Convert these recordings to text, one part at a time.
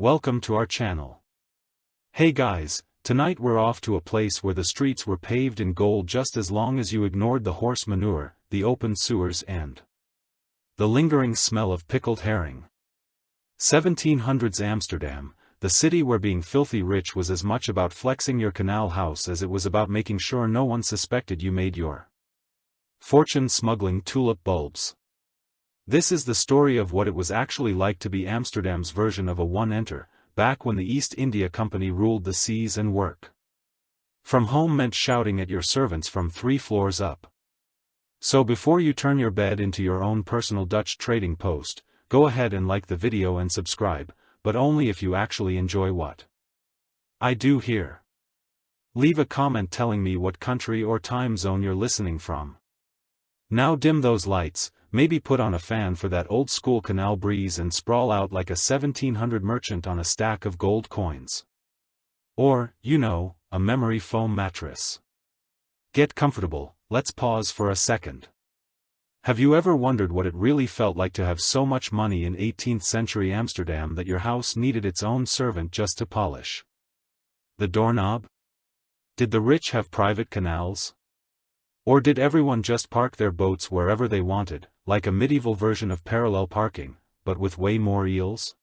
Welcome to our channel. Hey guys, tonight we're off to a place where the streets were paved in gold just as long as you ignored the horse manure, the open sewers and the lingering smell of pickled herring. 1700s Amsterdam, the city where being filthy rich was as much about flexing your canal house as it was about making sure no one suspected you made your fortune smuggling tulip bulbs. This is the story of what it was actually like to be Amsterdam's version of a one-enter, back when the East India Company ruled the seas and work from home meant shouting at your servants from 3 floors up. So before you turn your bed into your own personal Dutch trading post, go ahead and like the video and subscribe, but only if you actually enjoy what I do here. Leave a comment telling me what country or time zone you're listening from. Now dim those lights, maybe put on a fan for that old-school canal breeze and sprawl out like a 1700 merchant on a stack of gold coins. Or, you know, a memory foam mattress. Get comfortable, let's pause for a second. Have you ever wondered what it really felt like to have so much money in 18th century Amsterdam that your house needed its own servant just to polish the doorknob? Did the rich have private canals? Or did everyone just park their boats wherever they wanted, like a medieval version of parallel parking, but with way more eels?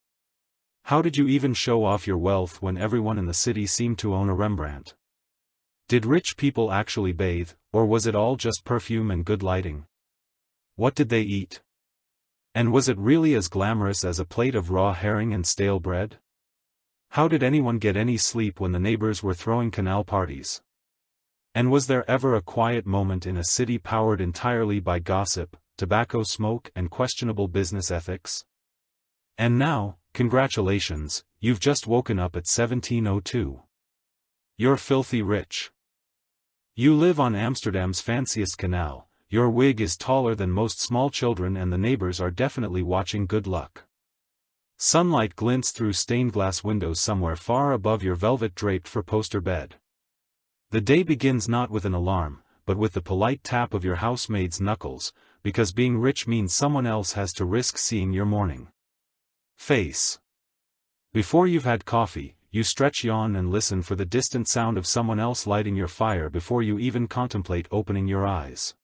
How did you even show off your wealth when everyone in the city seemed to own a Rembrandt? Did rich people actually bathe, or was it all just perfume and good lighting? What did they eat? And was it really as glamorous as a plate of raw herring and stale bread? How did anyone get any sleep when the neighbors were throwing canal parties? And was there ever a quiet moment in a city powered entirely by gossip, tobacco smoke and questionable business ethics? And now, congratulations, you've just woken up at 1702. You're filthy rich. You live on Amsterdam's fanciest canal, your wig is taller than most small children and the neighbors are definitely watching good luck. Sunlight glints through stained glass windows somewhere far above your velvet draped four-poster bed. The day begins not with an alarm, but with the polite tap of your housemaid's knuckles, because being rich means someone else has to risk seeing your morning face. Before you've had coffee, you stretch, yawn and listen for the distant sound of someone else lighting your fire before you even contemplate opening your eyes.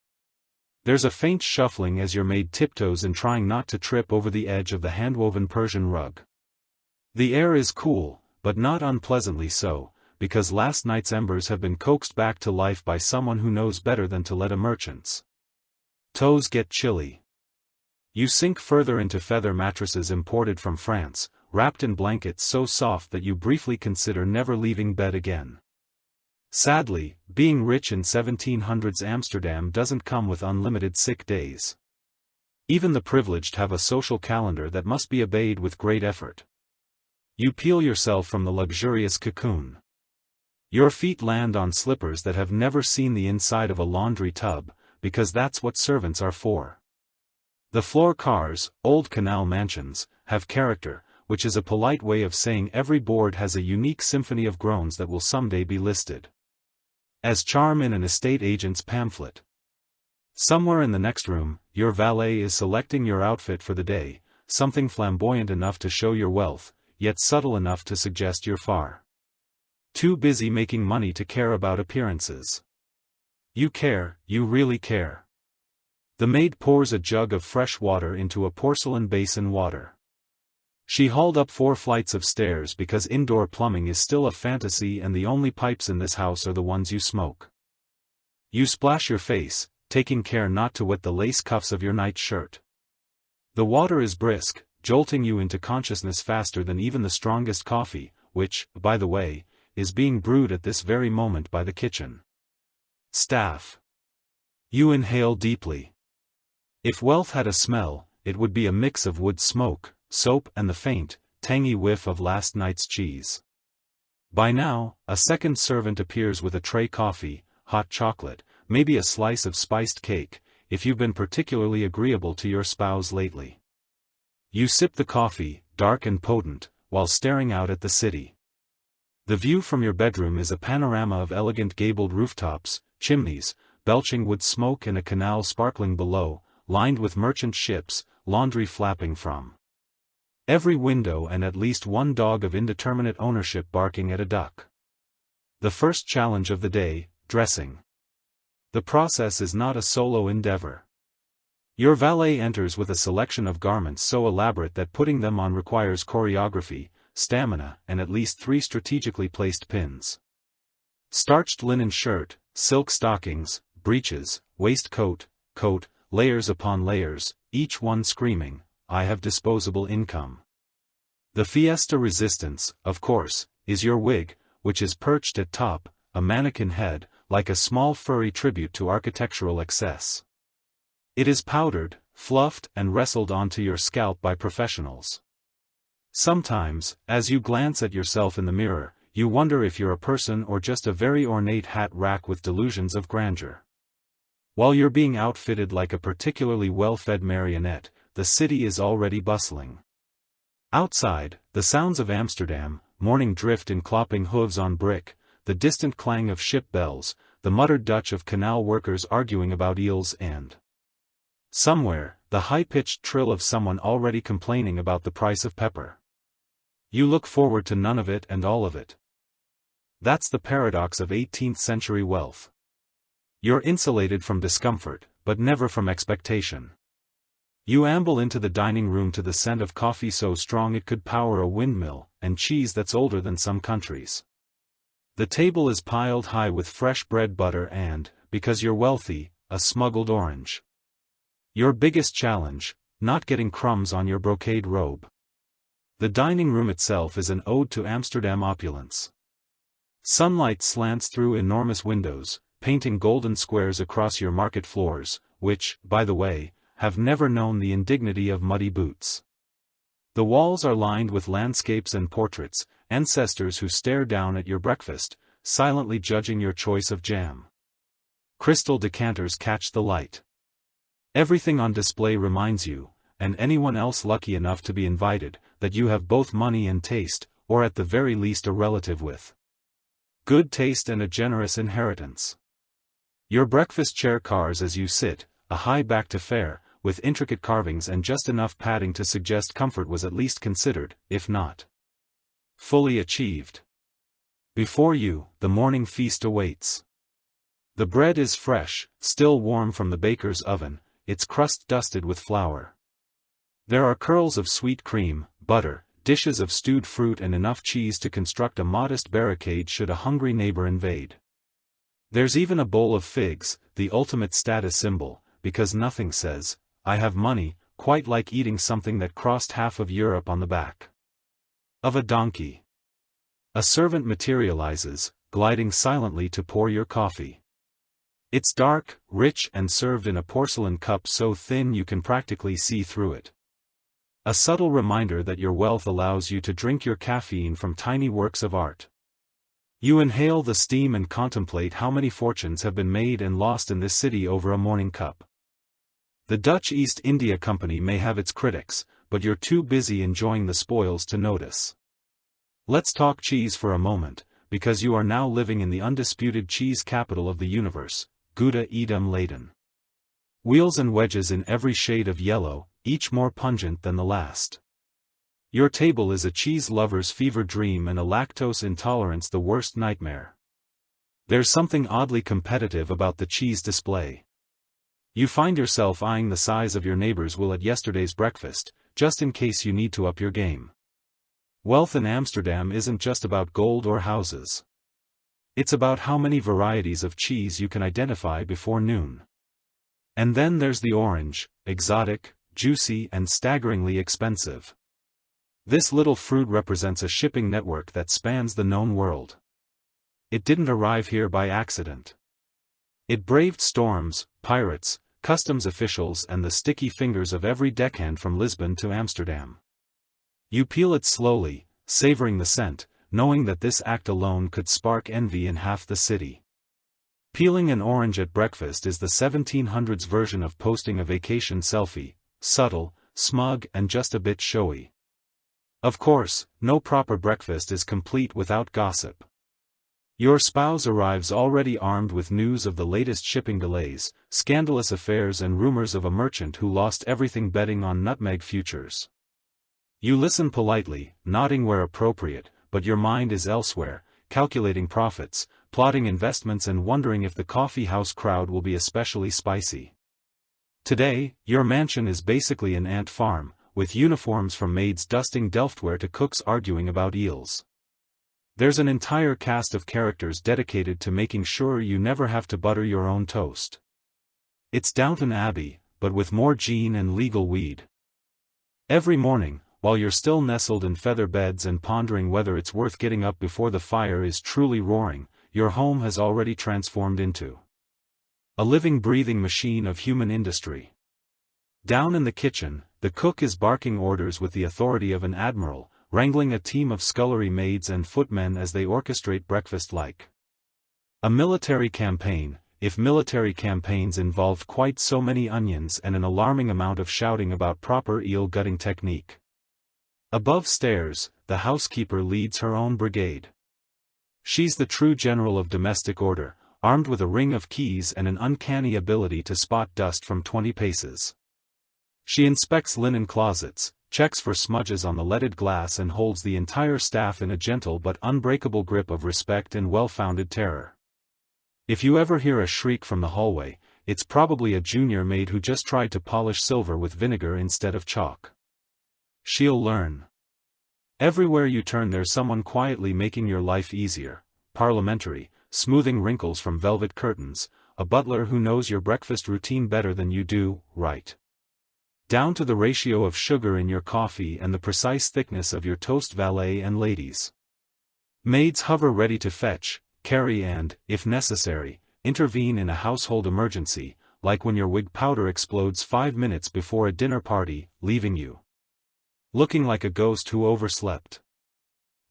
There's a faint shuffling as your maid tiptoes in trying not to trip over the edge of the handwoven Persian rug. The air is cool, but not unpleasantly so, because last night's embers have been coaxed back to life by someone who knows better than to let a merchant's toes get chilly. You sink further into feather mattresses imported from France, wrapped in blankets so soft that you briefly consider never leaving bed again. Sadly, being rich in 1700s Amsterdam doesn't come with unlimited sick days. Even the privileged have a social calendar that must be obeyed with great effort. You peel yourself from the luxurious cocoon. Your feet land on slippers that have never seen the inside of a laundry tub, because that's what servants are for. The floor cars, old canal mansions, have character, which is a polite way of saying every board has a unique symphony of groans that will someday be listed as charm in an estate agent's pamphlet. Somewhere in the next room, your valet is selecting your outfit for the day, something flamboyant enough to show your wealth, yet subtle enough to suggest you're far too busy making money to care about appearances. You care, you really care. The maid pours a jug of fresh water into a porcelain basin water. She hauled up 4 flights of stairs because indoor plumbing is still a fantasy and the only pipes in this house are the ones you smoke. You splash your face, taking care not to wet the lace cuffs of your night shirt. The water is brisk, jolting you into consciousness faster than even the strongest coffee, which, by the way, is being brewed at this very moment by the kitchen staff. You inhale deeply. If wealth had a smell, it would be a mix of wood smoke, soap and the faint, tangy whiff of last night's cheese. By now, a second servant appears with a tray coffee, hot chocolate, maybe a slice of spiced cake, if you've been particularly agreeable to your spouse lately. You sip the coffee, dark and potent, while staring out at the city. The view from your bedroom is a panorama of elegant gabled rooftops, chimneys, belching wood smoke and a canal sparkling below, lined with merchant ships, laundry flapping from Every window and at least one dog of indeterminate ownership barking at a duck. The first challenge of the day, dressing. The process is not a solo endeavor. Your valet enters with a selection of garments so elaborate that putting them on requires choreography, stamina, and at least 3 strategically placed pins. Starched linen shirt, silk stockings, breeches, waistcoat, coat, layers upon layers, each one screaming, "I have disposable income." The fiesta resistance, of course, is your wig, which is perched at top, a mannequin head, like a small furry tribute to architectural excess. It is powdered, fluffed and wrestled onto your scalp by professionals. Sometimes, as you glance at yourself in the mirror, you wonder if you're a person or just a very ornate hat rack with delusions of grandeur. While you're being outfitted like a particularly well-fed marionette, the city is already bustling. Outside, the sounds of Amsterdam, morning drift in clopping hooves on brick, the distant clang of ship bells, the muttered Dutch of canal workers arguing about eels and, somewhere, the high-pitched trill of someone already complaining about the price of pepper. You look forward to none of it and all of it. That's the paradox of 18th-century wealth. You're insulated from discomfort, but never from expectation. You amble into the dining room to the scent of coffee so strong it could power a windmill, and cheese that's older than some countries. The table is piled high with fresh bread, butter and, because you're wealthy, a smuggled orange. Your biggest challenge, not getting crumbs on your brocade robe. The dining room itself is an ode to Amsterdam opulence. Sunlight slants through enormous windows, painting golden squares across your market floors, which, by the way, have never known the indignity of muddy boots. The walls are lined with landscapes and portraits, ancestors who stare down at your breakfast, silently judging your choice of jam. Crystal decanters catch the light. Everything on display reminds you, and anyone else lucky enough to be invited, that you have both money and taste, or at the very least a relative with good taste and a generous inheritance. Your breakfast chair cars as you sit, a high-backed affair, with intricate carvings and just enough padding to suggest comfort was at least considered, if not fully achieved. Before you, the morning feast awaits. The bread is fresh, still warm from the baker's oven, its crust dusted with flour. There are curls of sweet cream, butter, dishes of stewed fruit and enough cheese to construct a modest barricade should a hungry neighbor invade. There's even a bowl of figs, the ultimate status symbol, because nothing says, "I have money," quite like eating something that crossed half of Europe on the back of a donkey. A servant materializes, gliding silently to pour your coffee. It's dark, rich and served in a porcelain cup so thin you can practically see through it. A subtle reminder that your wealth allows you to drink your caffeine from tiny works of art. You inhale the steam and contemplate how many fortunes have been made and lost in this city over a morning cup. The Dutch East India Company may have its critics, but you're too busy enjoying the spoils to notice. Let's talk cheese for a moment, because you are now living in the undisputed cheese capital of the universe, Gouda Edam Leiden. Wheels and wedges in every shade of yellow, each more pungent than the last. Your table is a cheese lover's fever dream and a lactose intolerance the worst nightmare. There's something oddly competitive about the cheese display. You find yourself eyeing the size of your neighbor's will at yesterday's breakfast, just in case you need to up your game. Wealth in Amsterdam isn't just about gold or houses. It's about how many varieties of cheese you can identify before noon. And then there's the orange, exotic, juicy and staggeringly expensive. This little fruit represents a shipping network that spans the known world. It didn't arrive here by accident. It braved storms, pirates, customs officials and the sticky fingers of every deckhand from Lisbon to Amsterdam. You peel it slowly, savoring the scent, knowing that this act alone could spark envy in half the city. Peeling an orange at breakfast is the 1700s version of posting a vacation selfie, subtle, smug and just a bit showy. Of course, no proper breakfast is complete without gossip. Your spouse arrives already armed with news of the latest shipping delays, scandalous affairs and rumors of a merchant who lost everything betting on nutmeg futures. You listen politely, nodding where appropriate, but your mind is elsewhere, calculating profits, plotting investments and wondering if the coffee house crowd will be especially spicy. Today, your mansion is basically an ant farm, with uniforms from maids dusting Delftware to cooks arguing about eels. There's an entire cast of characters dedicated to making sure you never have to butter your own toast. It's Downton Abbey, but with more gin and legal weed. Every morning, while you're still nestled in feather beds and pondering whether it's worth getting up before the fire is truly roaring, your home has already transformed into a living breathing machine of human industry. Down in the kitchen, the cook is barking orders with the authority of an admiral, wrangling a team of scullery maids and footmen as they orchestrate breakfast like a military campaign, if military campaigns involved quite so many onions and an alarming amount of shouting about proper eel gutting technique. Above stairs, the housekeeper leads her own brigade. She's the true general of domestic order, armed with a ring of keys and an uncanny ability to spot dust from 20 paces. She inspects linen closets, checks for smudges on the leaded glass and holds the entire staff in a gentle but unbreakable grip of respect and well-founded terror. If you ever hear a shriek from the hallway, it's probably a junior maid who just tried to polish silver with vinegar instead of chalk. She'll learn. Everywhere you turn there's someone quietly making your life easier, parliamentary, smoothing wrinkles from velvet curtains, a butler who knows your breakfast routine better than you do, right down to the ratio of sugar in your coffee and the precise thickness of your toast. Valet and ladies' maids hover ready to fetch, carry and, if necessary, intervene in a household emergency, like when your wig powder explodes 5 minutes before a dinner party, leaving you looking like a ghost who overslept.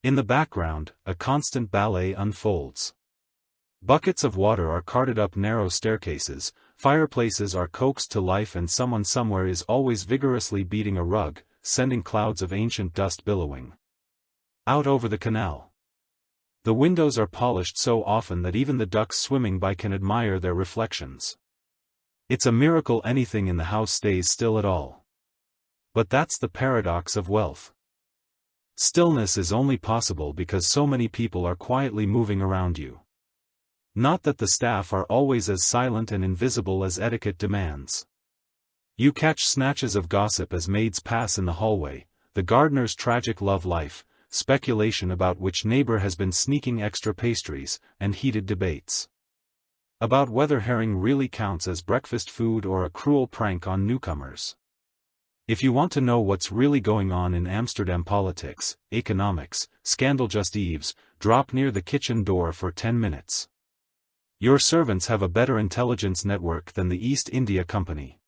In the background, a constant ballet unfolds. Buckets of water are carted up narrow staircases, fireplaces are coaxed to life and someone somewhere is always vigorously beating a rug, sending clouds of ancient dust billowing out over the canal. The windows are polished so often that even the ducks swimming by can admire their reflections. It's a miracle anything in the house stays still at all. But that's the paradox of wealth. Stillness is only possible because so many people are quietly moving around you. Not that the staff are always as silent and invisible as etiquette demands. You catch snatches of gossip as maids pass in the hallway, the gardener's tragic love life, speculation about which neighbor has been sneaking extra pastries, and heated debates about whether herring really counts as breakfast food or a cruel prank on newcomers. If you want to know what's really going on in Amsterdam politics, economics, scandal just eaves, drop near the kitchen door for 10 minutes. Your servants have a better intelligence network than the East India Company.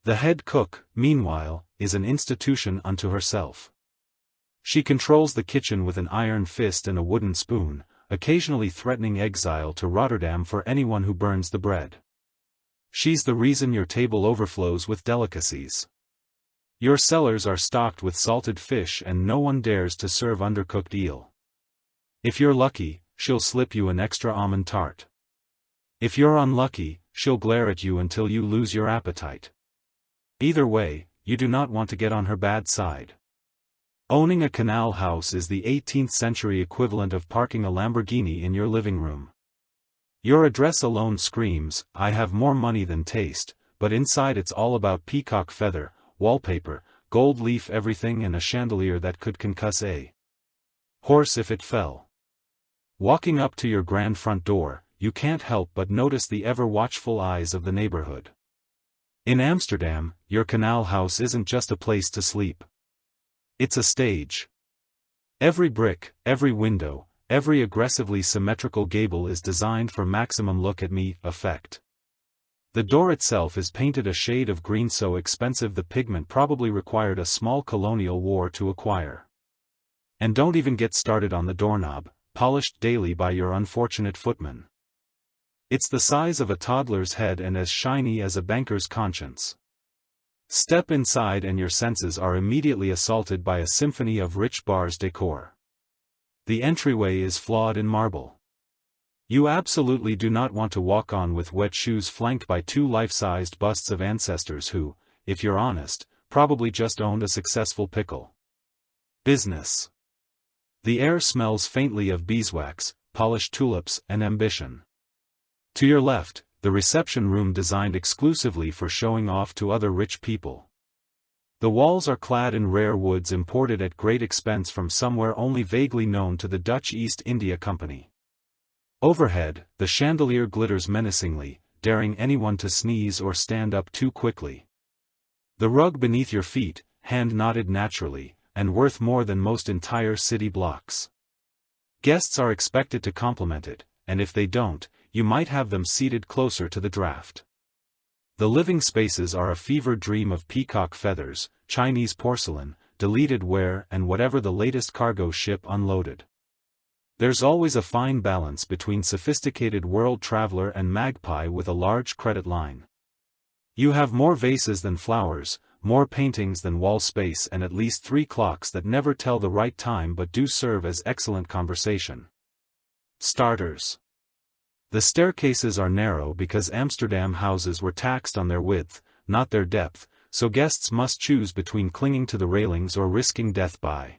The head cook, meanwhile, is an institution unto herself. She controls the kitchen with an iron fist and a wooden spoon, occasionally threatening exile to Rotterdam for anyone who burns the bread. She's the reason your table overflows with delicacies. Your cellars are stocked with salted fish and no one dares to serve undercooked eel. If you're lucky, she'll slip you an extra almond tart. If you're unlucky, she'll glare at you until you lose your appetite. Either way, you do not want to get on her bad side. Owning a canal house is the 18th century equivalent of parking a Lamborghini in your living room. Your address alone screams, I have more money than taste, but inside it's all about peacock feather, wallpaper, gold leaf everything and a chandelier that could concuss a horse if it fell. Walking up to your grand front door, you can't help but notice the ever-watchful eyes of the neighborhood. In Amsterdam, your canal house isn't just a place to sleep. It's a stage. Every brick, every window, every aggressively symmetrical gable is designed for maximum look-at-me effect. The door itself is painted a shade of green so expensive the pigment probably required a small colonial war to acquire. And don't even get started on the doorknob, polished daily by your unfortunate footman. It's the size of a toddler's head and as shiny as a banker's conscience. Step inside and your senses are immediately assaulted by a symphony of rich bars decor. The entryway is flawed in marble. You absolutely do not want to walk on with wet shoes flanked by two life-sized busts of ancestors who, if you're honest, probably just owned a successful pickle. Business. The air smells faintly of beeswax, polished tulips, and ambition. To your left, the reception room designed exclusively for showing off to other rich people. The walls are clad in rare woods imported at great expense from somewhere only vaguely known to the Dutch East India Company. Overhead, the chandelier glitters menacingly, daring anyone to sneeze or stand up too quickly. The rug beneath your feet, hand-knotted naturally, and worth more than most entire city blocks. Guests are expected to compliment it, and if they don't, you might have them seated closer to the draft. The living spaces are a fevered dream of peacock feathers, Chinese porcelain, deleted ware and whatever the latest cargo ship unloaded. There's always a fine balance between sophisticated world traveler and magpie with a large credit line. You have more vases than flowers, more paintings than wall space, and at least 3 clocks that never tell the right time but do serve as excellent conversation. Starters. The staircases are narrow because Amsterdam houses were taxed on their width, not their depth, so guests must choose between clinging to the railings or risking death by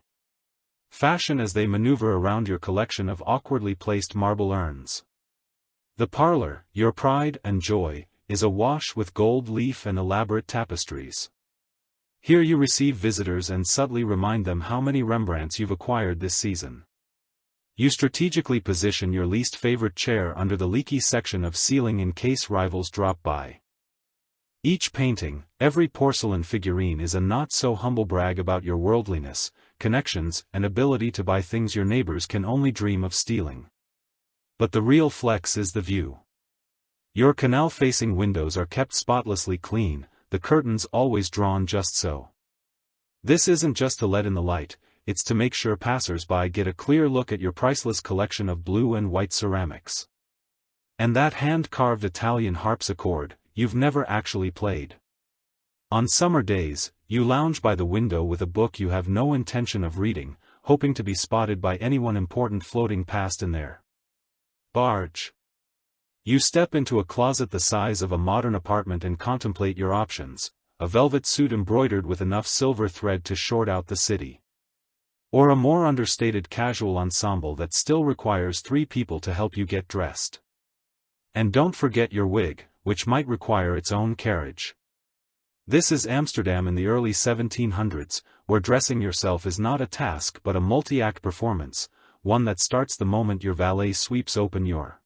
fashion as they maneuver around your collection of awkwardly placed marble urns. The parlor, your pride and joy, is awash with gold leaf and elaborate tapestries. Here you receive visitors and subtly remind them how many Rembrandts you've acquired this season. You strategically position your least favorite chair under the leaky section of ceiling in case rivals drop by. Each painting, every porcelain figurine is a not-so-humble brag about your worldliness, connections, and ability to buy things your neighbors can only dream of stealing. But the real flex is the view. Your canal-facing windows are kept spotlessly clean, the curtains always drawn just so. This isn't just to let in the light, it's to make sure passers-by get a clear look at your priceless collection of blue and white ceramics. And that hand-carved Italian harpsichord, you've never actually played. On summer days, you lounge by the window with a book you have no intention of reading, hoping to be spotted by anyone important floating past in their barge. You step into a closet the size of a modern apartment and contemplate your options, a velvet suit embroidered with enough silver thread to short out the city. Or a more understated casual ensemble that still requires 3 people to help you get dressed. And don't forget your wig, which might require its own carriage. This is Amsterdam in the early 1700s, where dressing yourself is not a task but a multi-act performance, one that starts the moment your valet sweeps open your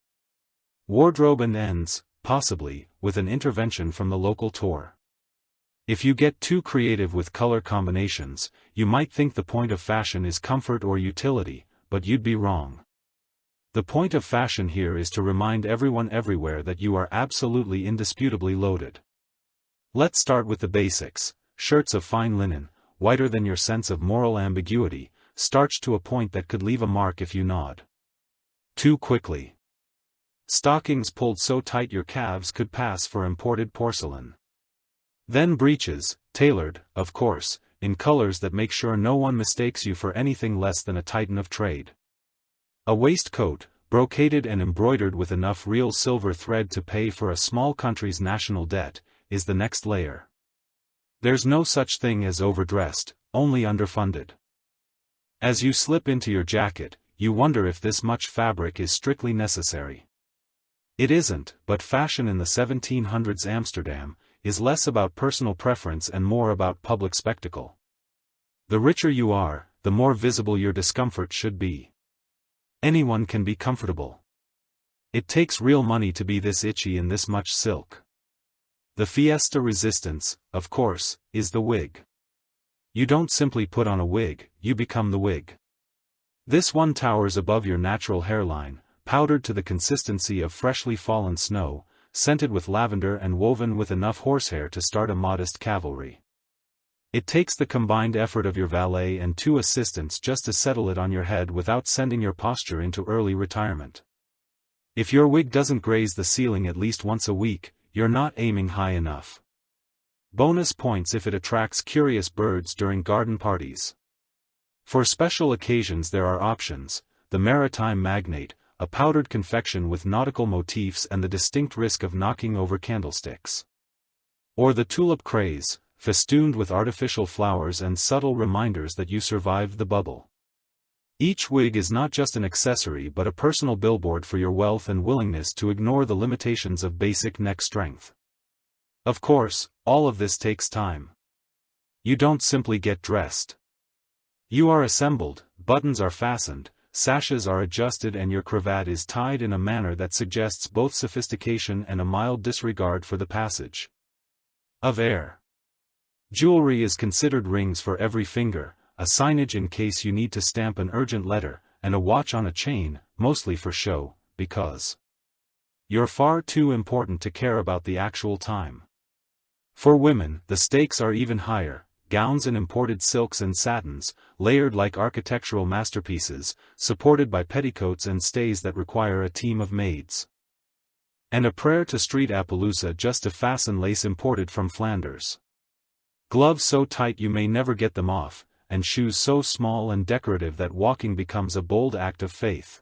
wardrobe and ends, possibly, with an intervention from the local tour. If you get too creative with color combinations, you might think the point of fashion is comfort or utility, but you'd be wrong. The point of fashion here is to remind everyone everywhere that you are absolutely indisputably loaded. Let's start with the basics: shirts of fine linen, whiter than your sense of moral ambiguity, starched to a point that could leave a mark if you nod too quickly. Stockings pulled so tight your calves could pass for imported porcelain. Then breeches, tailored, of course, in colors that make sure no one mistakes you for anything less than a titan of trade. A waistcoat, brocaded and embroidered with enough real silver thread to pay for a small country's national debt, is the next layer. There's no such thing as overdressed, only underfunded. As you slip into your jacket, you wonder if this much fabric is strictly necessary. It isn't, but fashion in the 1700s Amsterdam is less about personal preference and more about public spectacle. The richer you are, the more visible your discomfort should be. Anyone can be comfortable. It takes real money to be this itchy in this much silk. The fiesta resistance, of course, is the wig. You don't simply put on a wig, you become the wig. This one towers above your natural hairline, powdered to the consistency of freshly fallen snow, scented with lavender and woven with enough horsehair to start a modest cavalry. It takes the combined effort of your valet and 2 assistants just to settle it on your head without sending your posture into early retirement. If your wig doesn't graze the ceiling at least once a week, you're not aiming high enough. Bonus points if it attracts curious birds during garden parties. For special occasions there are options: the maritime magnate, a powdered confection with nautical motifs and the distinct risk of knocking over candlesticks. Or the tulip craze, festooned with artificial flowers and subtle reminders that you survived the bubble. Each wig is not just an accessory but a personal billboard for your wealth and willingness to ignore the limitations of basic neck strength. Of course, all of this takes time. You don't simply get dressed. You are assembled, buttons are fastened, sashes are adjusted and your cravat is tied in a manner that suggests both sophistication and a mild disregard for the passage of air. Jewelry is considered rings for every finger, a signage in case you need to stamp an urgent letter, and a watch on a chain, mostly for show, because you're far too important to care about the actual time. For women, the stakes are even higher, gowns in imported silks and satins, layered like architectural masterpieces, supported by petticoats and stays that require a team of maids. And a prayer to street Appaloosa just to fasten lace imported from Flanders. Gloves so tight you may never get them off, and shoes so small and decorative that walking becomes a bold act of faith.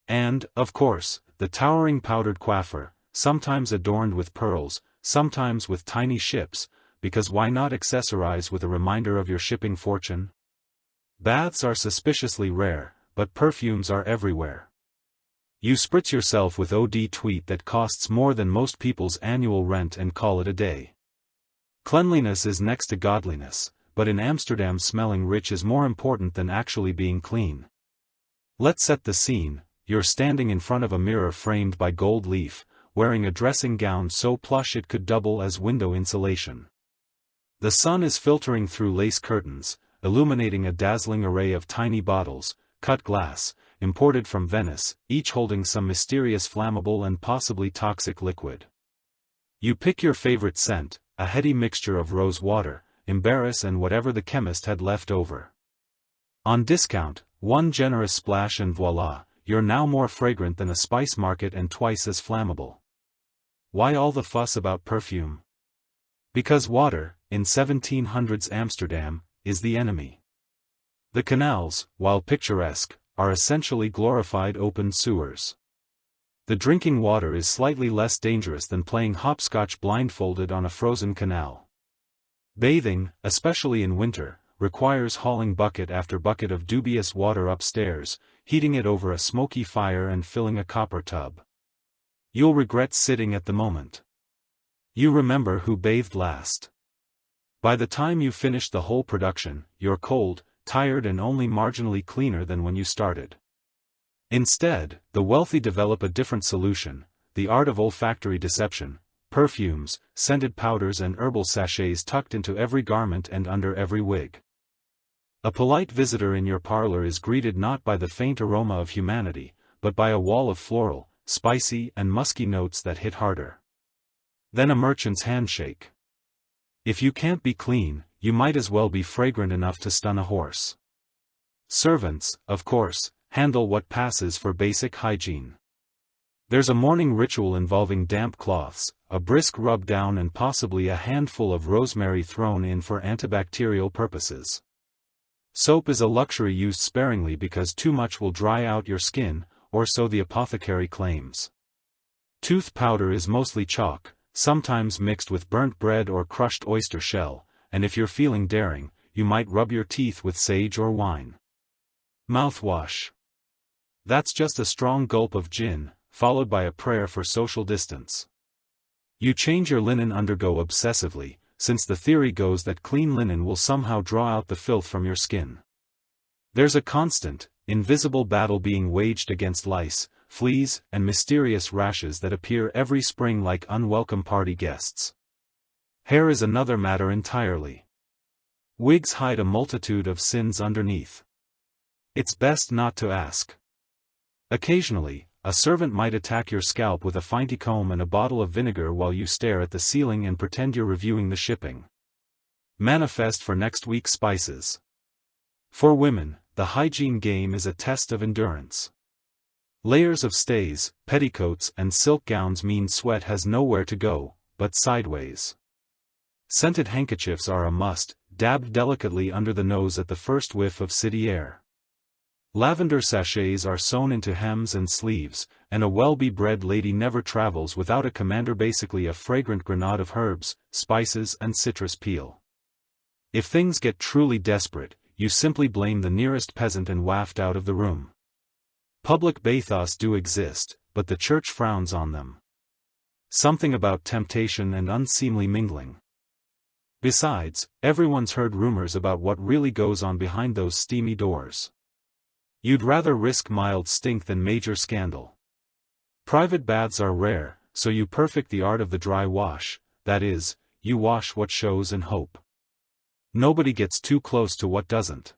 And, of course, the towering powdered coiffure, sometimes adorned with pearls, sometimes with tiny ships, because why not accessorize with a reminder of your shipping fortune? Baths are suspiciously rare, but perfumes are everywhere. You spritz yourself with eau de tweet that costs more than most people's annual rent and call it a day. Cleanliness is next to godliness, but in Amsterdam smelling rich is more important than actually being clean. Let's set the scene. You're standing in front of a mirror framed by gold leaf, wearing a dressing gown so plush it could double as window insulation. The sun is filtering through lace curtains, illuminating a dazzling array of tiny bottles, cut glass, imported from Venice, each holding some mysterious flammable and possibly toxic liquid. You pick your favorite scent, a heady mixture of rose water, embarrass and whatever the chemist had left over. On discount, one generous splash and voila, you're now more fragrant than a spice market and twice as flammable. Why all the fuss about perfume? Because water, in 1700s Amsterdam, is the enemy. The canals, while picturesque, are essentially glorified open sewers. The drinking water is slightly less dangerous than playing hopscotch blindfolded on a frozen canal. Bathing, especially in winter, requires hauling bucket after bucket of dubious water upstairs, heating it over a smoky fire and filling a copper tub. You'll regret sitting at the moment. You remember who bathed last. By the time you finish the whole production, you're cold, tired and only marginally cleaner than when you started. Instead, the wealthy develop a different solution, the art of olfactory deception, perfumes, scented powders and herbal sachets tucked into every garment and under every wig. A polite visitor in your parlor is greeted not by the faint aroma of humanity, but by a wall of floral, spicy and musky notes that hit harder than a merchant's handshake. If you can't be clean, you might as well be fragrant enough to stun a horse. Servants, of course, handle what passes for basic hygiene. There's a morning ritual involving damp cloths, a brisk rub down and possibly a handful of rosemary thrown in for antibacterial purposes. Soap is a luxury used sparingly because too much will dry out your skin, or so the apothecary claims. Tooth powder is mostly chalk, sometimes mixed with burnt bread or crushed oyster shell, and if you're feeling daring, you might rub your teeth with sage or wine. Mouthwash. That's just a strong gulp of gin, followed by a prayer for social distance. You change your linen undergo obsessively, since the theory goes that clean linen will somehow draw out the filth from your skin. There's a constant, invisible battle being waged against lice, fleas, and mysterious rashes that appear every spring like unwelcome party guests. Hair is another matter entirely. Wigs hide a multitude of sins underneath. It's best not to ask. Occasionally, a servant might attack your scalp with a finety comb and a bottle of vinegar while you stare at the ceiling and pretend you're reviewing the shipping manifest for next week's spices. For women, the hygiene game is a test of endurance. Layers of stays, petticoats and silk gowns mean sweat has nowhere to go, but sideways. Scented handkerchiefs are a must, dabbed delicately under the nose at the first whiff of city air. Lavender sachets are sewn into hems and sleeves, and a well-bred lady never travels without a commander, basically a fragrant grenade of herbs, spices and citrus peel. If things get truly desperate, you simply blame the nearest peasant and waft out of the room. Public bathos do exist, but the church frowns on them. Something about temptation and unseemly mingling. Besides, everyone's heard rumors about what really goes on behind those steamy doors. You'd rather risk mild stink than major scandal. Private baths are rare, so you perfect the art of the dry wash, that is, you wash what shows and hope. Nobody gets too close to what doesn't.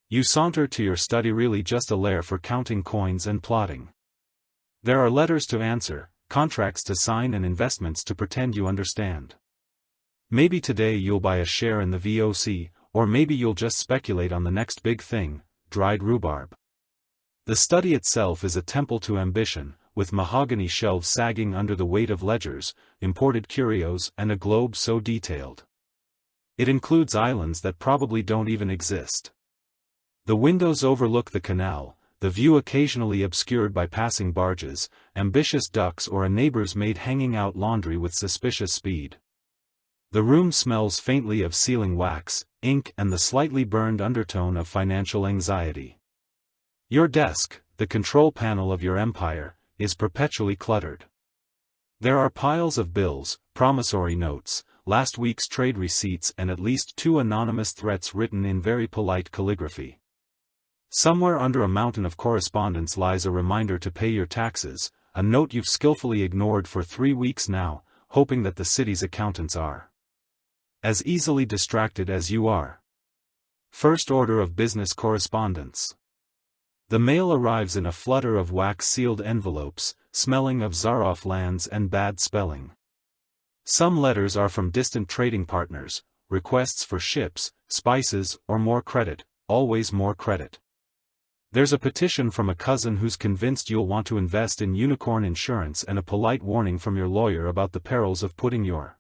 You saunter to your study, really just a lair for counting coins and plotting. There are letters to answer, contracts to sign and investments to pretend you understand. Maybe today you'll buy a share in the VOC, or maybe you'll just speculate on the next big thing, dried rhubarb. The study itself is a temple to ambition, with mahogany shelves sagging under the weight of ledgers, imported curios and a globe so detailed. It includes islands that probably don't even exist. The windows overlook the canal, the view occasionally obscured by passing barges, ambitious ducks or a neighbor's maid hanging out laundry with suspicious speed. The room smells faintly of sealing wax, ink and the slightly burned undertone of financial anxiety. Your desk, the control panel of your empire, is perpetually cluttered. There are piles of bills, promissory notes, last week's trade receipts and at least 2 anonymous threats written in very polite calligraphy. Somewhere under a mountain of correspondence lies a reminder to pay your taxes, a note you've skillfully ignored for 3 weeks now, hoping that the city's accountants are as easily distracted as you are. First order of business correspondence. The mail arrives in a flutter of wax-sealed envelopes, smelling of Zaroff lands and bad spelling. Some letters are from distant trading partners, requests for ships, spices, or more credit, always more credit. There's a petition from a cousin who's convinced you'll want to invest in unicorn insurance and a polite warning from your lawyer about the perils of putting your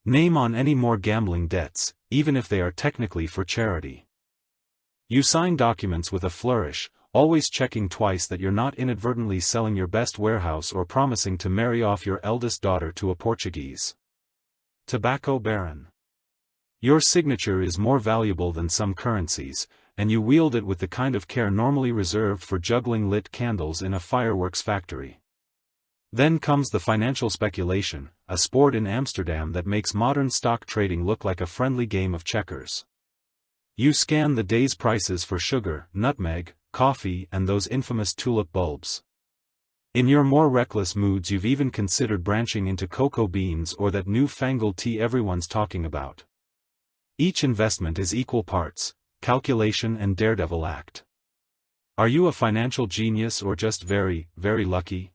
name on any more gambling debts, even if they are technically for charity. You sign documents with a flourish, always checking twice that you're not inadvertently selling your best warehouse or promising to marry off your eldest daughter to a Portuguese tobacco baron. Your signature is more valuable than some currencies, and you wield it with the kind of care normally reserved for juggling lit candles in a fireworks factory. Then comes the financial speculation, a sport in Amsterdam that makes modern stock trading look like a friendly game of checkers. You scan the day's prices for sugar, nutmeg, coffee and those infamous tulip bulbs. In your more reckless moods you've even considered branching into cocoa beans or that new-fangled tea everyone's talking about. Each investment is equal parts calculation and daredevil act. Are you a financial genius or just very, very lucky?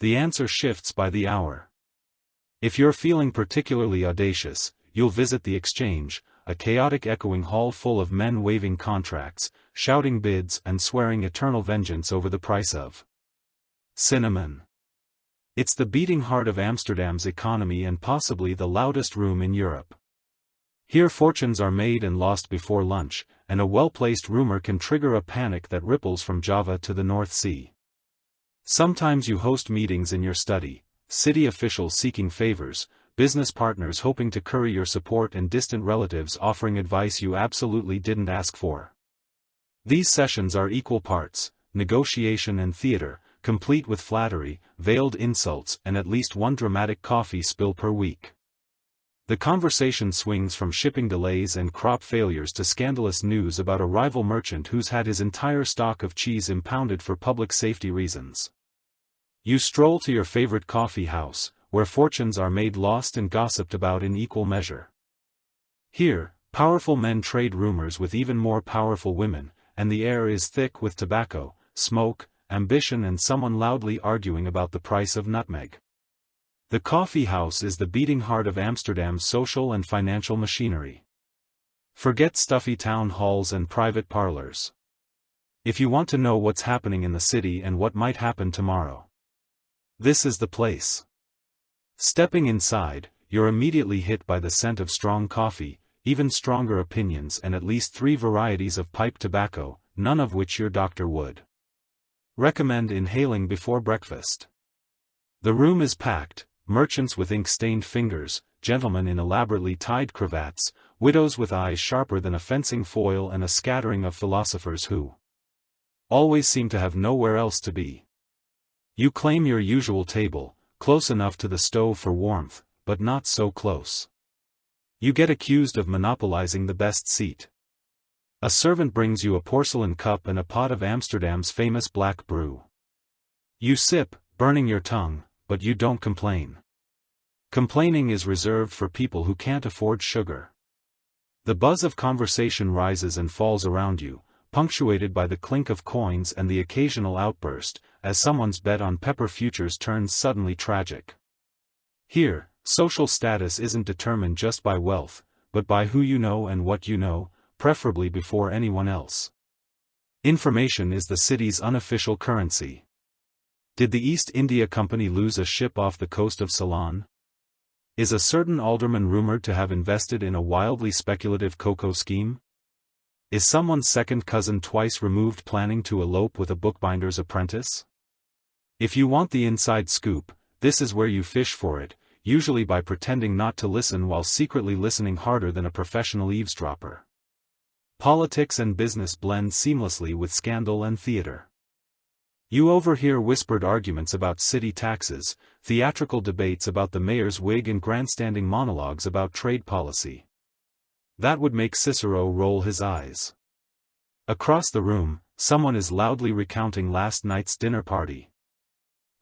The answer shifts by the hour. If you're feeling particularly audacious, you'll visit the exchange, a chaotic echoing hall full of men waving contracts, shouting bids and swearing eternal vengeance over the price of cinnamon. It's the beating heart of Amsterdam's economy and possibly the loudest room in Europe. Here fortunes are made and lost before lunch, and a well-placed rumor can trigger a panic that ripples from Java to the North Sea. Sometimes you host meetings in your study, city officials seeking favors, business partners hoping to curry your support and distant relatives offering advice you absolutely didn't ask for. These sessions are equal parts, negotiation and theater, complete with flattery, veiled insults and at least one dramatic coffee spill per week. The conversation swings from shipping delays and crop failures to scandalous news about a rival merchant who's had his entire stock of cheese impounded for public safety reasons. You stroll to your favorite coffee house, where fortunes are made, lost and gossiped about in equal measure. Here, powerful men trade rumors with even more powerful women, and the air is thick with tobacco, smoke, ambition and someone loudly arguing about the price of nutmeg. The coffee house is the beating heart of Amsterdam's social and financial machinery. Forget stuffy town halls and private parlors. If you want to know what's happening in the city and what might happen tomorrow, this is the place. Stepping inside, you're immediately hit by the scent of strong coffee, even stronger opinions and at least 3 varieties of pipe tobacco, none of which your doctor would recommend inhaling before breakfast. The room is packed, merchants with ink-stained fingers, gentlemen in elaborately tied cravats, widows with eyes sharper than a fencing foil, and a scattering of philosophers who always seem to have nowhere else to be. You claim your usual table, close enough to the stove for warmth, but not so close. You get accused of monopolizing the best seat. A servant brings you a porcelain cup and a pot of Amsterdam's famous black brew. You sip, burning your tongue, but you don't complain. Complaining is reserved for people who can't afford sugar. The buzz of conversation rises and falls around you, punctuated by the clink of coins and the occasional outburst, as someone's bet on pepper futures turns suddenly tragic. Here, social status isn't determined just by wealth, but by who you know and what you know, preferably before anyone else. Information is the city's unofficial currency. Did the East India Company lose a ship off the coast of Ceylon? Is a certain alderman rumored to have invested in a wildly speculative cocoa scheme? Is someone's second cousin twice removed planning to elope with a bookbinder's apprentice? If you want the inside scoop, this is where you fish for it, usually by pretending not to listen while secretly listening harder than a professional eavesdropper. Politics and business blend seamlessly with scandal and theater. You overhear whispered arguments about city taxes, theatrical debates about the mayor's wig, and grandstanding monologues about trade policy. That would make Cicero roll his eyes. Across the room, someone is loudly recounting last night's dinner party.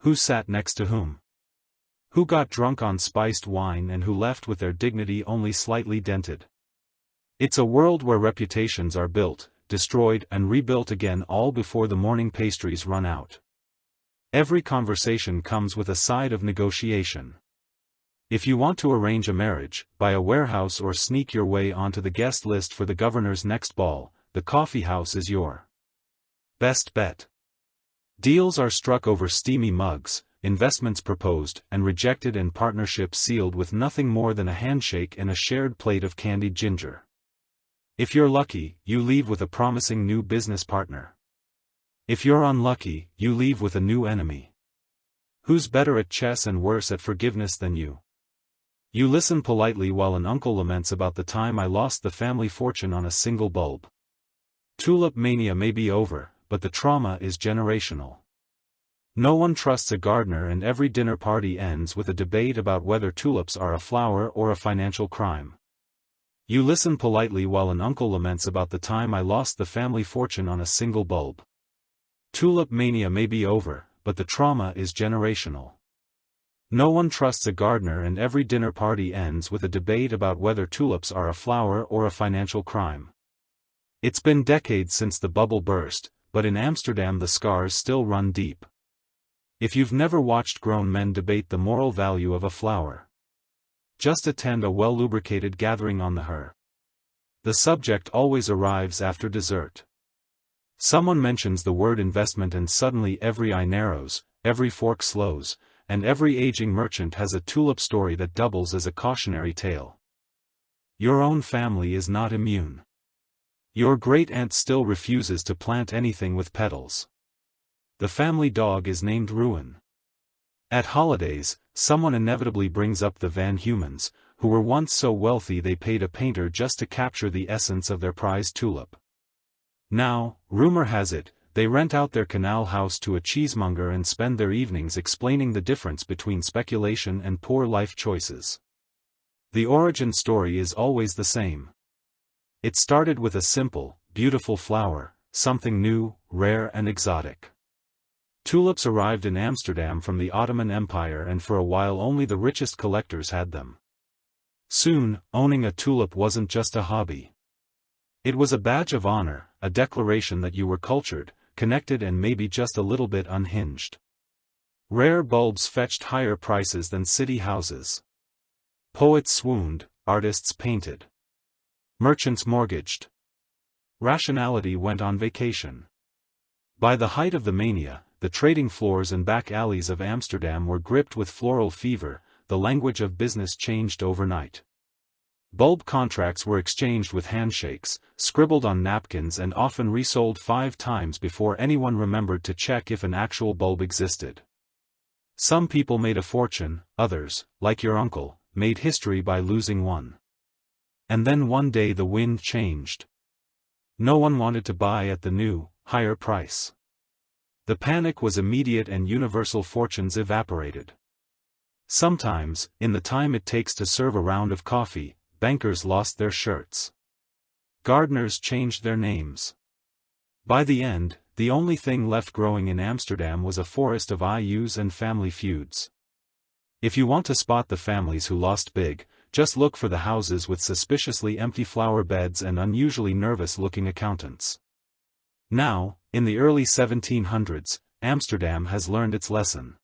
Who sat next to whom? Who got drunk on spiced wine and who left with their dignity only slightly dented? It's a world where reputations are built, destroyed, and rebuilt again, all before the morning pastries run out. Every conversation comes with a side of negotiation. If you want to arrange a marriage, buy a warehouse, or sneak your way onto the guest list for the governor's next ball, the coffee house is your best bet. Deals are struck over steamy mugs, investments proposed and rejected, and partnerships sealed with nothing more than a handshake and a shared plate of candied ginger. If you're lucky, you leave with a promising new business partner. If you're unlucky, you leave with a new enemy. Who's better at chess and worse at forgiveness than you? You listen politely while an uncle laments about the time I lost the family fortune on a single bulb. Tulip mania may be over, but the trauma is generational. No one trusts a gardener, and every dinner party ends with a debate about whether tulips are a flower or a financial crime. You listen politely while an uncle laments about the time I lost the family fortune on a single bulb. Tulip mania may be over, but the trauma is generational. No one trusts a gardener, and every dinner party ends with a debate about whether tulips are a flower or a financial crime. It's been decades since the bubble burst, but in Amsterdam the scars still run deep. If you've never watched grown men debate the moral value of a flower, just attend a well-lubricated gathering on the Her. The subject always arrives after dessert. Someone mentions the word investment and suddenly every eye narrows, every fork slows, and every aging merchant has a tulip story that doubles as a cautionary tale. Your own family is not immune. Your great-aunt still refuses to plant anything with petals. The family dog is named Ruin. At holidays, someone inevitably brings up the Van Humans, who were once so wealthy they paid a painter just to capture the essence of their prized tulip. Now, rumor has it, they rent out their canal house to a cheesemonger and spend their evenings explaining the difference between speculation and poor life choices. The origin story is always the same. It started with a simple, beautiful flower, something new, rare and exotic. Tulips arrived in Amsterdam from the Ottoman Empire, and for a while only the richest collectors had them. Soon, owning a tulip wasn't just a hobby. It was a badge of honor, a declaration that you were cultured, connected and maybe just a little bit unhinged. Rare bulbs fetched higher prices than city houses. Poets swooned, artists painted. Merchants mortgaged. Rationality went on vacation. By the height of the mania, the trading floors and back alleys of Amsterdam were gripped with floral fever. The language of business changed overnight. Bulb contracts were exchanged with handshakes, scribbled on napkins and often resold 5 times before anyone remembered to check if an actual bulb existed. Some people made a fortune, others, like your uncle, made history by losing one. And then one day the wind changed. No one wanted to buy at the new, higher price. The panic was immediate and universal, fortunes evaporated. Sometimes, in the time it takes to serve a round of coffee, bankers lost their shirts. Gardeners changed their names. By the end, the only thing left growing in Amsterdam was a forest of IUs and family feuds. If you want to spot the families who lost big, just look for the houses with suspiciously empty flower beds and unusually nervous-looking accountants. Now, in the early 1700s, Amsterdam has learned its lesson.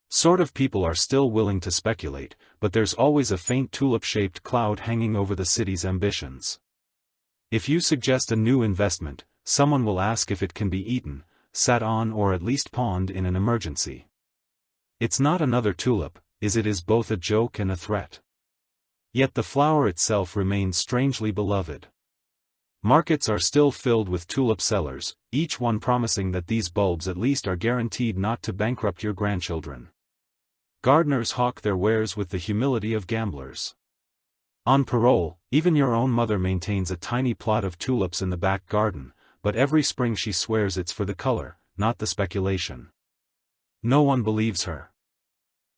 Sort of people are still willing to speculate, but there's always a faint tulip-shaped cloud hanging over the city's ambitions. If you suggest a new investment, someone will ask if it can be eaten, sat on or at least pawned in an emergency. It's not another tulip, is it? Is both a joke and a threat. Yet the flower itself remains strangely beloved. Markets are still filled with tulip sellers, each one promising that these bulbs at least are guaranteed not to bankrupt your grandchildren. Gardeners hawk their wares with the humility of gamblers. On parole, even your own mother maintains a tiny plot of tulips in the back garden, but every spring she swears it's for the color, not the speculation. No one believes her.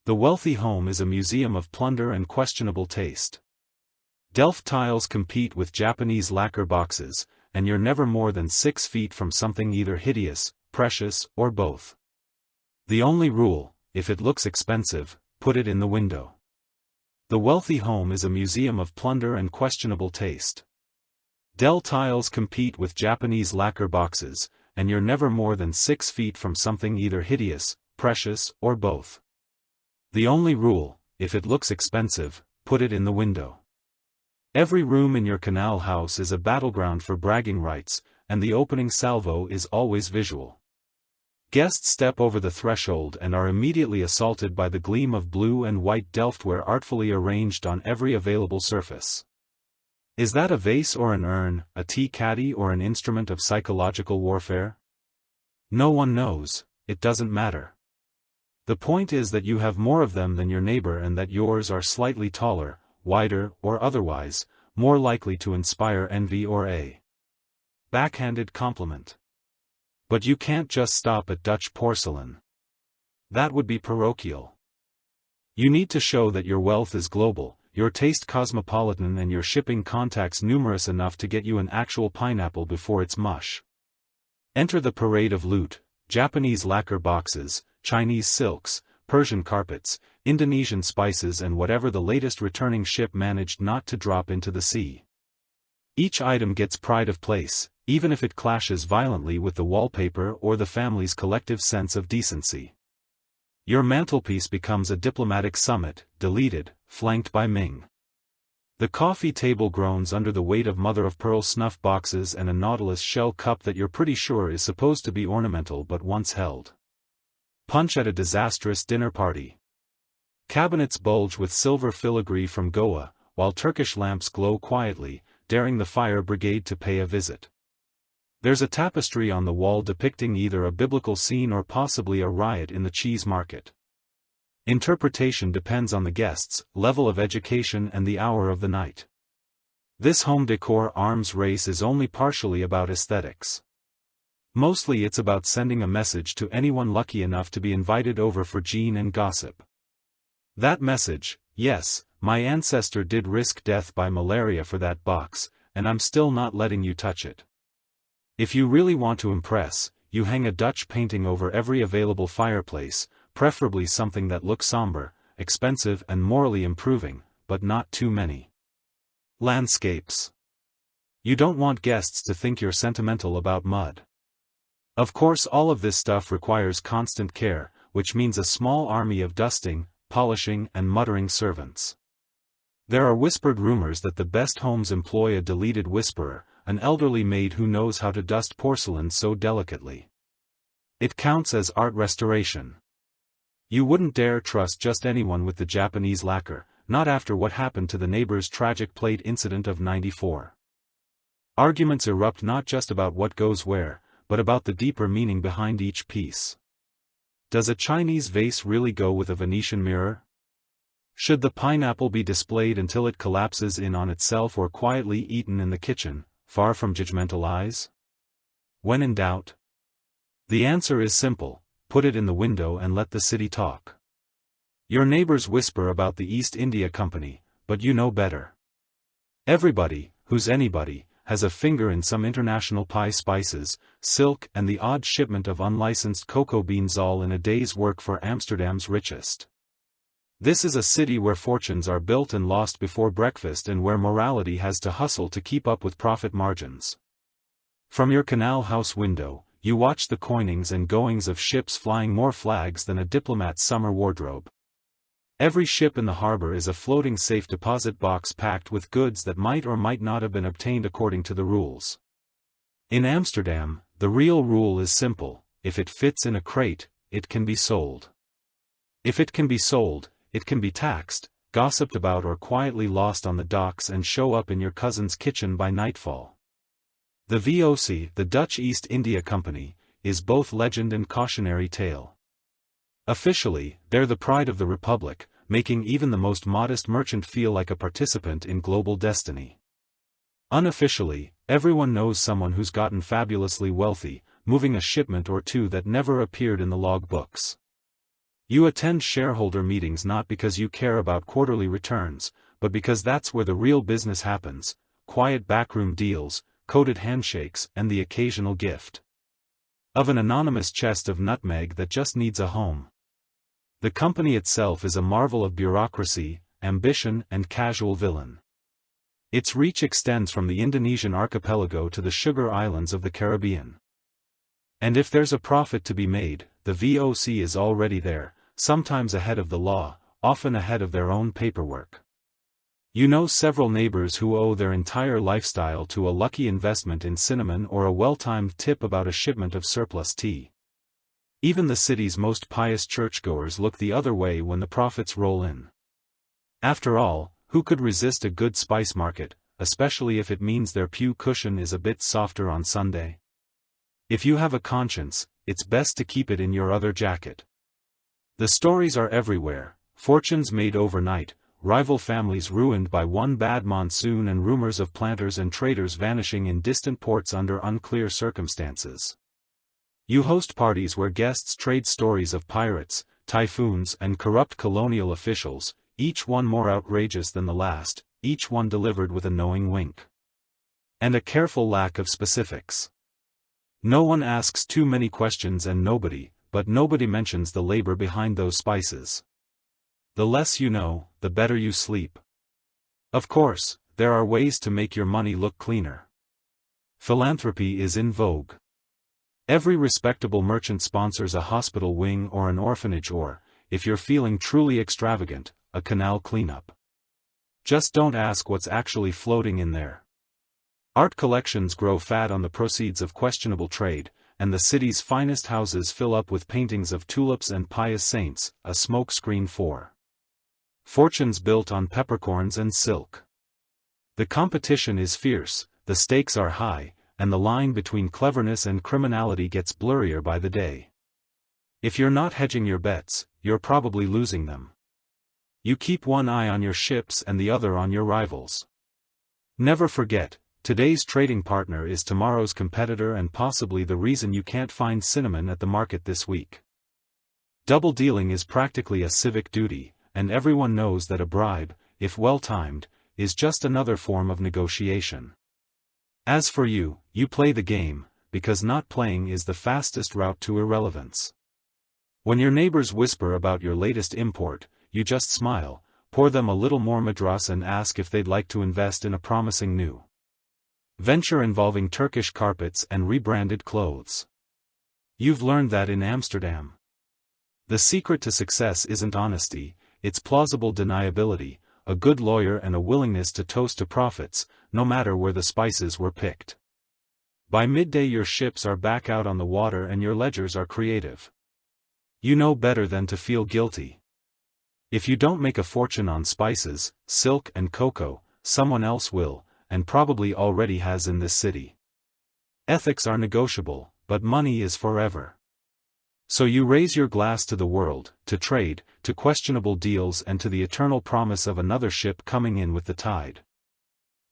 The wealthy home is a museum of plunder and questionable taste. Delft tiles compete with Japanese lacquer boxes, and you're never more than 6 feet from something either hideous, precious, or both. The only rule: if it looks expensive, put it in the window. The wealthy home is a museum of plunder and questionable taste. Delft tiles compete with Japanese lacquer boxes, and you're never more than 6 feet from something either hideous, precious, or both. The only rule: if it looks expensive, put it in the window. Every room in your canal house is a battleground for bragging rights, and the opening salvo is always visual. Guests step over the threshold and are immediately assaulted by the gleam of blue and white Delftware artfully arranged on every available surface. Is that a vase or an urn, a tea caddy or an instrument of psychological warfare? No one knows, it doesn't matter. The point is that you have more of them than your neighbor and that yours are slightly taller, wider, or otherwise, more likely to inspire envy or a backhanded compliment. But you can't just stop at Dutch porcelain. That would be parochial. You need to show that your wealth is global, your taste cosmopolitan and your shipping contacts numerous enough to get you an actual pineapple before it's mush. Enter the parade of loot: Japanese lacquer boxes, Chinese silks, Persian carpets, Indonesian spices and whatever the latest returning ship managed not to drop into the sea. Each item gets pride of place, even if it clashes violently with the wallpaper or the family's collective sense of decency. Your mantelpiece becomes a diplomatic summit, deleted, flanked by Ming. The coffee table groans under the weight of mother-of-pearl snuff boxes and a Nautilus shell cup that you're pretty sure is supposed to be ornamental but once held. Punch at a disastrous dinner party. Cabinets bulge with silver filigree from Goa, while Turkish lamps glow quietly, daring the fire brigade to pay a visit. There's a tapestry on the wall depicting either a biblical scene or possibly a riot in the cheese market. Interpretation depends on the guests, level of education and the hour of the night. This home decor arms race is only partially about aesthetics. Mostly it's about sending a message to anyone lucky enough to be invited over for gin and gossip. That message: yes, my ancestor did risk death by malaria for that box, and I'm still not letting you touch it. If you really want to impress, you hang a Dutch painting over every available fireplace, preferably something that looks somber, expensive and morally improving, but not too many. Landscapes. You don't want guests to think you're sentimental about mud. Of course, all of this stuff requires constant care, which means a small army of dusting, polishing and muttering servants. There are whispered rumors that the best homes employ a deleted whisperer, an elderly maid who knows how to dust porcelain so delicately. It counts as art restoration. You wouldn't dare trust just anyone with the Japanese lacquer, not after what happened to the neighbor's tragic plate incident of '94. Arguments erupt not just about what goes where, but about the deeper meaning behind each piece. Does a Chinese vase really go with a Venetian mirror? Should the pineapple be displayed until it collapses in on itself or quietly eaten in the kitchen, far from judgmental eyes? When in doubt? The answer is simple: put it in the window and let the city talk. Your neighbors whisper about the East India Company, but you know better. Everybody, who's anybody, has a finger in some international pie spices, silk and the odd shipment of unlicensed cocoa beans, all in a day's work for Amsterdam's richest. This is a city where fortunes are built and lost before breakfast and where morality has to hustle to keep up with profit margins. From your canal house window, you watch the coinings and goings of ships flying more flags than a diplomat's summer wardrobe. Every ship in the harbor is a floating safe deposit box packed with goods that might or might not have been obtained according to the rules. In Amsterdam, the real rule is simple: if it fits in a crate, it can be sold. If it can be sold, it can be taxed, gossiped about, or quietly lost on the docks and show up in your cousin's kitchen by nightfall. The VOC, the Dutch East India Company, is both legend and cautionary tale. Officially, they're the pride of the Republic, making even the most modest merchant feel like a participant in global destiny. Unofficially, everyone knows someone who's gotten fabulously wealthy, moving a shipment or two that never appeared in the log books. You attend shareholder meetings not because you care about quarterly returns, but because that's where the real business happens: quiet backroom deals, coded handshakes, and the occasional gift of an anonymous chest of nutmeg that just needs a home. The company itself is a marvel of bureaucracy, ambition, and casual villain. Its reach extends from the Indonesian archipelago to the sugar islands of the Caribbean. And if there's a profit to be made, the VOC is already there, sometimes ahead of the law, often ahead of their own paperwork. You know several neighbors who owe their entire lifestyle to a lucky investment in cinnamon or a well-timed tip about a shipment of surplus tea. Even the city's most pious churchgoers look the other way when the profits roll in. After all, who could resist a good spice market, especially if it means their pew cushion is a bit softer on Sunday? If you have a conscience, it's best to keep it in your other jacket. The stories are everywhere: fortunes made overnight, rival families ruined by one bad monsoon, and rumors of planters and traders vanishing in distant ports under unclear circumstances. You host parties where guests trade stories of pirates, typhoons, and corrupt colonial officials, each one more outrageous than the last, each one delivered with a knowing wink and a careful lack of specifics. No one asks too many questions, and nobody mentions the labor behind those spices. The less you know, the better you sleep. Of course, there are ways to make your money look cleaner. Philanthropy is in vogue. Every respectable merchant sponsors a hospital wing or an orphanage or, if you're feeling truly extravagant, a canal cleanup. Just don't ask what's actually floating in there. Art collections grow fat on the proceeds of questionable trade, and the city's finest houses fill up with paintings of tulips and pious saints, a smokescreen for fortunes built on peppercorns and silk. The competition is fierce, the stakes are high, and the line between cleverness and criminality gets blurrier by the day. If you're not hedging your bets, you're probably losing them. You keep one eye on your ships and the other on your rivals. Never forget, today's trading partner is tomorrow's competitor and possibly the reason you can't find cinnamon at the market this week. Double dealing is practically a civic duty, and everyone knows that a bribe, if well-timed, is just another form of negotiation. As for you, you play the game, because not playing is the fastest route to irrelevance. When your neighbors whisper about your latest import, you just smile, pour them a little more madras and ask if they'd like to invest in a promising new venture involving Turkish carpets and rebranded clothes. You've learned that in Amsterdam. The secret to success isn't honesty, it's plausible deniability, a good lawyer, and a willingness to toast to profits, no matter where the spices were picked. By midday your ships are back out on the water and your ledgers are creative. You know better than to feel guilty. If you don't make a fortune on spices, silk and cocoa, someone else will, and probably already has in this city. Ethics are negotiable, but money is forever. So you raise your glass to the world, to trade, to questionable deals and to the eternal promise of another ship coming in with the tide.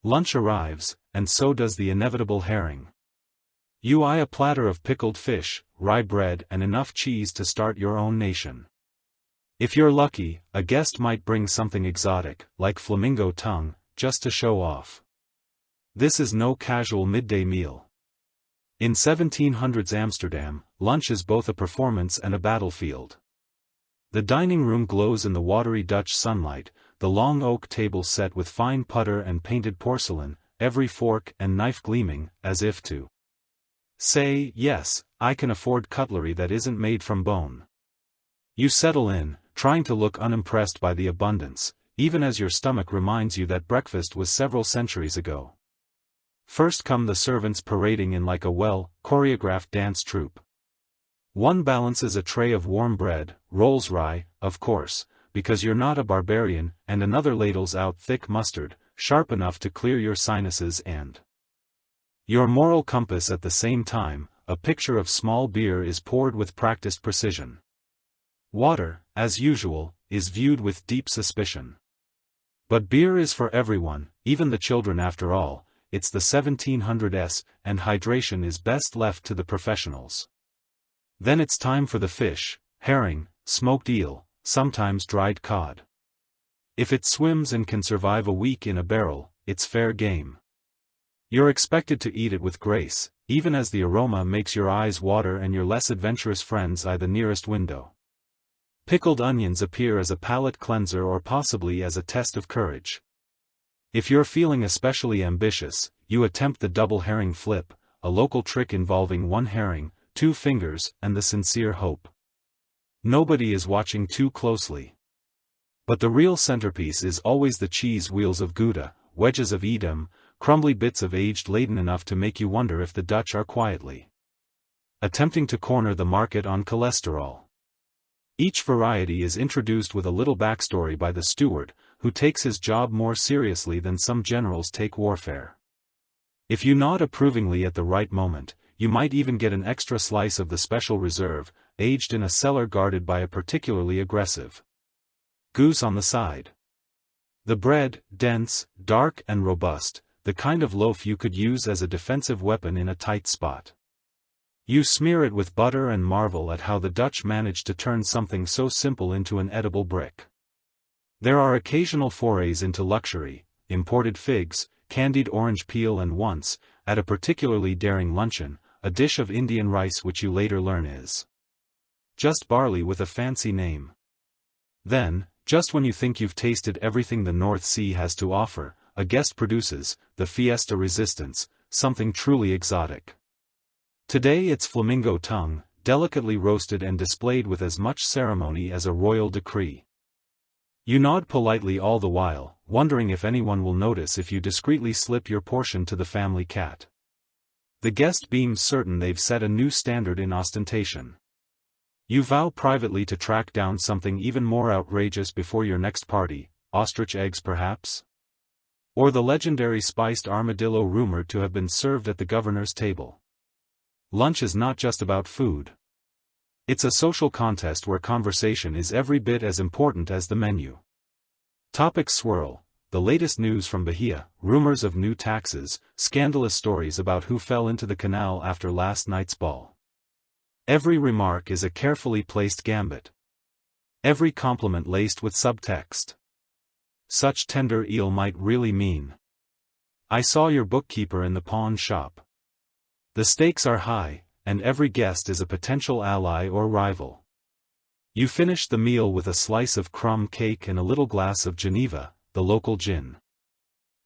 Lunch arrives, and so does the inevitable herring. You eye a platter of pickled fish, rye bread and enough cheese to start your own nation. If you're lucky, a guest might bring something exotic, like flamingo tongue, just to show off. This is no casual midday meal. In 1700s Amsterdam, lunch is both a performance and a battlefield. The dining room glows in the watery Dutch sunlight, the long oak table set with fine putter and painted porcelain, every fork and knife gleaming, as if to say, yes, I can afford cutlery that isn't made from bone. You settle in, trying to look unimpressed by the abundance, even as your stomach reminds you that breakfast was several centuries ago. First come the servants parading in like a well-choreographed dance troupe. One balances a tray of warm bread, rolls rye, of course, because you're not a barbarian, and another ladles out thick mustard, sharp enough to clear your sinuses and your moral compass at the same time. A pitcher of small beer is poured with practiced precision. Water, as usual, is viewed with deep suspicion. But beer is for everyone, even the children after all. It's the 1700s, and hydration is best left to the professionals. Then it's time for the fish, herring, smoked eel, sometimes dried cod. If it swims and can survive a week in a barrel, it's fair game. You're expected to eat it with grace, even as the aroma makes your eyes water and your less adventurous friends eye the nearest window. Pickled onions appear as a palate cleanser or possibly as a test of courage. If you're feeling especially ambitious, you attempt the double herring flip, a local trick involving one herring, 2 fingers, and the sincere hope nobody is watching too closely. But the real centerpiece is always the cheese wheels of Gouda, wedges of Edam, crumbly bits of aged laden enough to make you wonder if the Dutch are quietly attempting to corner the market on cholesterol. Each variety is introduced with a little backstory by the steward, who takes his job more seriously than some generals take warfare. If you nod approvingly at the right moment, you might even get an extra slice of the special reserve, aged in a cellar guarded by a particularly aggressive goose on the side. The bread, dense, dark and robust, the kind of loaf you could use as a defensive weapon in a tight spot. You smear it with butter and marvel at how the Dutch managed to turn something so simple into an edible brick. There are occasional forays into luxury, imported figs, candied orange peel and once, at a particularly daring luncheon, a dish of Indian rice which you later learn is just barley with a fancy name. Then, just when you think you've tasted everything the North Sea has to offer, a guest produces, the fiesta resistance, something truly exotic. Today it's flamingo tongue, delicately roasted and displayed with as much ceremony as a royal decree. You nod politely all the while, wondering if anyone will notice if you discreetly slip your portion to the family cat. The guest beams certain they've set a new standard in ostentation. You vow privately to track down something even more outrageous before your next party, ostrich eggs perhaps? Or the legendary spiced armadillo rumored to have been served at the governor's table. Lunch is not just about food. It's a social contest where conversation is every bit as important as the menu. Topics swirl, the latest news from Bahia, rumors of new taxes, scandalous stories about who fell into the canal after last night's ball. Every remark is a carefully placed gambit. Every compliment laced with subtext. Such tender eel might really mean, I saw your bookkeeper in the pawn shop. The stakes are high, and every guest is a potential ally or rival. You finish the meal with a slice of crumb cake and a little glass of Geneva, the local gin.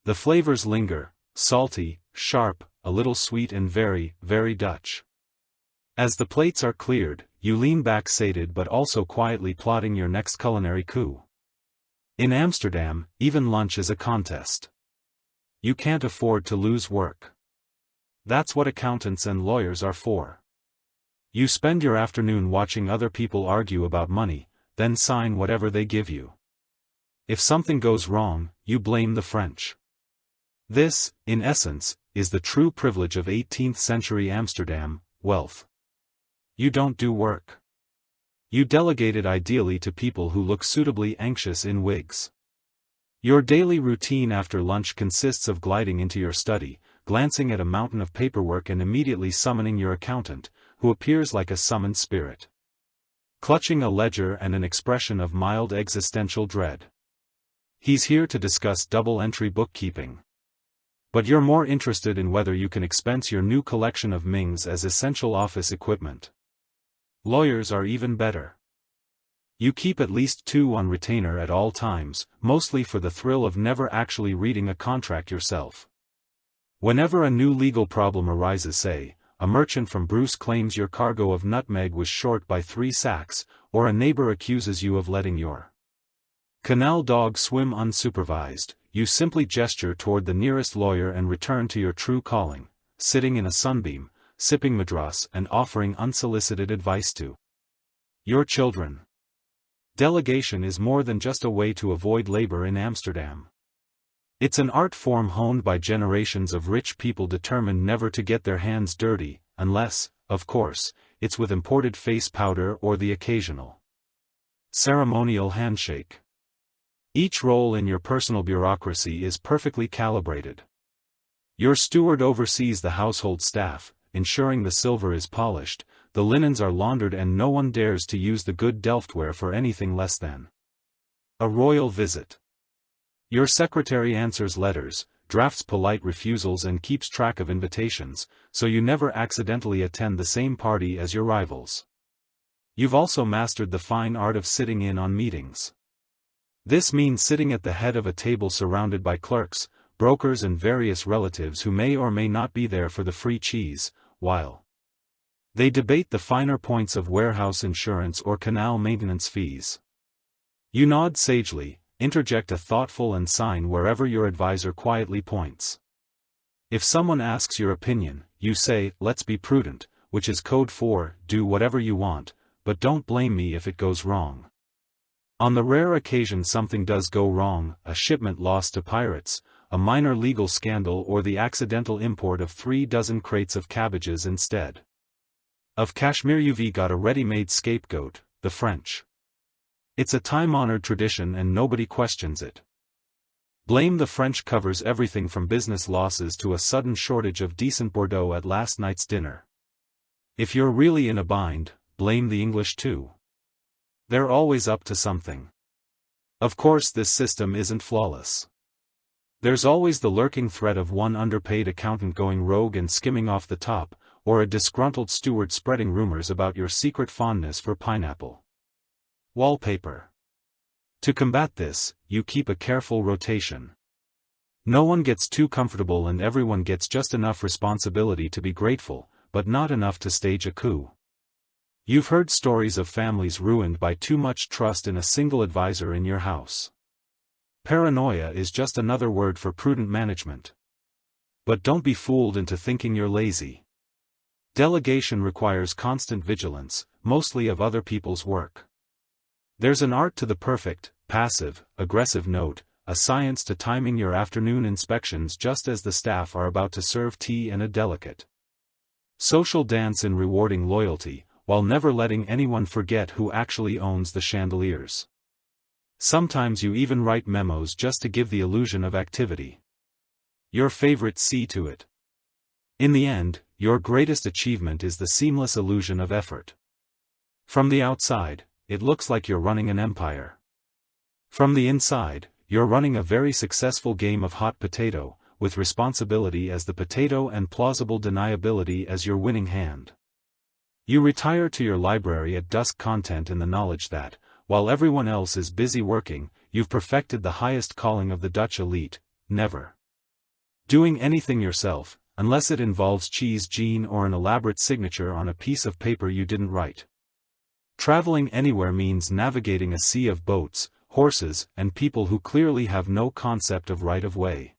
The flavors linger, salty, sharp, a little sweet and very, very Dutch. As the plates are cleared, you lean back sated but also quietly plotting your next culinary coup. In Amsterdam, even lunch is a contest. You can't afford to lose work. That's what accountants and lawyers are for. You spend your afternoon watching other people argue about money, then sign whatever they give you. If something goes wrong, you blame the French. This, in essence, is the true privilege of 18th-century Amsterdam, wealth. You don't do work. You delegate it ideally to people who look suitably anxious in wigs. Your daily routine after lunch consists of gliding into your study, glancing at a mountain of paperwork and immediately summoning your accountant, who appears like a summoned spirit, clutching a ledger and an expression of mild existential dread. He's here to discuss double-entry bookkeeping. But you're more interested in whether you can expense your new collection of Mings as essential office equipment. Lawyers are even better. You keep at least 2 on retainer at all times, mostly for the thrill of never actually reading a contract yourself. Whenever a new legal problem arises, say, a merchant from Bruce claims your cargo of nutmeg was short by 3 sacks, or a neighbor accuses you of letting your canal dog swim unsupervised, you simply gesture toward the nearest lawyer and return to your true calling, sitting in a sunbeam, sipping madras and offering unsolicited advice to your children. Delegation is more than just a way to avoid labor in Amsterdam. It's an art form honed by generations of rich people determined never to get their hands dirty, unless, of course, it's with imported face powder or the occasional ceremonial handshake. Each role in your personal bureaucracy is perfectly calibrated. Your steward oversees the household staff, ensuring the silver is polished, the linens are laundered and no one dares to use the good Delftware for anything less than a royal visit. Your secretary answers letters, drafts polite refusals and keeps track of invitations, so you never accidentally attend the same party as your rivals. You've also mastered the fine art of sitting in on meetings. This means sitting at the head of a table surrounded by clerks, brokers and various relatives who may or may not be there for the free cheese, while they debate the finer points of warehouse insurance or canal maintenance fees. You nod sagely, interject a thoughtful and sign wherever your advisor quietly points. If someone asks your opinion, you say, "Let's be prudent," which is code for, do whatever you want, but don't blame me if it goes wrong. On the rare occasion something does go wrong, a shipment lost to pirates, a minor legal scandal or the accidental import of 36 crates of cabbages instead of cashmere, you've got a ready-made scapegoat, the French. It's a time-honored tradition and nobody questions it. Blame the French covers everything from business losses to a sudden shortage of decent Bordeaux at last night's dinner. If you're really in a bind, blame the English too. They're always up to something. Of course this system isn't flawless. There's always the lurking threat of one underpaid accountant going rogue and skimming off the top, or a disgruntled steward spreading rumors about your secret fondness for pineapple wallpaper. To combat this, you keep a careful rotation. No one gets too comfortable and everyone gets just enough responsibility to be grateful, but not enough to stage a coup. You've heard stories of families ruined by too much trust in a single advisor in your house. Paranoia is just another word for prudent management. But don't be fooled into thinking you're lazy. Delegation requires constant vigilance, mostly of other people's work. There's an art to the perfect, passive, aggressive note, a science to timing your afternoon inspections just as the staff are about to serve tea and a delicate social dance in rewarding loyalty, while never letting anyone forget who actually owns the chandeliers. Sometimes you even write memos just to give the illusion of activity. Your favorites see to it. In the end, your greatest achievement is the seamless illusion of effort. From the outside, it looks like you're running an empire. From the inside, you're running a very successful game of hot potato, with responsibility as the potato and plausible deniability as your winning hand. You retire to your library at dusk, content in the knowledge that, while everyone else is busy working, you've perfected the highest calling of the Dutch elite, never doing anything yourself, unless it involves cheese gene or an elaborate signature on a piece of paper you didn't write. Traveling anywhere means navigating a sea of boats, horses, and people who clearly have no concept of right-of-way.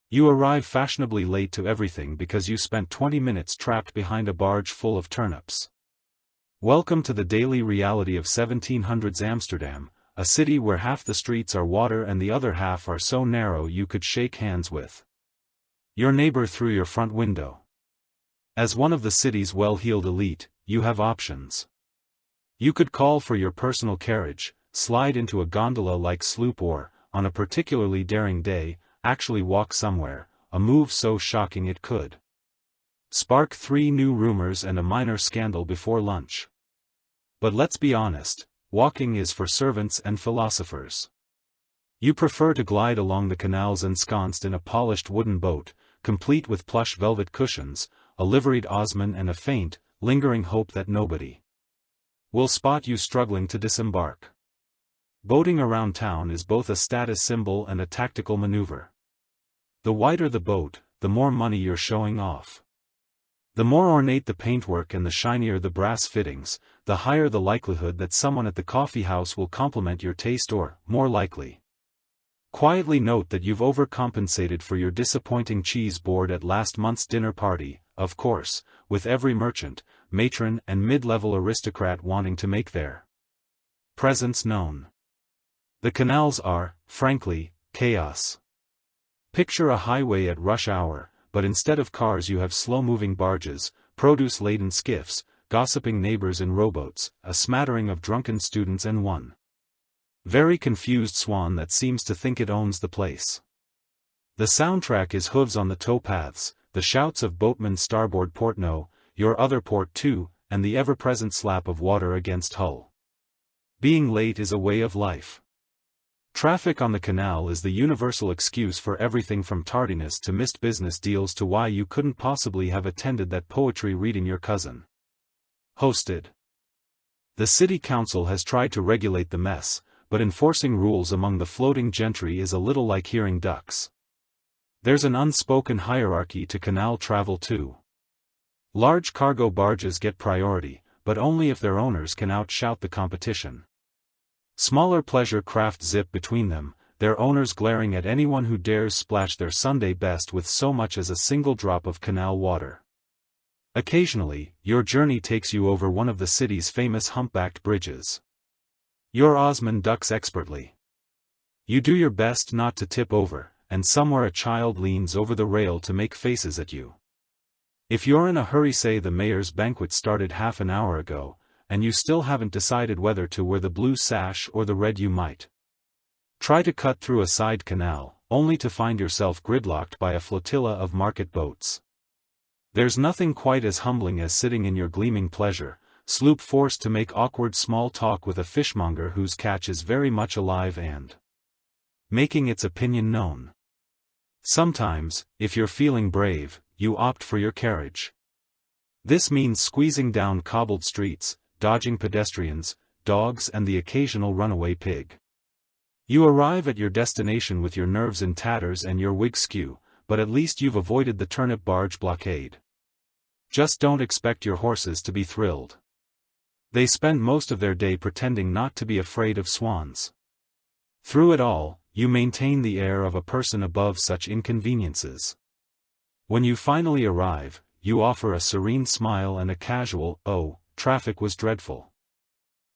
You arrive fashionably late to everything because you spent 20 minutes trapped behind a barge full of turnips. Welcome to the daily reality of 1700s Amsterdam, a city where half the streets are water and the other half are so narrow you could shake hands with your neighbor through your front window. As one of the city's well-heeled elite, you have options. You could call for your personal carriage, slide into a gondola-like sloop or, on a particularly daring day, actually walk somewhere, a move so shocking it could spark 3 new rumors and a minor scandal before lunch. But let's be honest, walking is for servants and philosophers. You prefer to glide along the canals ensconced in a polished wooden boat, complete with plush velvet cushions, a liveried Osman and a faint, lingering hope that nobody will spot you struggling to disembark. Boating around town is both a status symbol and a tactical maneuver. The wider the boat, the more money you're showing off. The more ornate the paintwork and the shinier the brass fittings, the higher the likelihood that someone at the coffee house will compliment your taste or, more likely, quietly note that you've overcompensated for your disappointing cheese board at last month's dinner party, of course, with every merchant, matron and mid-level aristocrat wanting to make their presence known. The canals are, frankly, chaos. Picture a highway at rush hour, but instead of cars you have slow-moving barges, produce-laden skiffs, gossiping neighbors in rowboats, a smattering of drunken students and one very confused swan that seems to think it owns the place. The soundtrack is hooves on the towpaths, the shouts of boatmen starboard port no, your other port too, and the ever-present slap of water against hull. Being late is a way of life. Traffic on the canal is the universal excuse for everything from tardiness to missed business deals to why you couldn't possibly have attended that poetry reading your cousin hosted. The city council has tried to regulate the mess, but enforcing rules among the floating gentry is a little like hearing ducks. There's an unspoken hierarchy to canal travel too. Large cargo barges get priority, but only if their owners can outshout the competition. Smaller pleasure craft zip between them, their owners glaring at anyone who dares splash their Sunday best with so much as a single drop of canal water. Occasionally, your journey takes you over one of the city's famous humpbacked bridges. Your Osman ducks expertly. You do your best not to tip over, and somewhere a child leans over the rail to make faces at you. If you're in a hurry, say the mayor's banquet started half an hour ago, and you still haven't decided whether to wear the blue sash or the red, you might try to cut through a side canal, only to find yourself gridlocked by a flotilla of market boats. There's nothing quite as humbling as sitting in your gleaming pleasure sloop forced to make awkward small talk with a fishmonger whose catch is very much alive and making its opinion known. Sometimes, if you're feeling brave, you opt for your carriage. This means squeezing down cobbled streets, dodging pedestrians, dogs and the occasional runaway pig. You arrive at your destination with your nerves in tatters and your wig skew, but at least you've avoided the turnip barge blockade. Just don't expect your horses to be thrilled. They spend most of their day pretending not to be afraid of swans. Through it all, you maintain the air of a person above such inconveniences. When you finally arrive, you offer a serene smile and a casual, "Oh, traffic was dreadful."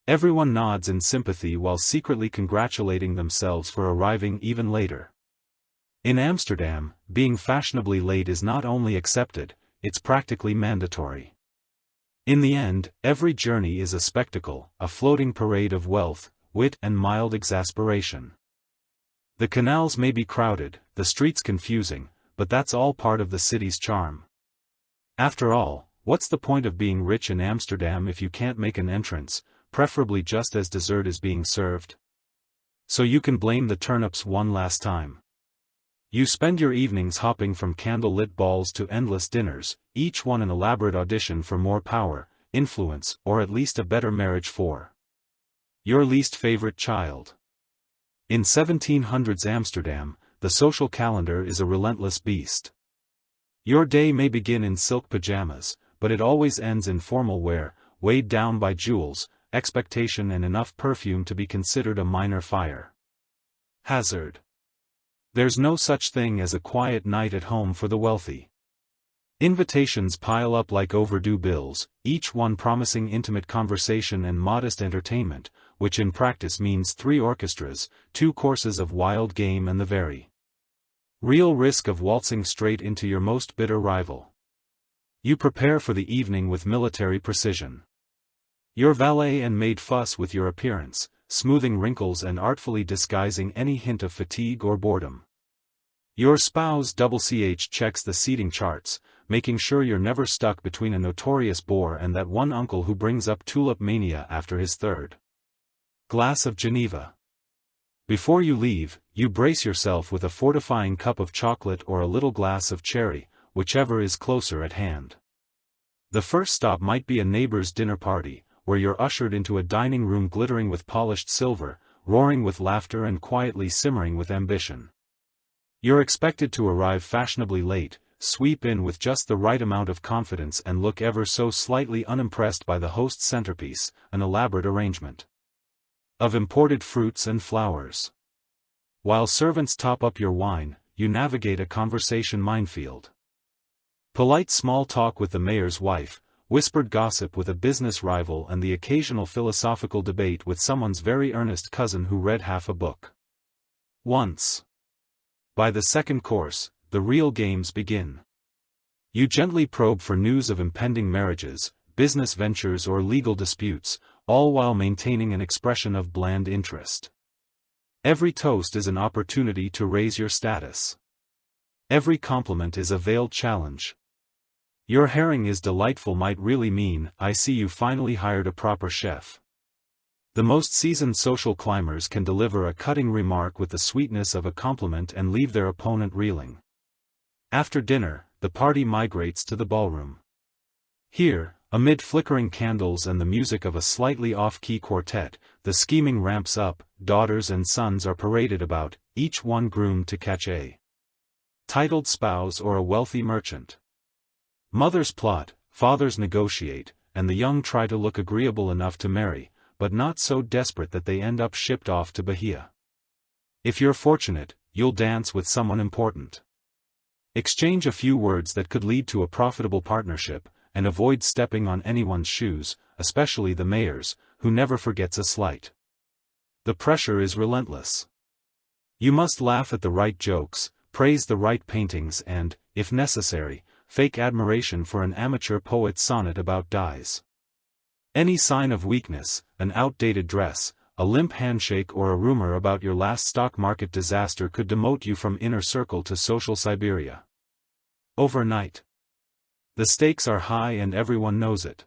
Everyone nods in sympathy while secretly congratulating themselves for arriving even later. In Amsterdam, being fashionably late is not only accepted, it's practically mandatory. In the end, every journey is a spectacle, a floating parade of wealth, wit and mild exasperation. The canals may be crowded, the streets confusing, but that's all part of the city's charm. After all, what's the point of being rich in Amsterdam if you can't make an entrance, preferably just as dessert is being served? So you can blame the turnips one last time. You spend your evenings hopping from candle-lit balls to endless dinners, each one an elaborate audition for more power, influence, or at least a better marriage for your least favorite child. In 1700s Amsterdam, the social calendar is a relentless beast. Your day may begin in silk pajamas, but it always ends in formal wear, weighed down by jewels, expectation and enough perfume to be considered a minor fire hazard. There's no such thing as a quiet night at home for the wealthy. Invitations pile up like overdue bills, each one promising intimate conversation and modest entertainment, which in practice means 3 orchestras, 2 courses of wild game and the very real risk of waltzing straight into your most bitter rival. You prepare for the evening with military precision. Your valet and maid fuss with your appearance, smoothing wrinkles and artfully disguising any hint of fatigue or boredom. Your spouse checks the seating charts, making sure you're never stuck between a notorious bore and that one uncle who brings up tulip mania after his 3rd glass of Geneva. Before you leave, you brace yourself with a fortifying cup of chocolate or a little glass of cherry, whichever is closer at hand. The first stop might be a neighbor's dinner party, where you're ushered into a dining room glittering with polished silver, roaring with laughter and quietly simmering with ambition. You're expected to arrive fashionably late, sweep in with just the right amount of confidence and look ever so slightly unimpressed by the host's centerpiece, an elaborate arrangement of imported fruits and flowers. While servants top up your wine, you navigate a conversation minefield. Polite small talk with the mayor's wife, whispered gossip with a business rival and the occasional philosophical debate with someone's very earnest cousin who read half a book once. By the 2nd course, the real games begin. You gently probe for news of impending marriages, business ventures or legal disputes, all while maintaining an expression of bland interest. Every toast is an opportunity to raise your status. Every compliment is a veiled challenge. Your herring is delightful might really mean, I see you finally hired a proper chef. The most seasoned social climbers can deliver a cutting remark with the sweetness of a compliment and leave their opponent reeling. After dinner, the party migrates to the ballroom. Here, amid flickering candles and the music of a slightly off-key quartet, the scheming ramps up, daughters and sons are paraded about, each one groomed to catch a titled spouse or a wealthy merchant. Mothers plot, fathers negotiate, and the young try to look agreeable enough to marry, but not so desperate that they end up shipped off to Bahia. If you're fortunate, you'll dance with someone important. Exchange a few words that could lead to a profitable partnership, and avoid stepping on anyone's shoes, especially the mayor's, who never forgets a slight. The pressure is relentless. You must laugh at the right jokes, praise the right paintings and, if necessary, fake admiration for an amateur poet's sonnet about dyes. Any sign of weakness, an outdated dress, a limp handshake or a rumor about your last stock market disaster could demote you from inner circle to social Siberia. Overnight. The stakes are high and everyone knows it.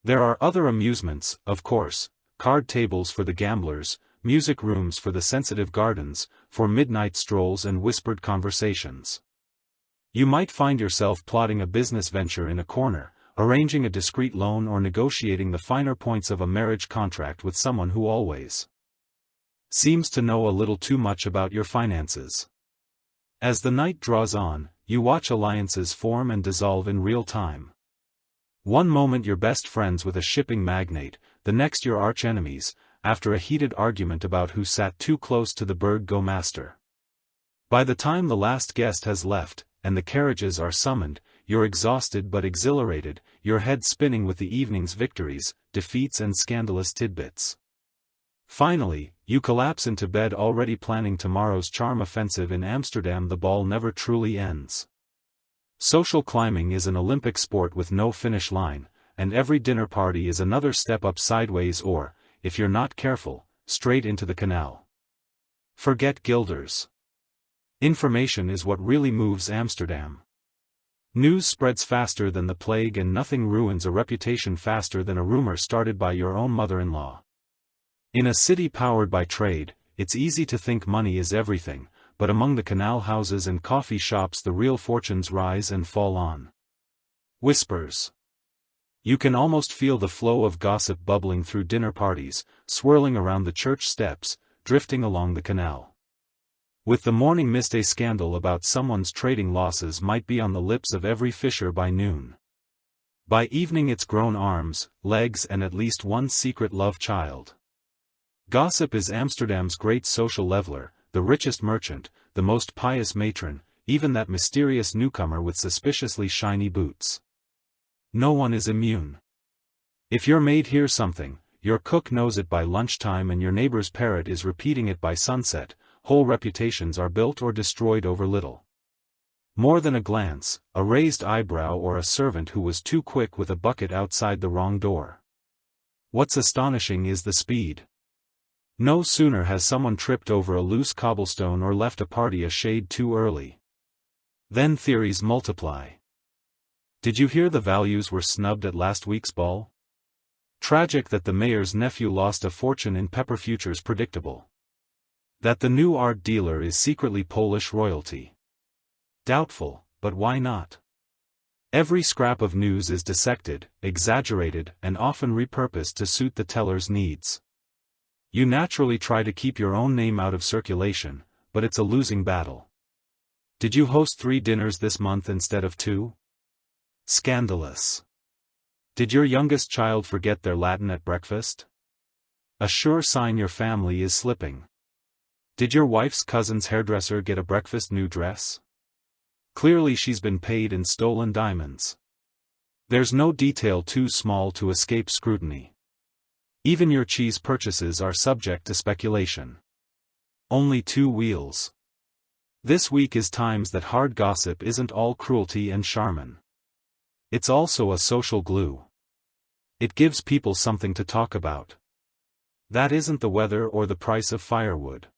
There are other amusements, of course, card tables for the gamblers, music rooms for the sensitive gardens, for midnight strolls and whispered conversations. You might find yourself plotting a business venture in a corner, arranging a discreet loan or negotiating the finer points of a marriage contract with someone who always seems to know a little too much about your finances. As the night draws on, you watch alliances form and dissolve in real time. One moment you're best friends with a shipping magnate, the next you're arch enemies, after a heated argument about who sat too close to the Go master. By the time the last guest has left, and the carriages are summoned, you're exhausted but exhilarated, your head spinning with the evening's victories, defeats and scandalous tidbits. Finally, you collapse into bed already planning tomorrow's charm offensive in Amsterdam. The ball never truly ends. Social climbing is an Olympic sport with no finish line, and every dinner party is another step up sideways or, if you're not careful, straight into the canal. Forget guilders. Information is what really moves Amsterdam. News spreads faster than the plague and nothing ruins a reputation faster than a rumor started by your own mother-in-law. In a city powered by trade, it's easy to think money is everything, but among the canal houses and coffee shops the real fortunes rise and fall on whispers. You can almost feel the flow of gossip bubbling through dinner parties, swirling around the church steps, drifting along the canal. With the morning mist, a scandal about someone's trading losses might be on the lips of every fisher by noon. By evening it's grown arms, legs and at least one secret love child. Gossip is Amsterdam's great social leveler, the richest merchant, the most pious matron, even that mysterious newcomer with suspiciously shiny boots. No one is immune. If your maid hears something, your cook knows it by lunchtime and your neighbor's parrot is repeating it by sunset. Whole reputations are built or destroyed over little more than a glance, a raised eyebrow, or a servant who was too quick with a bucket outside the wrong door. What's astonishing is the speed. No sooner has someone tripped over a loose cobblestone or left a party a shade too early. Then theories multiply. Did you hear the values were snubbed at last week's ball? Tragic that the mayor's nephew lost a fortune in pepper futures. Predictable. That the new art dealer is secretly Polish royalty. Doubtful, but why not? Every scrap of news is dissected, exaggerated, and often repurposed to suit the teller's needs. You naturally try to keep your own name out of circulation, but it's a losing battle. Did you host 3 dinners this month instead of 2? Scandalous. Did your youngest child forget their Latin at breakfast? A sure sign your family is slipping. Did your wife's cousin's hairdresser get a breakfast new dress? Clearly she's been paid in stolen diamonds. There's no detail too small to escape scrutiny. Even your cheese purchases are subject to speculation. Only 2 wheels. This week is times that hard gossip isn't all cruelty and charmin. It's also a social glue. It gives people something to talk about. That isn't the weather or the price of firewood.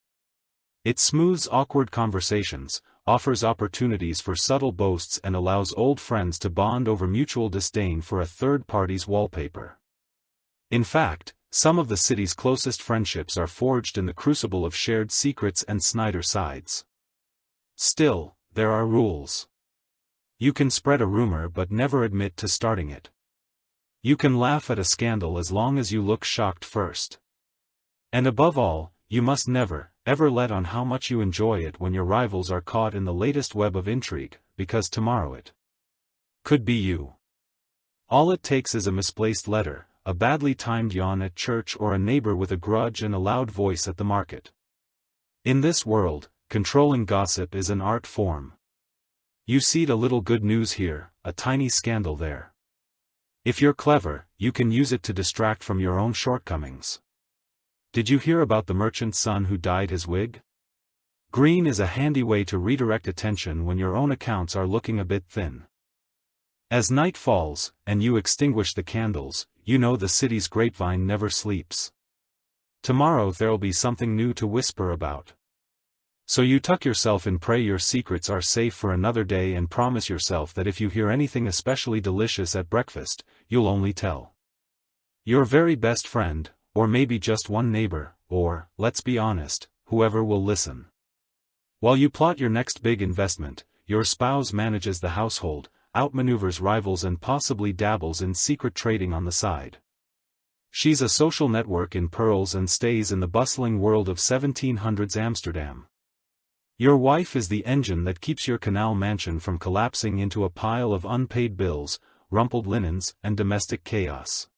It smooths awkward conversations, offers opportunities for subtle boasts, and allows old friends to bond over mutual disdain for a third party's wallpaper. In fact, some of the city's closest friendships are forged in the crucible of shared secrets and Snyder sides. Still, there are rules. You can spread a rumor but never admit to starting it. You can laugh at a scandal as long as you look shocked first. And above all, you must never, ever let on how much you enjoy it when your rivals are caught in the latest web of intrigue, because tomorrow it could be you. All it takes is a misplaced letter, a badly timed yawn at church, or a neighbor with a grudge and a loud voice at the market. In this world, controlling gossip is an art form. You seed a little good news here, a tiny scandal there. If you're clever, you can use it to distract from your own shortcomings. Did you hear about the merchant's son who dyed his wig? Green is a handy way to redirect attention when your own accounts are looking a bit thin. As night falls, and you extinguish the candles, you know the city's grapevine never sleeps. Tomorrow there'll be something new to whisper about. So you tuck yourself in, pray your secrets are safe for another day, and promise yourself that if you hear anything especially delicious at breakfast, you'll only tell your very best friend, or maybe just one neighbor, or, let's be honest, whoever will listen. While you plot your next big investment, your spouse manages the household, outmaneuvers rivals, and possibly dabbles in secret trading on the side. She's a social network in pearls and stays in the bustling world of 1700s Amsterdam. Your wife is the engine that keeps your canal mansion from collapsing into a pile of unpaid bills, rumpled linens, and domestic chaos.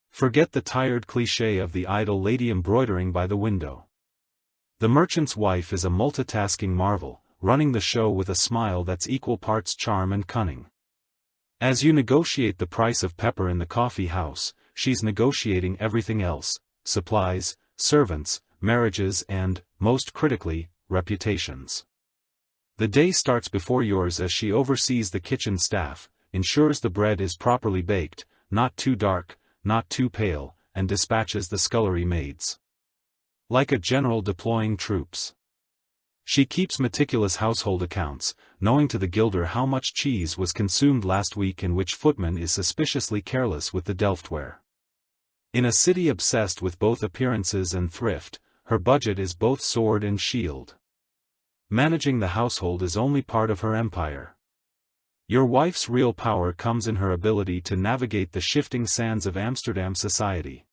Forget the tired cliché of the idle lady embroidering by the window. The merchant's wife is a multitasking marvel, running the show with a smile that's equal parts charm and cunning. As you negotiate the price of pepper in the coffee house, she's negotiating everything else: supplies, servants, marriages, and, most critically, reputations. The day starts before yours as she oversees the kitchen staff, ensures the bread is properly baked, not too dark, not too pale, and dispatches the scullery maids. Like a general deploying troops. She keeps meticulous household accounts, knowing to the guilder how much cheese was consumed last week and which footman is suspiciously careless with the Delftware. In a city obsessed with both appearances and thrift, her budget is both sword and shield. Managing the household is only part of her empire. Your wife's real power comes in her ability to navigate the shifting sands of Amsterdam society.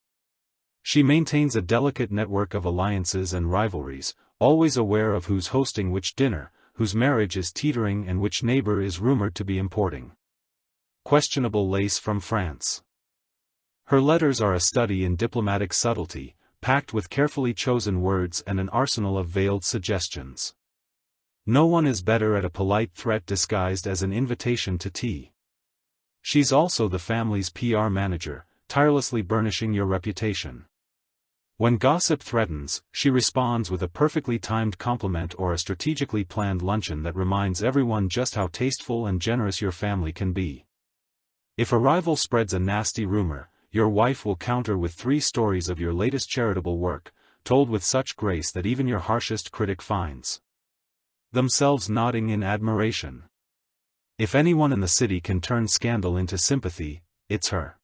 She maintains a delicate network of alliances and rivalries, always aware of who's hosting which dinner, whose marriage is teetering, and which neighbor is rumored to be importing questionable lace from France. Her letters are a study in diplomatic subtlety, packed with carefully chosen words and an arsenal of veiled suggestions. No one is better at a polite threat disguised as an invitation to tea. She's also the family's PR manager, tirelessly burnishing your reputation. When gossip threatens, she responds with a perfectly timed compliment or a strategically planned luncheon that reminds everyone just how tasteful and generous your family can be. If a rival spreads a nasty rumor, your wife will counter with 3 stories of your latest charitable work, told with such grace that even your harshest critic finds themselves nodding in admiration. If anyone in the city can turn scandal into sympathy, it's her.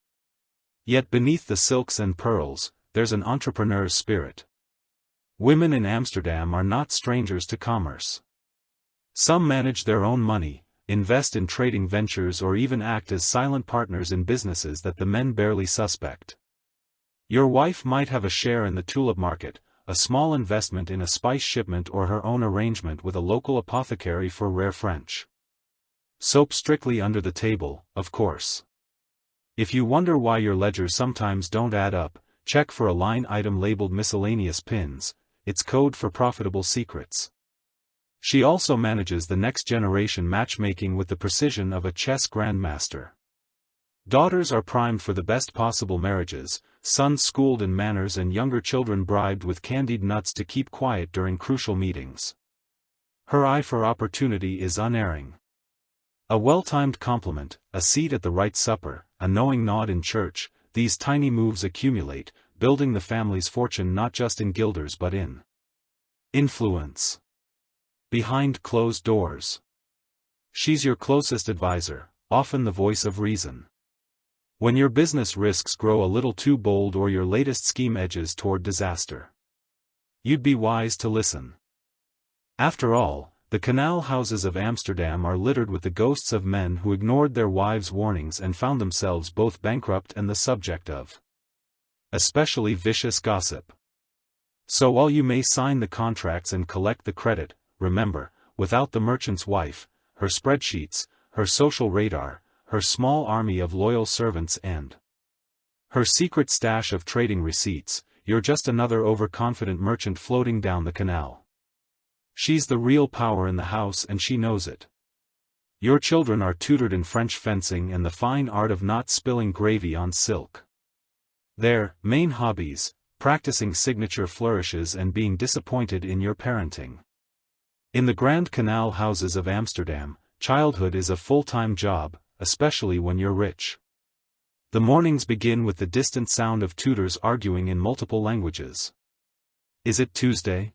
Yet beneath the silks and pearls, there's an entrepreneur's spirit. Women in Amsterdam are not strangers to commerce. Some manage their own money, invest in trading ventures, or even act as silent partners in businesses that the men barely suspect. Your wife might have a share in the tulip market, a small investment in a spice shipment, or her own arrangement with a local apothecary for rare French soap strictly under the table, of course. If you wonder why your ledgers sometimes don't add up, check for a line item labeled miscellaneous pins. It's code for profitable secrets. She also manages the next generation matchmaking with the precision of a chess grandmaster. Daughters are primed for the best possible marriages, sons schooled in manners, and younger children bribed with candied nuts to keep quiet during crucial meetings. Her eye for opportunity is unerring. A well-timed compliment, a seat at the right supper, a knowing nod in church, these tiny moves accumulate, building the family's fortune not just in guilders but in influence. Behind closed doors. She's your closest advisor, often the voice of reason. When your business risks grow a little too bold or your latest scheme edges toward disaster, you'd be wise to listen. After all, the canal houses of Amsterdam are littered with the ghosts of men who ignored their wives' warnings and found themselves both bankrupt and the subject of especially vicious gossip. So while you may sign the contracts and collect the credit, remember, without the merchant's wife, her spreadsheets, her social radar, her small army of loyal servants, and her secret stash of trading receipts, you're just another overconfident merchant floating down the canal. She's the real power in the house and she knows it. Your children are tutored in French fencing and the fine art of not spilling gravy on silk. Their main hobbies, practicing signature flourishes and being disappointed in your parenting. In the Grand Canal houses of Amsterdam, childhood is a full-time job, especially when you're rich. The mornings begin with the distant sound of tutors arguing in multiple languages. Is it Tuesday?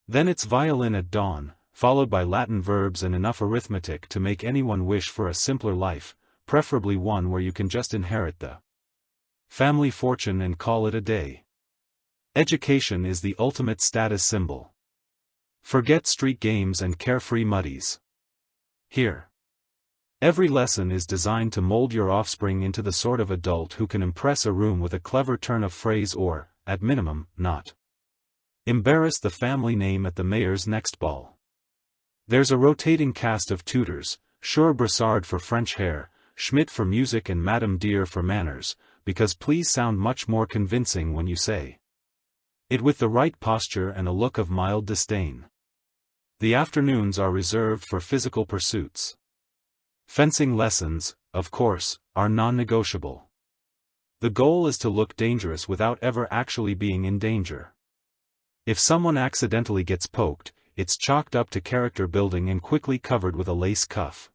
Then it's violin at dawn, followed by Latin verbs and enough arithmetic to make anyone wish for a simpler life, preferably one where you can just inherit the family fortune and call it a day. Education is the ultimate status symbol. Forget street games and carefree muddies. Here, every lesson is designed to mold your offspring into the sort of adult who can impress a room with a clever turn of phrase or, at minimum, not embarrass the family name at the mayor's next ball. There's a rotating cast of tutors, sure Brassard for French hair, Schmidt for music and Madame Dear for manners, because please sound much more convincing when you say it with the right posture and a look of mild disdain. The afternoons are reserved for physical pursuits. Fencing lessons, of course, are non-negotiable. The goal is to look dangerous without ever actually being in danger. If someone accidentally gets poked, it's chalked up to character building and quickly covered with a lace cuff.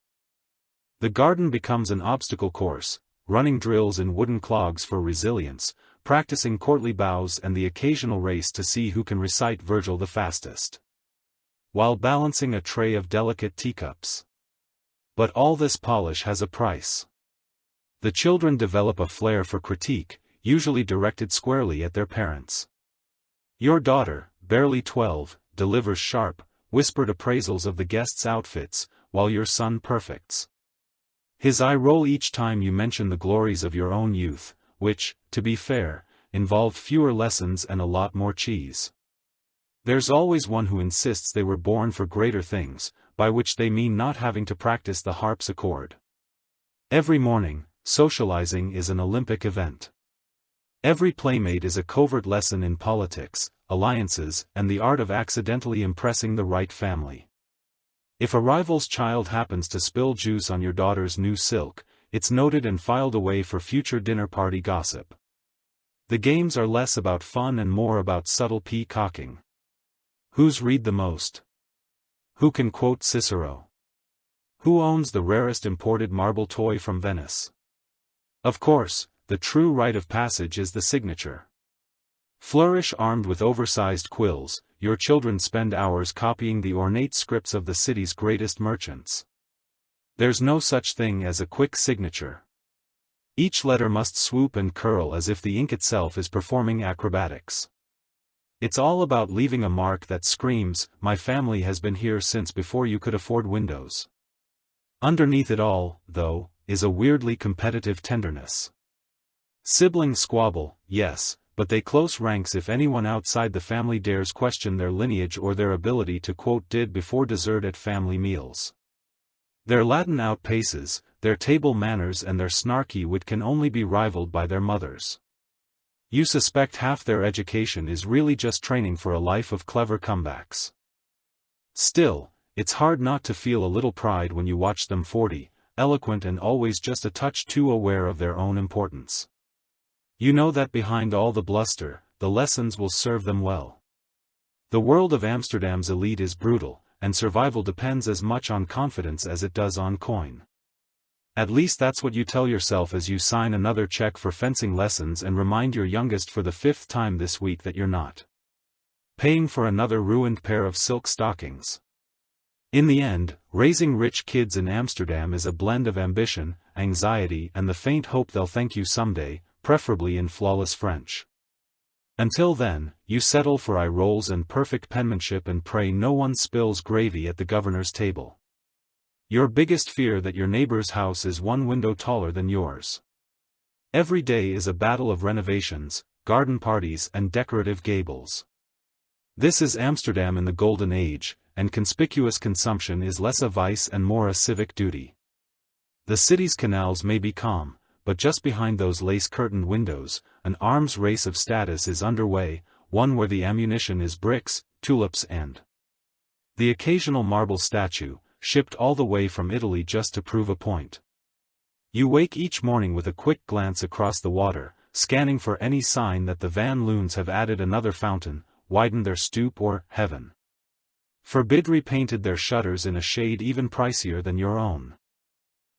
The garden becomes an obstacle course, running drills in wooden clogs for resilience, practicing courtly bows and the occasional race to see who can recite Virgil the fastest, while balancing a tray of delicate teacups. But all this polish has a price. The children develop a flair for critique, usually directed squarely at their parents. Your daughter, barely 12, delivers sharp, whispered appraisals of the guests' outfits, while your son perfects his eye roll each time you mention the glories of your own youth, which, to be fair, involved fewer lessons and a lot more cheese. There's always one who insists they were born for greater things, by which they mean not having to practice the harpsichord. Every morning, socializing is an Olympic event. Every playmate is a covert lesson in politics, alliances, and the art of accidentally impressing the right family. If a rival's child happens to spill juice on your daughter's new silk, it's noted and filed away for future dinner party gossip. The games are less about fun and more about subtle peacocking. Who's read the most? Who can quote Cicero? Who owns the rarest imported marble toy from Venice? Of course, the true rite of passage is the signature. Flourish armed with oversized quills, your children spend hours copying the ornate scripts of the city's greatest merchants. There's no such thing as a quick signature. Each letter must swoop and curl as if the ink itself is performing acrobatics. It's all about leaving a mark that screams, "My family has been here since before you could afford windows." Underneath it all, though, is a weirdly competitive tenderness. Siblings squabble, yes, but they close ranks if anyone outside the family dares question their lineage or their ability to quote did before dessert at family meals. Their Latin outpaces, their table manners and their snarky wit can only be rivaled by their mothers. You suspect half their education is really just training for a life of clever comebacks. Still, it's hard not to feel a little pride when you watch them 40, eloquent and always just a touch too aware of their own importance. You know that behind all the bluster, the lessons will serve them well. The world of Amsterdam's elite is brutal, and survival depends as much on confidence as it does on coin. At least that's what you tell yourself as you sign another check for fencing lessons and remind your youngest for the 5th time this week that you're not paying for another ruined pair of silk stockings. In the end, raising rich kids in Amsterdam is a blend of ambition, anxiety and the faint hope they'll thank you someday, preferably in flawless French. Until then, you settle for eye rolls and perfect penmanship and pray no one spills gravy at the governor's table. Your biggest fear that your neighbor's house is one window taller than yours. Every day is a battle of renovations, garden parties and decorative gables. This is Amsterdam in the Golden Age, and conspicuous consumption is less a vice and more a civic duty. The city's canals may be calm, but just behind those lace-curtained windows, an arms race of status is underway, one where the ammunition is bricks, tulips and the occasional marble statue, shipped all the way from Italy just to prove a point. You wake each morning with a quick glance across the water, scanning for any sign that the Van Loons have added another fountain, widened their stoop or, heaven forbid, repainted their shutters in a shade even pricier than your own.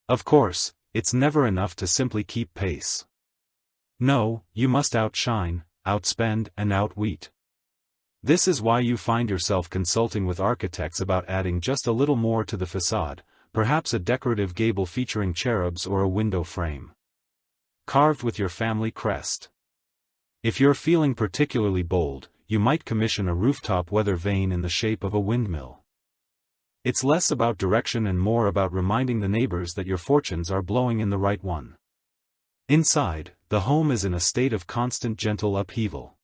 Of course, it's never enough to simply keep pace. No, you must outshine, outspend and outwit. This is why you find yourself consulting with architects about adding just a little more to the facade, perhaps a decorative gable featuring cherubs or a window frame carved with your family crest. If you're feeling particularly bold, you might commission a rooftop weather vane in the shape of a windmill. It's less about direction and more about reminding the neighbors that your fortunes are blowing in the right one. Inside, the home is in a state of constant gentle upheaval.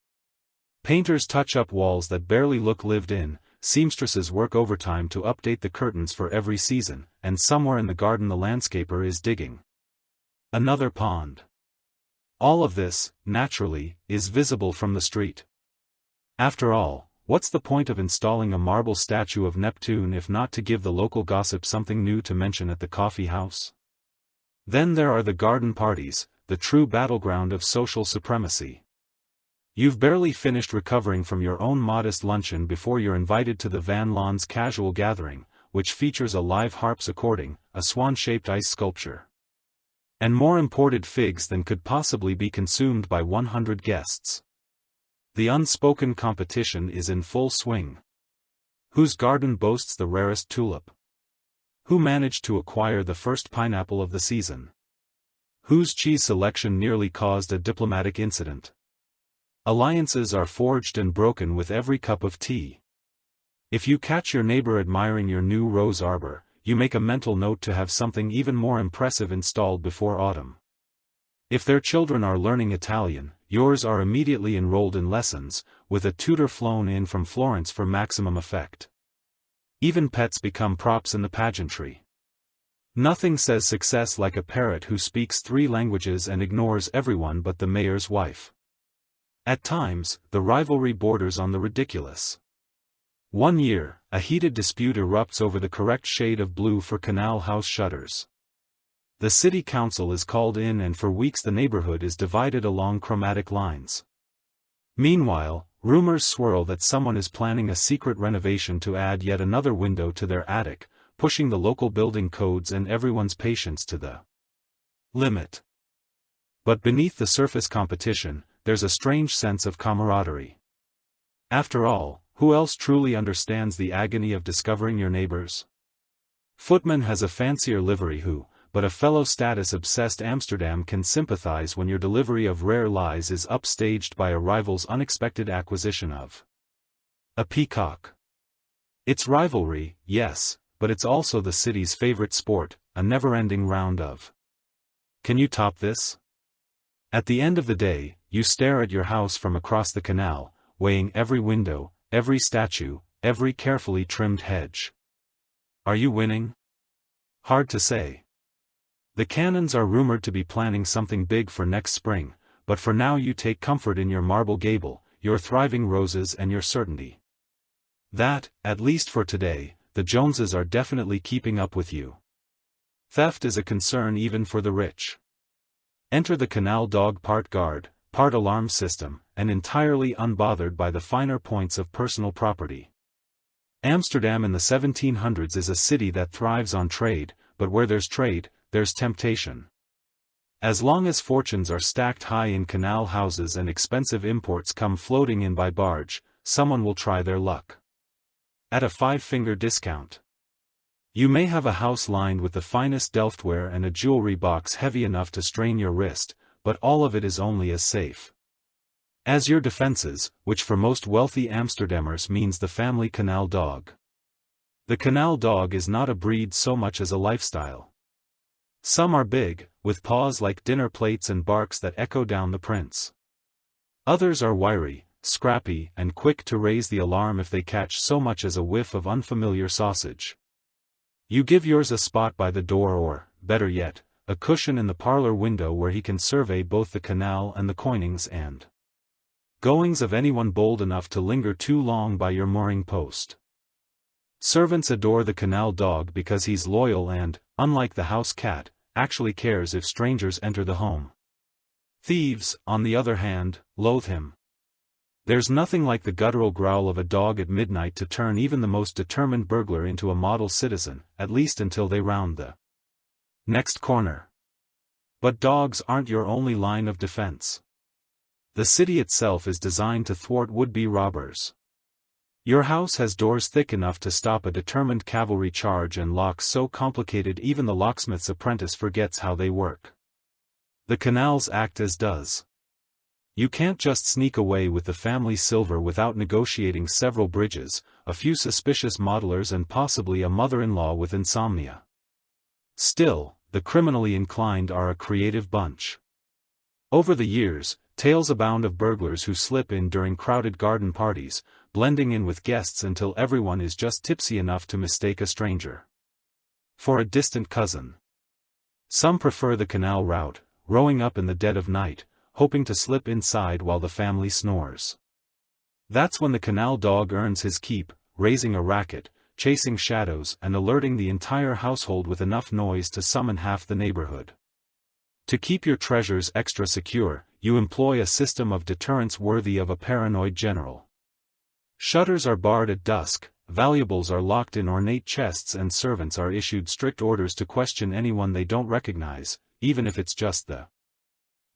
Painters touch up walls that barely look lived in, seamstresses work overtime to update the curtains for every season, and somewhere in the garden the landscaper is digging another pond. All of this, naturally, is visible from the street. After all, what's the point of installing a marble statue of Neptune if not to give the local gossip something new to mention at the coffee house? Then there are the garden parties, the true battleground of social supremacy. You've barely finished recovering from your own modest luncheon before you're invited to the Van Loon's casual gathering, which features a live harpsichording, a swan-shaped ice sculpture, and more imported figs than could possibly be consumed by 100 guests. The unspoken competition is in full swing. Whose garden boasts the rarest tulip? Who managed to acquire the first pineapple of the season? Whose cheese selection nearly caused a diplomatic incident? Alliances are forged and broken with every cup of tea. If you catch your neighbor admiring your new rose arbor, you make a mental note to have something even more impressive installed before autumn. If their children are learning Italian, yours are immediately enrolled in lessons, with a tutor flown in from Florence for maximum effect. Even pets become props in the pageantry. Nothing says success like a parrot who speaks 3 languages and ignores everyone but the mayor's wife. At times, the rivalry borders on the ridiculous. One year, a heated dispute erupts over the correct shade of blue for canal house shutters. The city council is called in and for weeks the neighborhood is divided along chromatic lines. Meanwhile, rumors swirl that someone is planning a secret renovation to add yet another window to their attic, pushing the local building codes and everyone's patience to the limit. But beneath the surface competition, there's a strange sense of camaraderie. After all, who else truly understands the agony of discovering your neighbors? Footman has a fancier livery but a fellow status-obsessed Amsterdam can sympathize when your delivery of rare lies is upstaged by a rival's unexpected acquisition of a peacock. It's rivalry, yes, but it's also the city's favorite sport, a never-ending round of. Can you top this? At the end of the day, you stare at your house from across the canal, weighing every window, every statue, every carefully trimmed hedge. Are you winning? Hard to say. The Cannons are rumored to be planning something big for next spring, but for now you take comfort in your marble gable, your thriving roses and your certainty that, at least for today, the Joneses are definitely keeping up with you. Theft is a concern even for the rich. Enter the canal dog, part guard, part alarm system, and entirely unbothered by the finer points of personal property. Amsterdam in the 1700s is a city that thrives on trade, but where there's trade, there's temptation. As long as fortunes are stacked high in canal houses and expensive imports come floating in by barge, someone will try their luck. At a five-finger discount. You may have a house lined with the finest Delftware and a jewelry box heavy enough to strain your wrist, but all of it is only as safe as your defenses, which for most wealthy Amsterdammers means the family canal dog. The canal dog is not a breed so much as a lifestyle. Some are big, with paws like dinner plates and barks that echo down the prints. Others are wiry, scrappy, and quick to raise the alarm if they catch so much as a whiff of unfamiliar sausage. You give yours a spot by the door or, better yet, a cushion in the parlor window where he can survey both the canal and the coinings and goings of anyone bold enough to linger too long by your mooring post. Servants adore the canal dog because he's loyal and, unlike the house cat, actually cares if strangers enter the home. Thieves, on the other hand, loathe him. There's nothing like the guttural growl of a dog at midnight to turn even the most determined burglar into a model citizen, at least until they round the next corner. But dogs aren't your only line of defense. The city itself is designed to thwart would-be robbers. Your house has doors thick enough to stop a determined cavalry charge and locks so complicated even the locksmith's apprentice forgets how they work. The canals act as does. You can't just sneak away with the family silver without negotiating several bridges, a few suspicious modelers and possibly a mother-in-law with insomnia. Still, the criminally inclined are a creative bunch. Over the years, tales abound of burglars who slip in during crowded garden parties, blending in with guests until everyone is just tipsy enough to mistake a stranger for a distant cousin. Some prefer the canal route, rowing up in the dead of night, hoping to slip inside while the family snores. That's when the canal dog earns his keep, raising a racket, chasing shadows and alerting the entire household with enough noise to summon half the neighborhood. To keep your treasures extra secure, you employ a system of deterrence worthy of a paranoid general. Shutters are barred at dusk, valuables are locked in ornate chests and servants are issued strict orders to question anyone they don't recognize, even if it's just the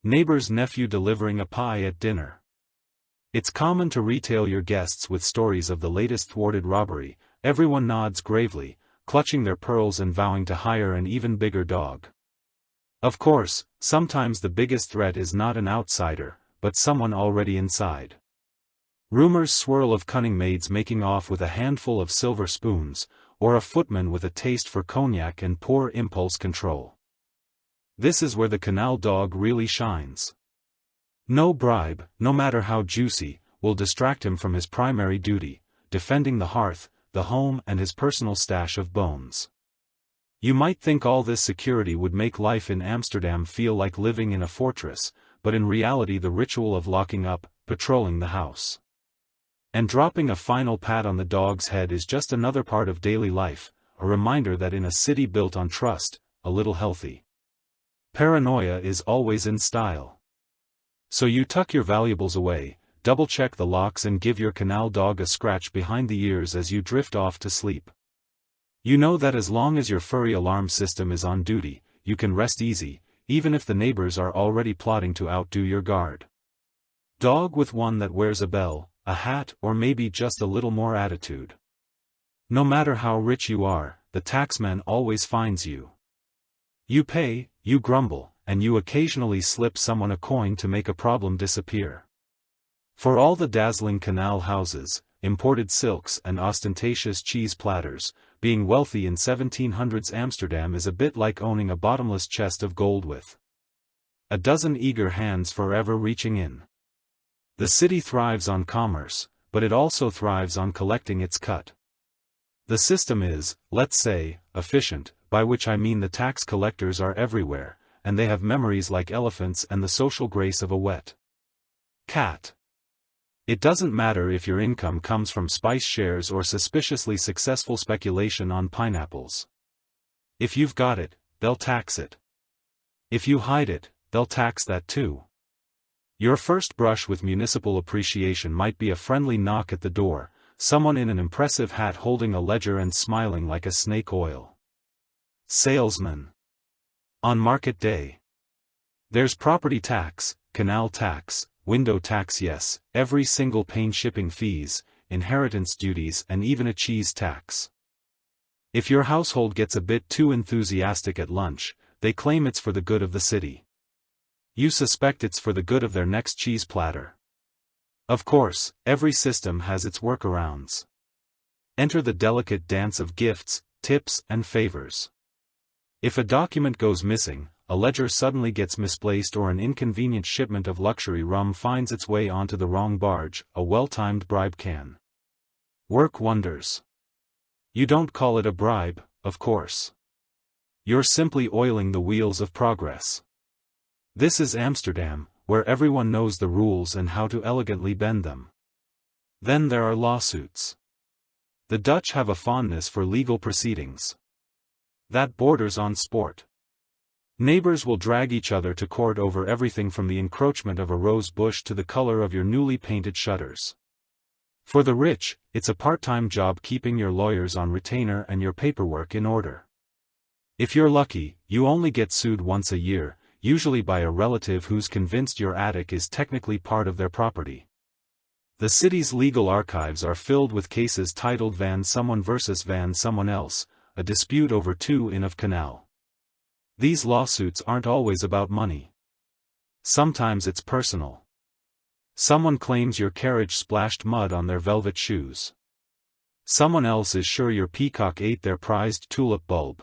neighbor's nephew delivering a pie at dinner. It's common to retail your guests with stories of the latest thwarted robbery. Everyone nods gravely, clutching their pearls and vowing to hire an even bigger dog. Of course, sometimes the biggest threat is not an outsider, but someone already inside. Rumors swirl of cunning maids making off with a handful of silver spoons, or a footman with a taste for cognac and poor impulse control. This is where the canal dog really shines. No bribe, no matter how juicy, will distract him from his primary duty, defending the hearth, the home and his personal stash of bones. You might think all this security would make life in Amsterdam feel like living in a fortress, but in reality the ritual of locking up, patrolling the house, and dropping a final pat on the dog's head is just another part of daily life, a reminder that in a city built on trust, a little healthy Paranoia is always in style. So you tuck your valuables away, double-check the locks and give your canal dog a scratch behind the ears as you drift off to sleep. You know that as long as your furry alarm system is on duty, you can rest easy, even if the neighbors are already plotting to outdo your guard. Dog with one that wears a bell, a hat, or maybe just a little more attitude. No matter how rich you are, the taxman always finds you. You pay, you grumble, and you occasionally slip someone a coin to make a problem disappear. For all the dazzling canal houses, imported silks and ostentatious cheese platters, being wealthy in 1700s Amsterdam is a bit like owning a bottomless chest of gold with a dozen eager hands forever reaching in. The city thrives on commerce, but it also thrives on collecting its cut. The system is, let's say, efficient, by which I mean the tax collectors are everywhere, and they have memories like elephants and the social grace of a wet cat. It doesn't matter if your income comes from spice shares or suspiciously successful speculation on pineapples. If you've got it, they'll tax it. If you hide it, they'll tax that too. Your first brush with municipal appreciation might be a friendly knock at the door, someone in an impressive hat holding a ledger and smiling like a snake oil salesman. On market day, there's property tax, canal tax, window tax, yes, every single pane, shipping fees, inheritance duties, and even a cheese tax. If your household gets a bit too enthusiastic at lunch, they claim it's for the good of the city. You suspect it's for the good of their next cheese platter. Of course, every system has its workarounds. Enter the delicate dance of gifts, tips, and favors. If a document goes missing, a ledger suddenly gets misplaced, or an inconvenient shipment of luxury rum finds its way onto the wrong barge, a well-timed bribe can work wonders. You don't call it a bribe, of course. You're simply oiling the wheels of progress. This is Amsterdam, where everyone knows the rules and how to elegantly bend them. Then there are lawsuits. The Dutch have a fondness for legal proceedings that borders on sport. Neighbors will drag each other to court over everything from the encroachment of a rose bush to the color of your newly painted shutters. For the rich, it's a part-time job keeping your lawyers on retainer and your paperwork in order. If you're lucky, you only get sued once a year, usually by a relative who's convinced your attic is technically part of their property. The city's legal archives are filled with cases titled Van Someone versus Van Someone Else, a dispute over 2 in of canal. These lawsuits aren't always about money. Sometimes it's personal. Someone claims your carriage splashed mud on their velvet shoes. Someone else is sure your peacock ate their prized tulip bulb.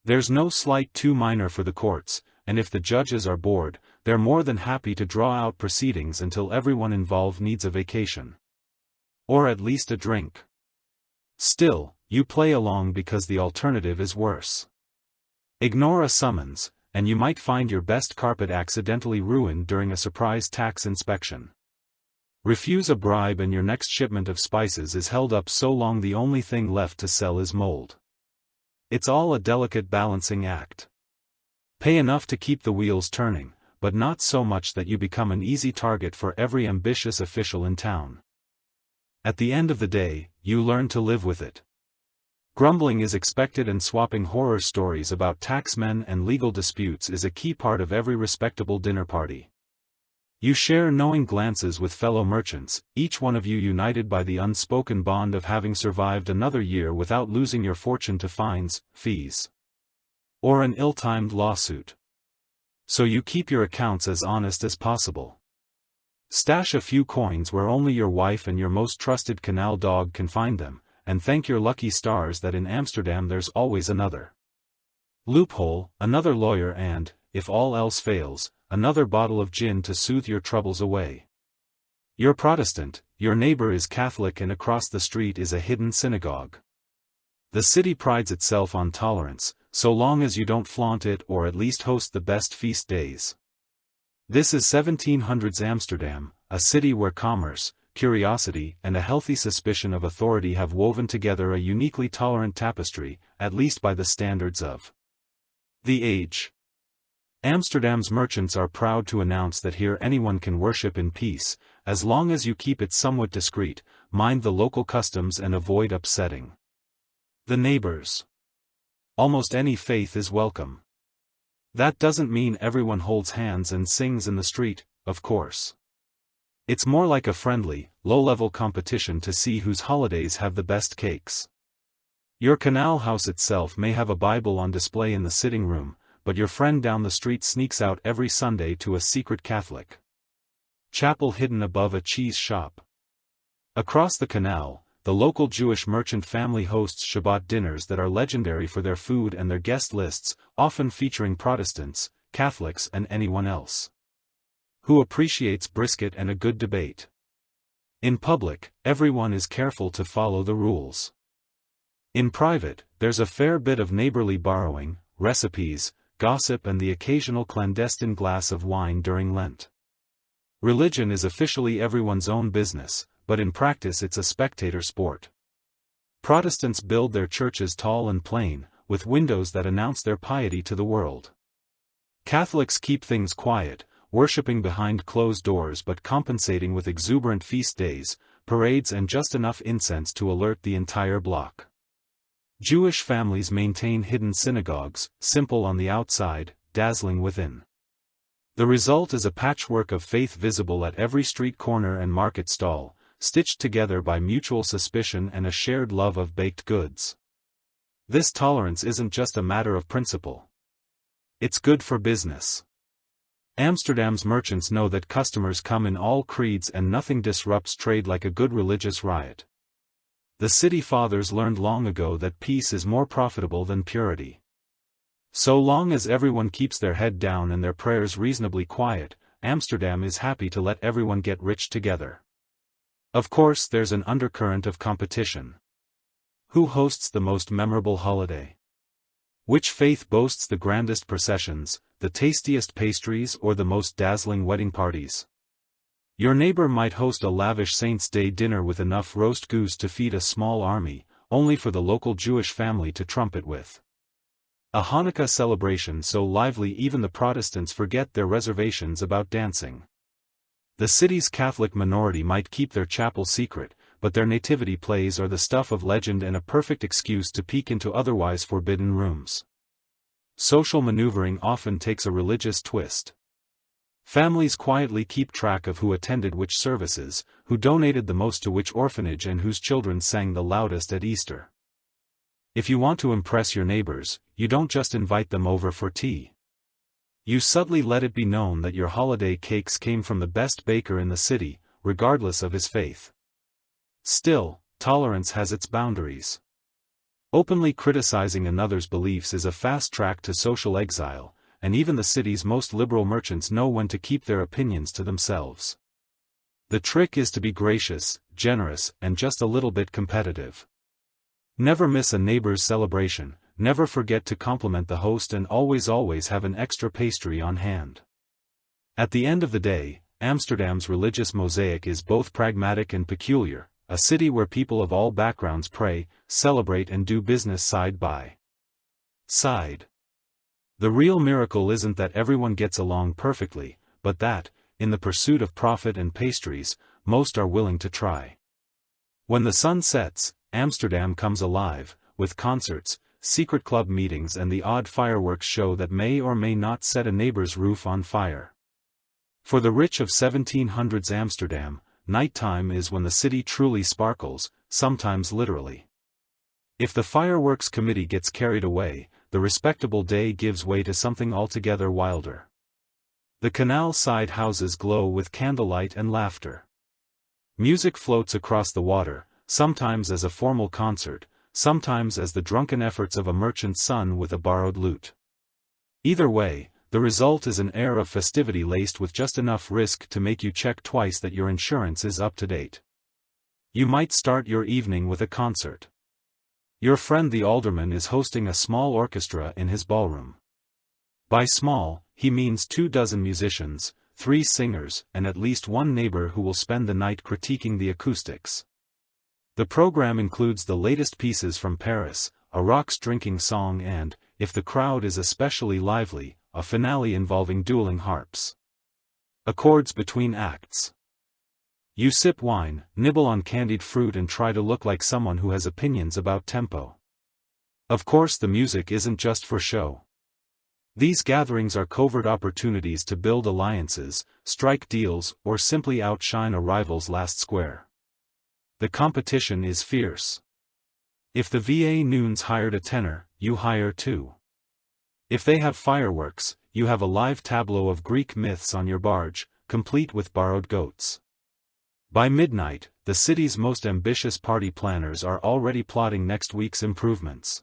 There's no slight too minor for the courts, and if the judges are bored, they're more than happy to draw out proceedings until everyone involved needs a vacation. Or at least a drink. Still, you play along because the alternative is worse. Ignore a summons, and you might find your best carpet accidentally ruined during a surprise tax inspection. Refuse a bribe and your next shipment of spices is held up so long the only thing left to sell is mold. It's all a delicate balancing act. Pay enough to keep the wheels turning, but not so much that you become an easy target for every ambitious official in town. At the end of the day, you learn to live with it. Grumbling is expected, and swapping horror stories about taxmen and legal disputes is a key part of every respectable dinner party. You share knowing glances with fellow merchants, each one of you united by the unspoken bond of having survived another year without losing your fortune to fines, fees, or an ill-timed lawsuit. So you keep your accounts as honest as possible. Stash a few coins where only your wife and your most trusted canal dog can find them, and thank your lucky stars that in Amsterdam there's always another loophole, another lawyer, and, if all else fails, another bottle of gin to soothe your troubles away. You're Protestant, your neighbor is Catholic, and across the street is a hidden synagogue. The city prides itself on tolerance, so long as you don't flaunt it or at least host the best feast days. This is 1700s Amsterdam, a city where commerce, curiosity, and a healthy suspicion of authority have woven together a uniquely tolerant tapestry, at least by the standards of the age. Amsterdam's merchants are proud to announce that here anyone can worship in peace, as long as you keep it somewhat discreet, mind the local customs and avoid upsetting the neighbors. Almost any faith is welcome. That doesn't mean everyone holds hands and sings in the street, of course. It's more like a friendly, low-level competition to see whose holidays have the best cakes. Your canal house itself may have a Bible on display in the sitting room, but your friend down the street sneaks out every Sunday to a secret Catholic chapel hidden above a cheese shop. Across the canal, the local Jewish merchant family hosts Shabbat dinners that are legendary for their food and their guest lists, often featuring Protestants, Catholics and anyone else who appreciates brisket and a good debate. In public, everyone is careful to follow the rules. In private, there's a fair bit of neighborly borrowing, recipes, gossip and the occasional clandestine glass of wine during Lent. Religion is officially everyone's own business, but in practice it's a spectator sport. Protestants build their churches tall and plain, with windows that announce their piety to the world. Catholics keep things quiet, worshipping behind closed doors but compensating with exuberant feast days, parades and just enough incense to alert the entire block. Jewish families maintain hidden synagogues, simple on the outside, dazzling within. The result is a patchwork of faith visible at every street corner and market stall, stitched together by mutual suspicion and a shared love of baked goods. This tolerance isn't just a matter of principle. It's good for business. Amsterdam's merchants know that customers come in all creeds and nothing disrupts trade like a good religious riot. The city fathers learned long ago that peace is more profitable than purity. So long as everyone keeps their head down and their prayers reasonably quiet, Amsterdam is happy to let everyone get rich together. Of course, there's an undercurrent of competition. Who hosts the most memorable holiday? Which faith boasts the grandest processions, the tastiest pastries or the most dazzling wedding parties? Your neighbor might host a lavish Saints' Day dinner with enough roast goose to feed a small army, only for the local Jewish family to trumpet with. A Hanukkah celebration so lively even the Protestants forget their reservations about dancing. The city's Catholic minority might keep their chapel secret, but their nativity plays are the stuff of legend and a perfect excuse to peek into otherwise forbidden rooms. Social maneuvering often takes a religious twist. Families quietly keep track of who attended which services, who donated the most to which orphanage and whose children sang the loudest at Easter. If you want to impress your neighbors, you don't just invite them over for tea. You subtly let it be known that your holiday cakes came from the best baker in the city, regardless of his faith. Still, tolerance has its boundaries. Openly criticizing another's beliefs is a fast track to social exile, and even the city's most liberal merchants know when to keep their opinions to themselves. The trick is to be gracious, generous, and just a little bit competitive. Never miss a neighbor's celebration, never forget to compliment the host and always have an extra pastry on hand. At the end of the day, Amsterdam's religious mosaic is both pragmatic and peculiar, a city where people of all backgrounds pray, celebrate and do business side by side. The real miracle isn't that everyone gets along perfectly, but that, in the pursuit of profit and pastries, most are willing to try. When the sun sets, Amsterdam comes alive, with concerts, secret club meetings and the odd fireworks show that may or may not set a neighbor's roof on fire. For the rich of 1700s Amsterdam, nighttime is when the city truly sparkles, sometimes literally. If the fireworks committee gets carried away, the respectable day gives way to something altogether wilder. The canal-side houses glow with candlelight and laughter. Music floats across the water, sometimes as a formal concert, sometimes as the drunken efforts of a merchant's son with a borrowed lute. Either way, the result is an air of festivity laced with just enough risk to make you check twice that your insurance is up to date. You might start your evening with a concert. Your friend the alderman is hosting a small orchestra in his ballroom. By small, he means 24 musicians, 3 singers, and at least one neighbor who will spend the night critiquing the acoustics. The program includes the latest pieces from Paris, a rocks drinking song and, if the crowd is especially lively, a finale involving dueling harps. Accords between acts. You sip wine, nibble on candied fruit and try to look like someone who has opinions about tempo. Of course, the music isn't just for show. These gatherings are covert opportunities to build alliances, strike deals, or simply outshine a rival's last square. The competition is fierce. If the VA Noons hired a tenor, you hire two. If they have fireworks, you have a live tableau of Greek myths on your barge, complete with borrowed goats. By midnight, the city's most ambitious party planners are already plotting next week's improvements.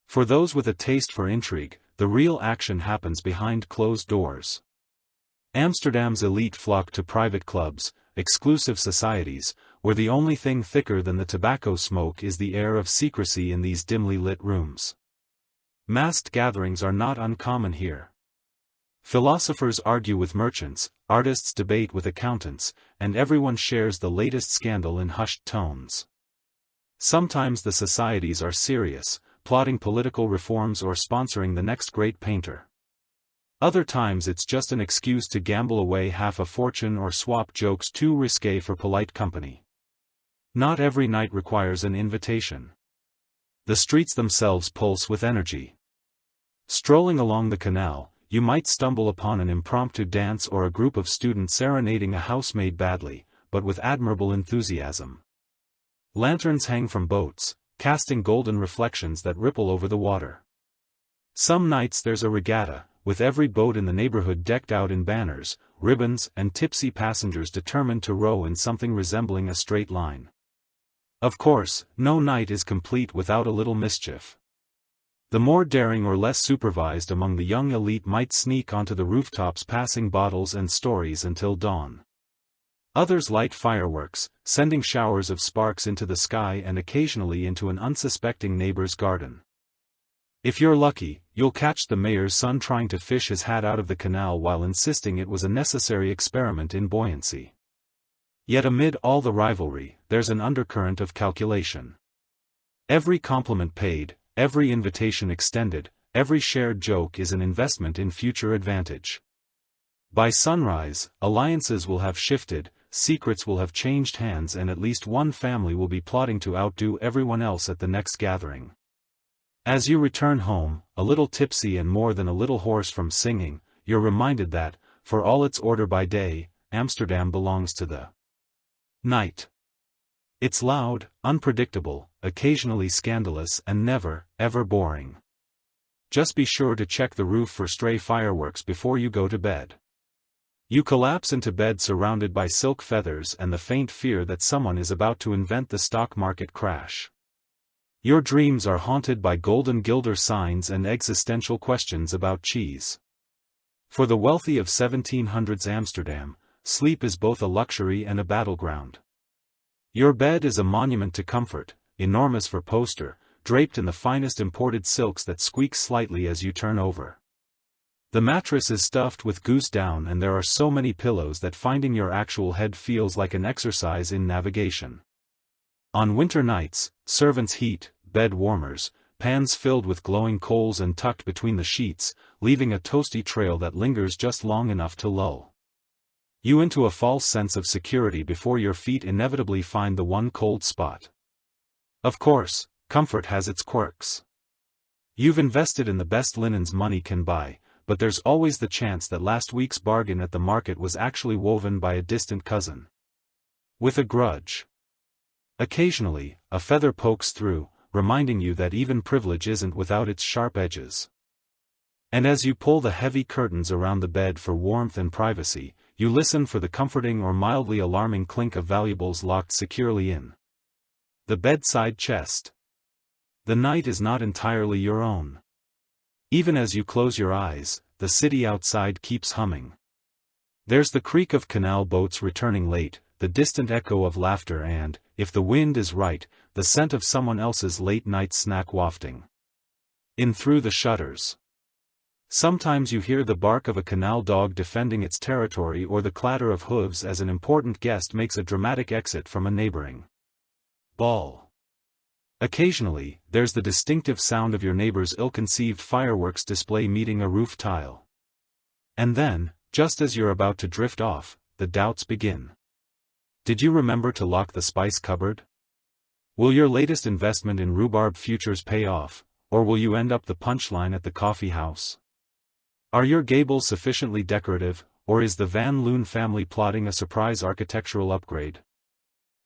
For those with a taste for intrigue, the real action happens behind closed doors. Amsterdam's elite flock to private clubs, exclusive societies, where the only thing thicker than the tobacco smoke is the air of secrecy in these dimly lit rooms. Masked gatherings are not uncommon here. Philosophers argue with merchants, artists debate with accountants, and everyone shares the latest scandal in hushed tones. Sometimes the societies are serious, plotting political reforms or sponsoring the next great painter. Other times it's just an excuse to gamble away half a fortune or swap jokes too risque for polite company. Not every night requires an invitation. The streets themselves pulse with energy. Strolling along the canal, you might stumble upon an impromptu dance or a group of students serenading a housemaid badly, but with admirable enthusiasm. Lanterns hang from boats, casting golden reflections that ripple over the water. Some nights there's a regatta, with every boat in the neighborhood decked out in banners, ribbons, and tipsy passengers determined to row in something resembling a straight line. Of course, no night is complete without a little mischief. The more daring or less supervised among the young elite might sneak onto the rooftops passing bottles and stories until dawn. Others light fireworks, sending showers of sparks into the sky and occasionally into an unsuspecting neighbor's garden. If you're lucky, you'll catch the mayor's son trying to fish his hat out of the canal while insisting it was a necessary experiment in buoyancy. Yet amid all the rivalry, there's an undercurrent of calculation. Every compliment paid, every invitation extended, every shared joke is an investment in future advantage. By sunrise, alliances will have shifted, secrets will have changed hands, and at least one family will be plotting to outdo everyone else at the next gathering. As you return home, a little tipsy and more than a little hoarse from singing, you're reminded that, for all its order by day, Amsterdam belongs to the night. It's loud, unpredictable, occasionally scandalous, and never, ever boring. Just be sure to check the roof for stray fireworks before you go to bed. You collapse into bed surrounded by silk feathers and the faint fear that someone is about to invent the stock market crash. Your dreams are haunted by golden guilder signs and existential questions about cheese. For the wealthy of 1700s Amsterdam, sleep is both a luxury and a battleground. Your bed is a monument to comfort, enormous for poster, draped in the finest imported silks that squeak slightly as you turn over. The mattress is stuffed with goose down and there are so many pillows that finding your actual head feels like an exercise in navigation. On winter nights, servants heat, bed warmers, pans filled with glowing coals and tucked between the sheets, leaving a toasty trail that lingers just long enough to lull you into a false sense of security before your feet inevitably find the one cold spot. Of course, comfort has its quirks. You've invested in the best linens money can buy, but there's always the chance that last week's bargain at the market was actually woven by a distant cousin. With a grudge. Occasionally, a feather pokes through, reminding you that even privilege isn't without its sharp edges. And as you pull the heavy curtains around the bed for warmth and privacy, you listen for the comforting or mildly alarming clink of valuables locked securely in the bedside chest. The night is not entirely your own. Even as you close your eyes, the city outside keeps humming. There's the creak of canal boats returning late, the distant echo of laughter and, if the wind is right, the scent of someone else's late-night snack wafting in through the shutters. Sometimes you hear the bark of a canal dog defending its territory or the clatter of hooves as an important guest makes a dramatic exit from a neighboring ball. Occasionally, there's the distinctive sound of your neighbor's ill-conceived fireworks display meeting a roof tile. And then, just as you're about to drift off, the doubts begin. Did you remember to lock the spice cupboard? Will your latest investment in rhubarb futures pay off, or will you end up the punchline at the coffee house? Are your gables sufficiently decorative, or is the Van Loon family plotting a surprise architectural upgrade?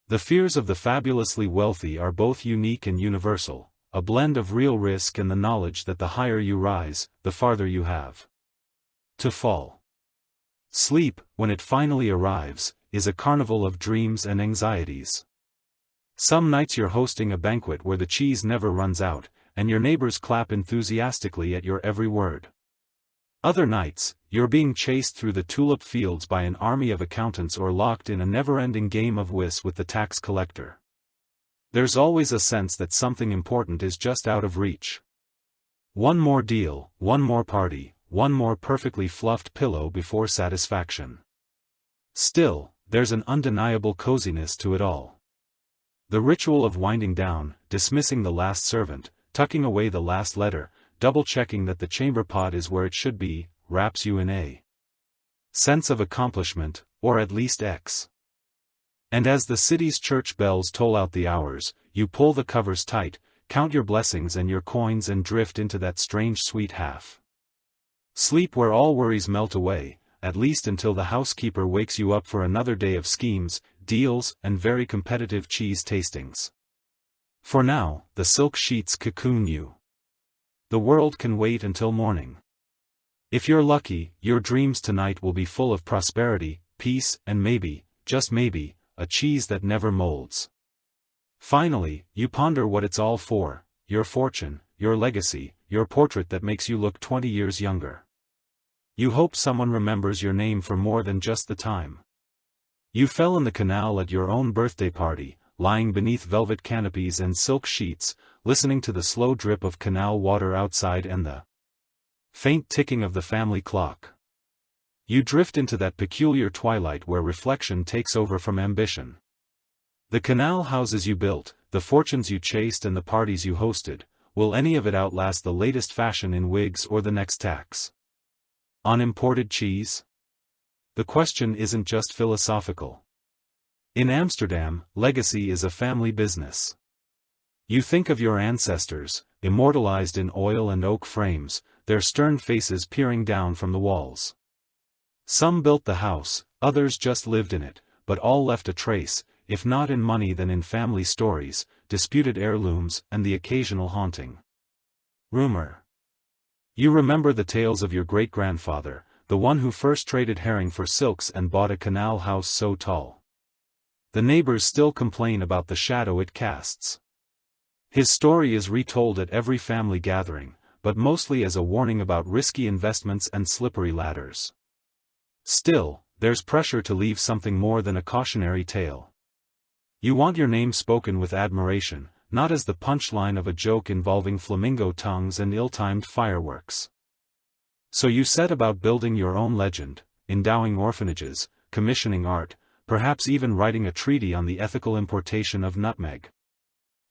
The fears of the fabulously wealthy are both unique and universal, a blend of real risk and the knowledge that the higher you rise, the farther you have to fall. Sleep, when it finally arrives, is a carnival of dreams and anxieties. Some nights you're hosting a banquet where the cheese never runs out, and your neighbors clap enthusiastically at your every word. Other nights, you're being chased through the tulip fields by an army of accountants or locked in a never-ending game of whist with the tax collector. There's always a sense that something important is just out of reach. One more deal, one more party, one more perfectly fluffed pillow before satisfaction. Still, there's an undeniable coziness to it all. The ritual of winding down, dismissing the last servant, tucking away the last letter, double-checking that the chamber pot is where it should be, wraps you in a sense of accomplishment, or at least X. And as the city's church bells toll out the hours, you pull the covers tight, count your blessings and your coins and drift into that strange sweet half sleep where all worries melt away, at least until the housekeeper wakes you up for another day of schemes, deals, and very competitive cheese tastings. For now, the silk sheets cocoon you. The world can wait until morning. If you're lucky, your dreams tonight will be full of prosperity, peace, and maybe, just maybe, a cheese that never molds. Finally, you ponder what it's all for, your fortune, your legacy, your portrait that makes you look 20 years younger. You hope someone remembers your name for more than just the time you fell in the canal at your own birthday party, lying beneath velvet canopies and silk sheets, listening to the slow drip of canal water outside and the faint ticking of the family clock. You drift into that peculiar twilight where reflection takes over from ambition. The canal houses you built, the fortunes you chased and the parties you hosted, will any of it outlast the latest fashion in wigs or the next tax on imported cheese? The question isn't just philosophical. In Amsterdam, legacy is a family business. You think of your ancestors, immortalized in oil and oak frames, their stern faces peering down from the walls. Some built the house, others just lived in it, but all left a trace, if not in money then in family stories, disputed heirlooms, and the occasional haunting rumor. You remember the tales of your great-grandfather, the one who first traded herring for silks and bought a canal house so tall the neighbors still complain about the shadow it casts. His story is retold at every family gathering, but mostly as a warning about risky investments and slippery ladders. Still, there's pressure to leave something more than a cautionary tale. You want your name spoken with admiration, not as the punchline of a joke involving flamingo tongues and ill-timed fireworks. So you set about building your own legend, endowing orphanages, commissioning art, perhaps even writing a treaty on the ethical importation of nutmeg.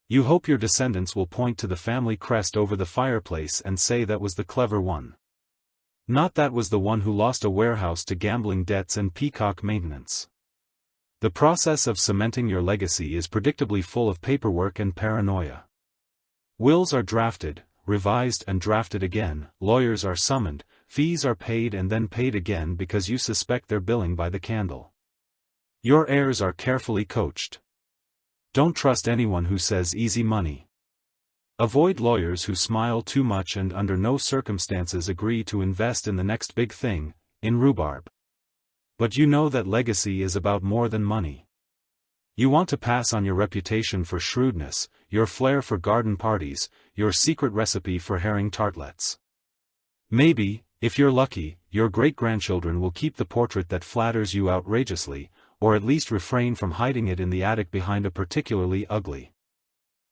You hope your descendants will point to the family crest over the fireplace and say that was the clever one. Not that was the one who lost a warehouse to gambling debts and peacock maintenance. The process of cementing your legacy is predictably full of paperwork and paranoia. Wills are drafted, revised and drafted again, lawyers are summoned, fees are paid and then paid again because you suspect they're billing by the candle. Your heirs are carefully coached. Don't trust anyone who says easy money. Avoid lawyers who smile too much and under no circumstances agree to invest in the next big thing, in rhubarb. But you know that legacy is about more than money. You want to pass on your reputation for shrewdness, your flair for garden parties, your secret recipe for herring tartlets. Maybe, if you're lucky, your great-grandchildren will keep the portrait that flatters you outrageously, or at least refrain from hiding it in the attic behind a particularly ugly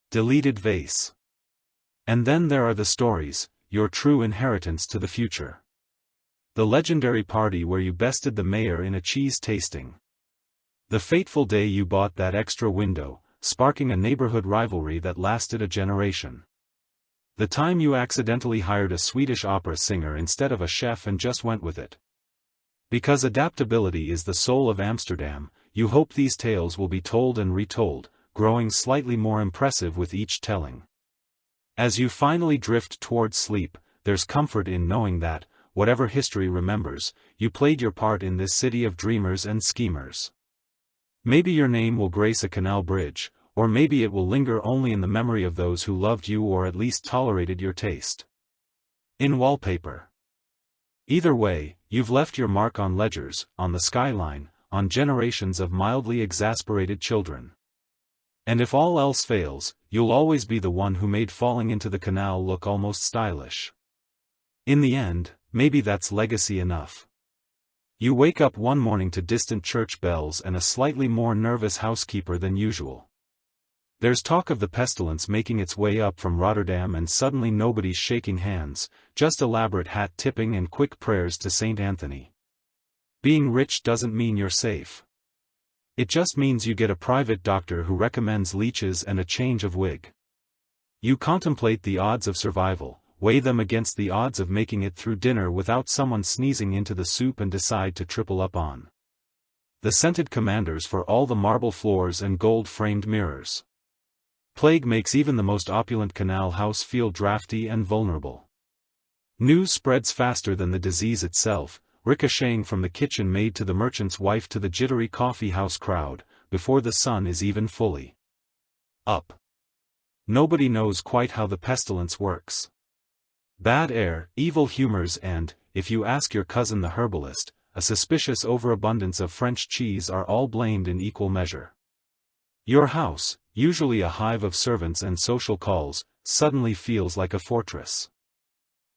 deleted vase. And then there are the stories, your true inheritance to the future. The legendary party where you bested the mayor in a cheese tasting. The fateful day you bought that extra window, sparking a neighborhood rivalry that lasted a generation. The time you accidentally hired a Swedish opera singer instead of a chef and just went with it. Because adaptability is the soul of Amsterdam, you hope these tales will be told and retold, growing slightly more impressive with each telling. As you finally drift towards sleep, there's comfort in knowing that, whatever history remembers, you played your part in this city of dreamers and schemers. Maybe your name will grace a canal bridge, or maybe it will linger only in the memory of those who loved you or at least tolerated your taste. In wallpaper. Either way, you've left your mark on ledgers, on the skyline, on generations of mildly exasperated children. And if all else fails, you'll always be the one who made falling into the canal look almost stylish. In the end, maybe that's legacy enough. You wake up one morning to distant church bells and a slightly more nervous housekeeper than usual. There's talk of the pestilence making its way up from Rotterdam and suddenly nobody's shaking hands, just elaborate hat tipping and quick prayers to Saint Anthony. Being rich doesn't mean you're safe. It just means you get a private doctor who recommends leeches and a change of wig. You contemplate the odds of survival, weigh them against the odds of making it through dinner without someone sneezing into the soup and decide to triple up on the scented commanders for all the marble floors and gold-framed mirrors. Plague makes even the most opulent canal house feel drafty and vulnerable. News spreads faster than the disease itself, ricocheting from the kitchen maid to the merchant's wife to the jittery coffee house crowd, before the sun is even fully up. Nobody knows quite how the pestilence works. Bad air, evil humors and, if you ask your cousin the herbalist, a suspicious overabundance of French cheese are all blamed in equal measure. Your house, usually a hive of servants and social calls, suddenly feels like a fortress.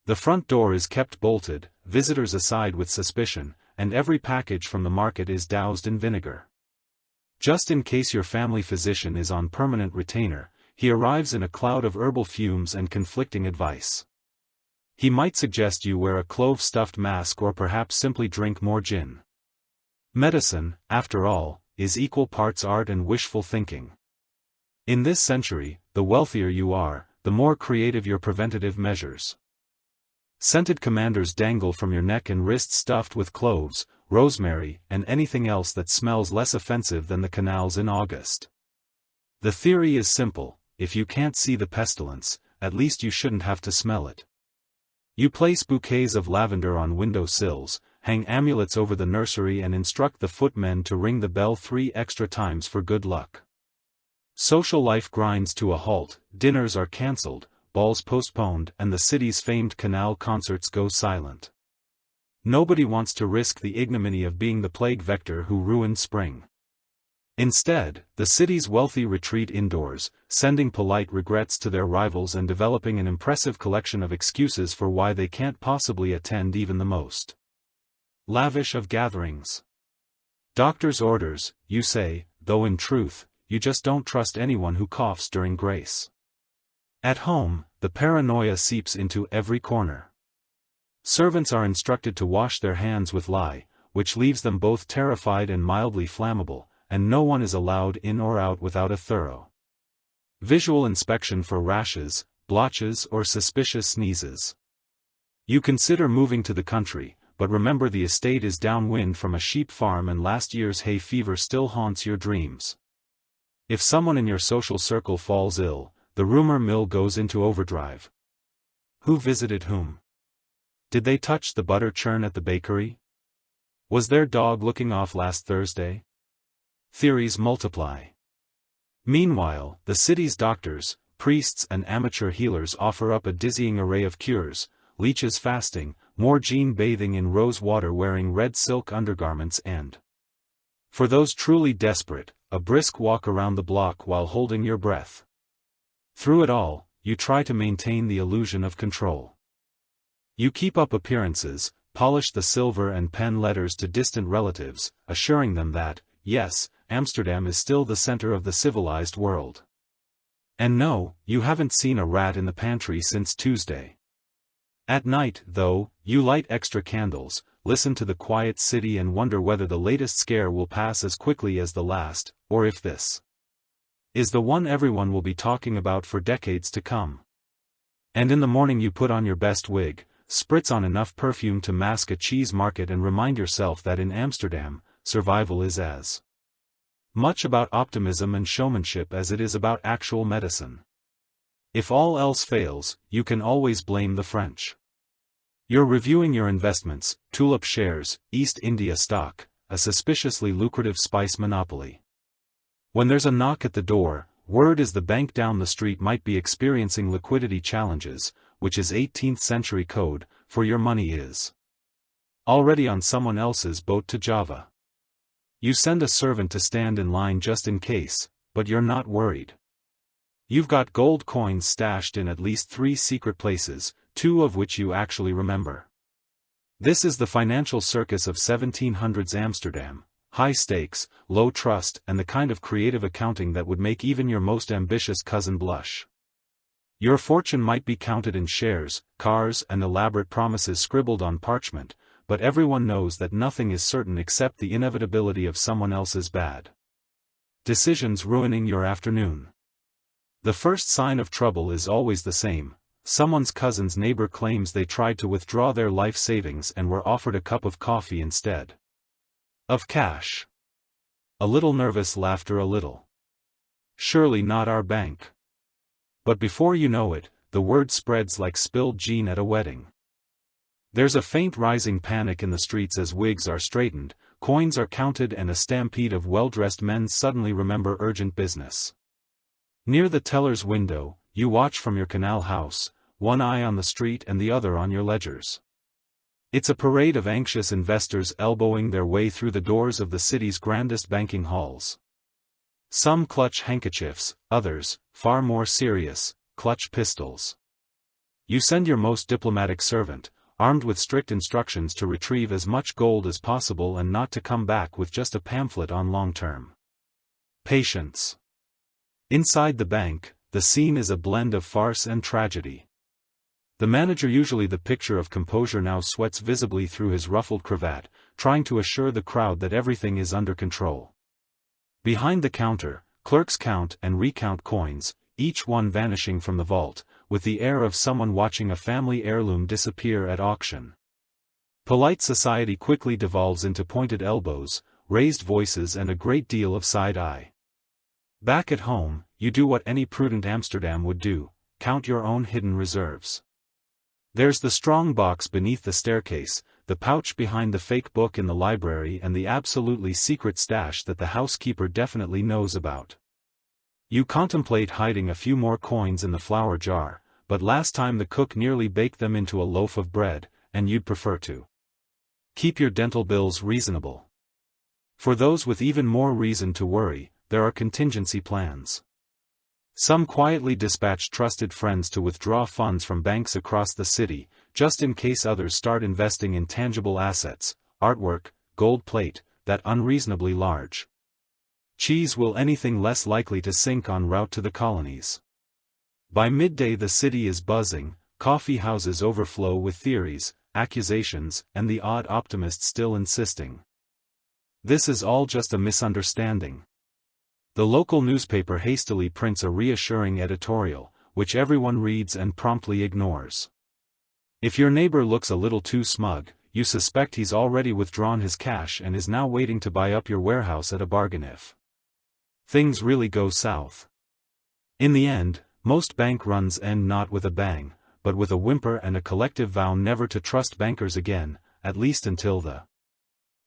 The front door is kept bolted, visitors aside with suspicion, and every package from the market is doused in vinegar. Just in case your family physician is on permanent retainer, he arrives in a cloud of herbal fumes and conflicting advice. He might suggest you wear a clove-stuffed mask or perhaps simply drink more gin. Medicine, after all, is equal parts art and wishful thinking. In this century, the wealthier you are, the more creative your preventative measures. Scented commanders dangle from your neck and wrists stuffed with cloves, rosemary, and anything else that smells less offensive than the canals in August. The theory is simple: if you can't see the pestilence, at least you shouldn't have to smell it. You place bouquets of lavender on window sills, hang amulets over the nursery and instruct the footmen to ring the bell 3 extra times for good luck. Social life grinds to a halt, dinners are cancelled, balls postponed and the city's famed canal concerts go silent. Nobody wants to risk the ignominy of being the plague vector who ruined spring. Instead, the city's wealthy retreat indoors, sending polite regrets to their rivals and developing an impressive collection of excuses for why they can't possibly attend even the most lavish of gatherings. Doctor's orders, you say, though in truth, you just don't trust anyone who coughs during grace. At home, the paranoia seeps into every corner. Servants are instructed to wash their hands with lye, which leaves them both terrified and mildly flammable, and no one is allowed in or out without a thorough visual inspection for rashes, blotches or suspicious sneezes. You consider moving to the country, but remember the estate is downwind from a sheep farm and last year's hay fever still haunts your dreams. If someone in your social circle falls ill, the rumor mill goes into overdrive. Who visited whom? Did they touch the butter churn at the bakery? Was their dog looking off last Thursday? Theories multiply. Meanwhile, the city's doctors, priests and amateur healers offer up a dizzying array of cures: leeches fasting, more gene bathing in rose water wearing red silk undergarments and, for those truly desperate, a brisk walk around the block while holding your breath. Through it all, you try to maintain the illusion of control. You keep up appearances, polish the silver and pen letters to distant relatives, assuring them that, yes, Amsterdam is still the center of the civilized world. And no, you haven't seen a rat in the pantry since Tuesday. At night, though, you light extra candles, listen to the quiet city and wonder whether the latest scare will pass as quickly as the last, or if this is the one everyone will be talking about for decades to come. And in the morning you put on your best wig, spritz on enough perfume to mask a cheese market and remind yourself that in Amsterdam, survival is as much about optimism and showmanship as it is about actual medicine. If all else fails, you can always blame the French. You're reviewing your investments, tulip shares, East India stock, a suspiciously lucrative spice monopoly. When there's a knock at the door, word is the bank down the street might be experiencing liquidity challenges, which is 18th century code, for your money is already on someone else's boat to Java. You send a servant to stand in line just in case, but you're not worried. You've got gold coins stashed in at least 3 secret places, 2 of which you actually remember. This is the financial circus of 1700s Amsterdam, high stakes, low trust, and the kind of creative accounting that would make even your most ambitious cousin blush. Your fortune might be counted in shares, cars, and elaborate promises scribbled on parchment, but everyone knows that nothing is certain except the inevitability of someone else's bad decisions ruining your afternoon. The first sign of trouble is always the same. Someone's cousin's neighbor claims they tried to withdraw their life savings and were offered a cup of coffee instead of cash. A little nervous laughter, a little. Surely not our bank. But before you know it, the word spreads like spilled gin at a wedding. There's a faint rising panic in the streets as wigs are straightened, coins are counted, and a stampede of well-dressed men suddenly remember urgent business. Near the teller's window, you watch from your canal house, one eye on the street and the other on your ledgers. It's a parade of anxious investors elbowing their way through the doors of the city's grandest banking halls. Some clutch handkerchiefs, others, far more serious, clutch pistols. You send your most diplomatic servant, armed with strict instructions to retrieve as much gold as possible and not to come back with just a pamphlet on long-term patience. Inside the bank, the scene is a blend of farce and tragedy. The manager, usually the picture of composure, now sweats visibly through his ruffled cravat, trying to assure the crowd that everything is under control. Behind the counter, clerks count and recount coins, each one vanishing from the vault, with the air of someone watching a family heirloom disappear at auction. Polite society quickly devolves into pointed elbows, raised voices, and a great deal of side-eye. Back at home, you do what any prudent Amsterdam would do: count your own hidden reserves. There's the strong box beneath the staircase, the pouch behind the fake book in the library, and the absolutely secret stash that the housekeeper definitely knows about. You contemplate hiding a few more coins in the flour jar, but last time the cook nearly baked them into a loaf of bread, and you'd prefer to keep your dental bills reasonable. For those with even more reason to worry, there are contingency plans. Some quietly dispatch trusted friends to withdraw funds from banks across the city, just in case others start investing in tangible assets, artwork, gold plate, that unreasonably large cheese will anything less likely to sink en route to the colonies. By midday the city is buzzing, coffee houses overflow with theories, accusations, and the odd optimist still insisting this is all just a misunderstanding. The local newspaper hastily prints a reassuring editorial, which everyone reads and promptly ignores. If your neighbor looks a little too smug, you suspect he's already withdrawn his cash and is now waiting to buy up your warehouse at a bargain if things really go south. In the end, most bank runs end not with a bang, but with a whimper and a collective vow never to trust bankers again, at least until the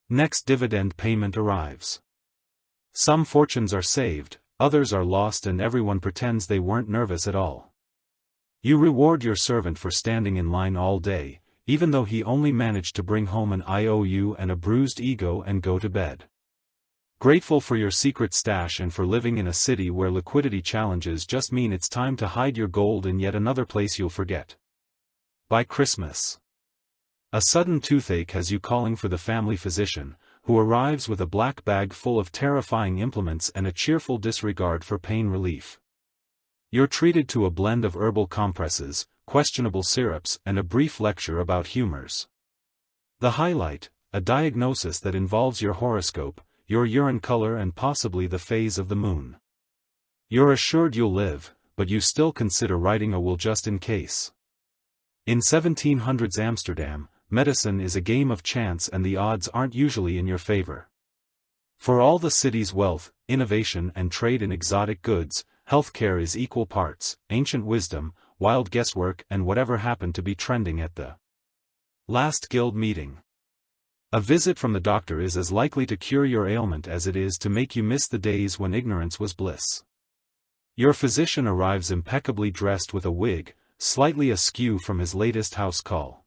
next dividend payment arrives. Some fortunes are saved, others are lost, and everyone pretends they weren't nervous at all. You reward your servant for standing in line all day, even though he only managed to bring home an IOU and a bruised ego and go to bed. Grateful for your secret stash and for living in a city where liquidity challenges just mean it's time to hide your gold in yet another place you'll forget. By Christmas, a sudden toothache has you calling for the family physician, who arrives with a black bag full of terrifying implements and a cheerful disregard for pain relief. You're treated to a blend of herbal compresses, questionable syrups, and a brief lecture about humors. The highlight, a diagnosis that involves your horoscope, your urine color, and possibly the phase of the moon. You're assured you'll live, but you still consider writing a will just in case. In 1700s Amsterdam, medicine is a game of chance and the odds aren't usually in your favor. For all the city's wealth, innovation and trade in exotic goods, healthcare is equal parts, ancient wisdom, wild guesswork and whatever happened to be trending at the last guild meeting. A visit from the doctor is as likely to cure your ailment as it is to make you miss the days when ignorance was bliss. Your physician arrives impeccably dressed with a wig, slightly askew from his latest house call.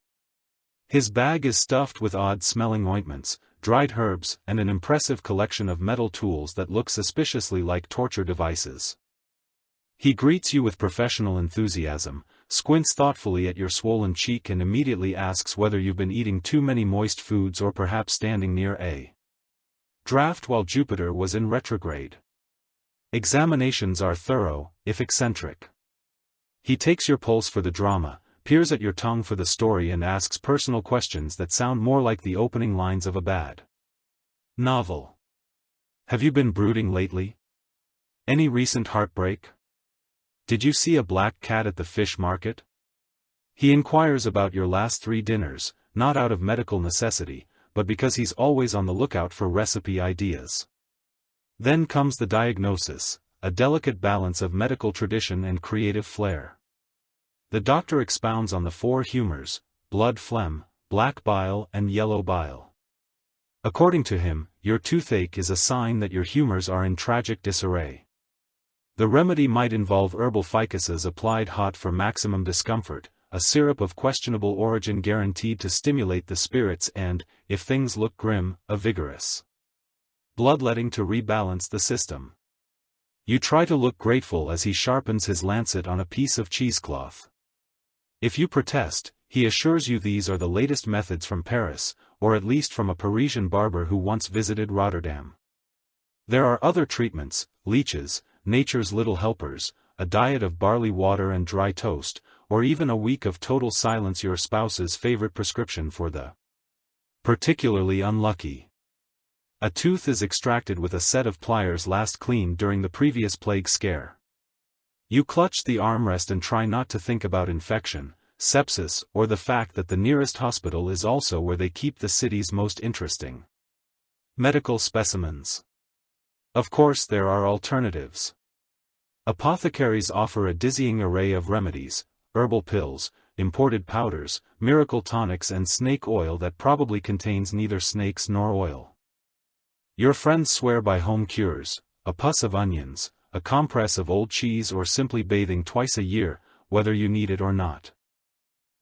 His bag is stuffed with odd-smelling ointments, dried herbs, and an impressive collection of metal tools that look suspiciously like torture devices. He greets you with professional enthusiasm, squints thoughtfully at your swollen cheek and immediately asks whether you've been eating too many moist foods or perhaps standing near a draft while Jupiter was in retrograde. Examinations are thorough, if eccentric. He takes your pulse for the drama, peers at your tongue for the story and asks personal questions that sound more like the opening lines of a bad novel. Have you been brooding lately? Any recent heartbreak? Did you see a black cat at the fish market? He inquires about your last 3 dinners, not out of medical necessity, but because he's always on the lookout for recipe ideas. Then comes the diagnosis, a delicate balance of medical tradition and creative flair. The doctor expounds on the 4 humors, blood phlegm, black bile and yellow bile. According to him, your toothache is a sign that your humors are in tragic disarray. The remedy might involve herbal ficuses applied hot for maximum discomfort, a syrup of questionable origin guaranteed to stimulate the spirits and, if things look grim, a vigorous bloodletting to rebalance the system. You try to look grateful as he sharpens his lancet on a piece of cheesecloth. If you protest, he assures you these are the latest methods from Paris, or at least from a Parisian barber who once visited Rotterdam. There are other treatments, leeches, nature's little helpers, a diet of barley water and dry toast, or even a week of total silence, your spouse's favorite prescription for the particularly unlucky. A tooth is extracted with a set of pliers last cleaned during the previous plague scare. You clutch the armrest and try not to think about infection, sepsis, or the fact that the nearest hospital is also where they keep the city's most interesting medical specimens. Of course, there are alternatives. Apothecaries offer a dizzying array of remedies, herbal pills, imported powders, miracle tonics and snake oil that probably contains neither snakes nor oil. Your friends swear by home cures, a puss of onions, a compress of old cheese or simply bathing twice a year, whether you need it or not.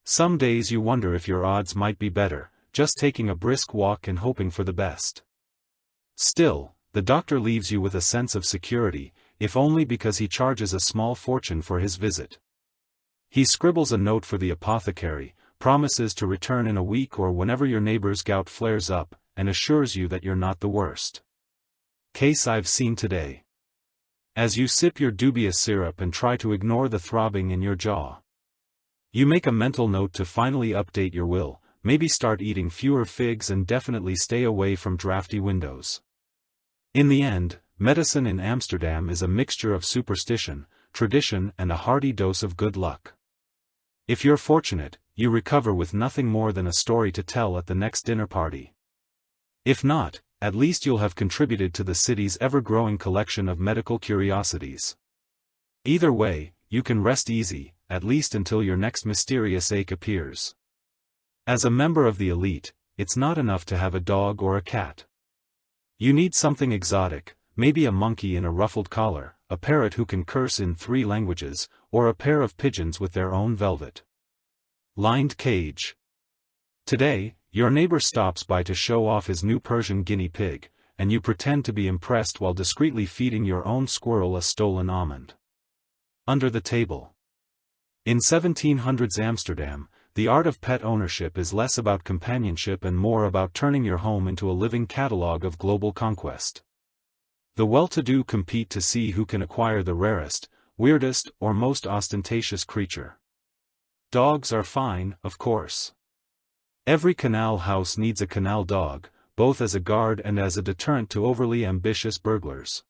Some days you wonder if your odds might be better, just taking a brisk walk and hoping for the best. Still, the doctor leaves you with a sense of security, if only because he charges a small fortune for his visit. He scribbles a note for the apothecary, promises to return in a week or whenever your neighbor's gout flares up, and assures you that you're not the worst case I've seen today. As you sip your dubious syrup and try to ignore the throbbing in your jaw, you make a mental note to finally update your will, maybe start eating fewer figs and definitely stay away from drafty windows. In the end, medicine in Amsterdam is a mixture of superstition, tradition and a hearty dose of good luck. If you're fortunate, you recover with nothing more than a story to tell at the next dinner party. If not, at least you'll have contributed to the city's ever-growing collection of medical curiosities. Either way, you can rest easy, at least until your next mysterious ache appears. As a member of the elite, it's not enough to have a dog or a cat. You need something exotic, maybe a monkey in a ruffled collar, a parrot who can curse in 3 languages, or a pair of pigeons with their own velvet lined cage. Today, your neighbor stops by to show off his new Persian guinea pig, and you pretend to be impressed while discreetly feeding your own squirrel a stolen almond. Under the table. In 1700s Amsterdam, the art of pet ownership is less about companionship and more about turning your home into a living catalogue of global conquest. The well-to-do compete to see who can acquire the rarest, weirdest, or most ostentatious creature. Dogs are fine, of course. Every canal house needs a canal dog, both as a guard and as a deterrent to overly ambitious burglars.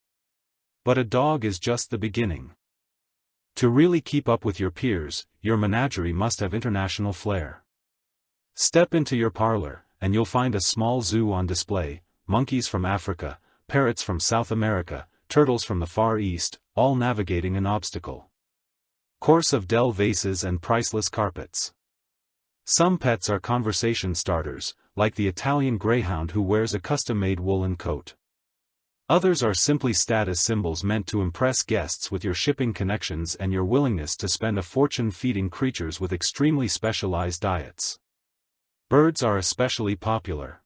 But a dog is just the beginning. To really keep up with your peers, your menagerie must have international flair. Step into your parlor, and you'll find a small zoo on display: monkeys from Africa, parrots from South America, turtles from the Far East, all navigating an obstacle course of Dell vases and priceless carpets. Some pets are conversation starters, like the Italian greyhound who wears a custom-made woolen coat. Others are simply status symbols meant to impress guests with your shipping connections and your willingness to spend a fortune feeding creatures with extremely specialized diets. Birds are especially popular.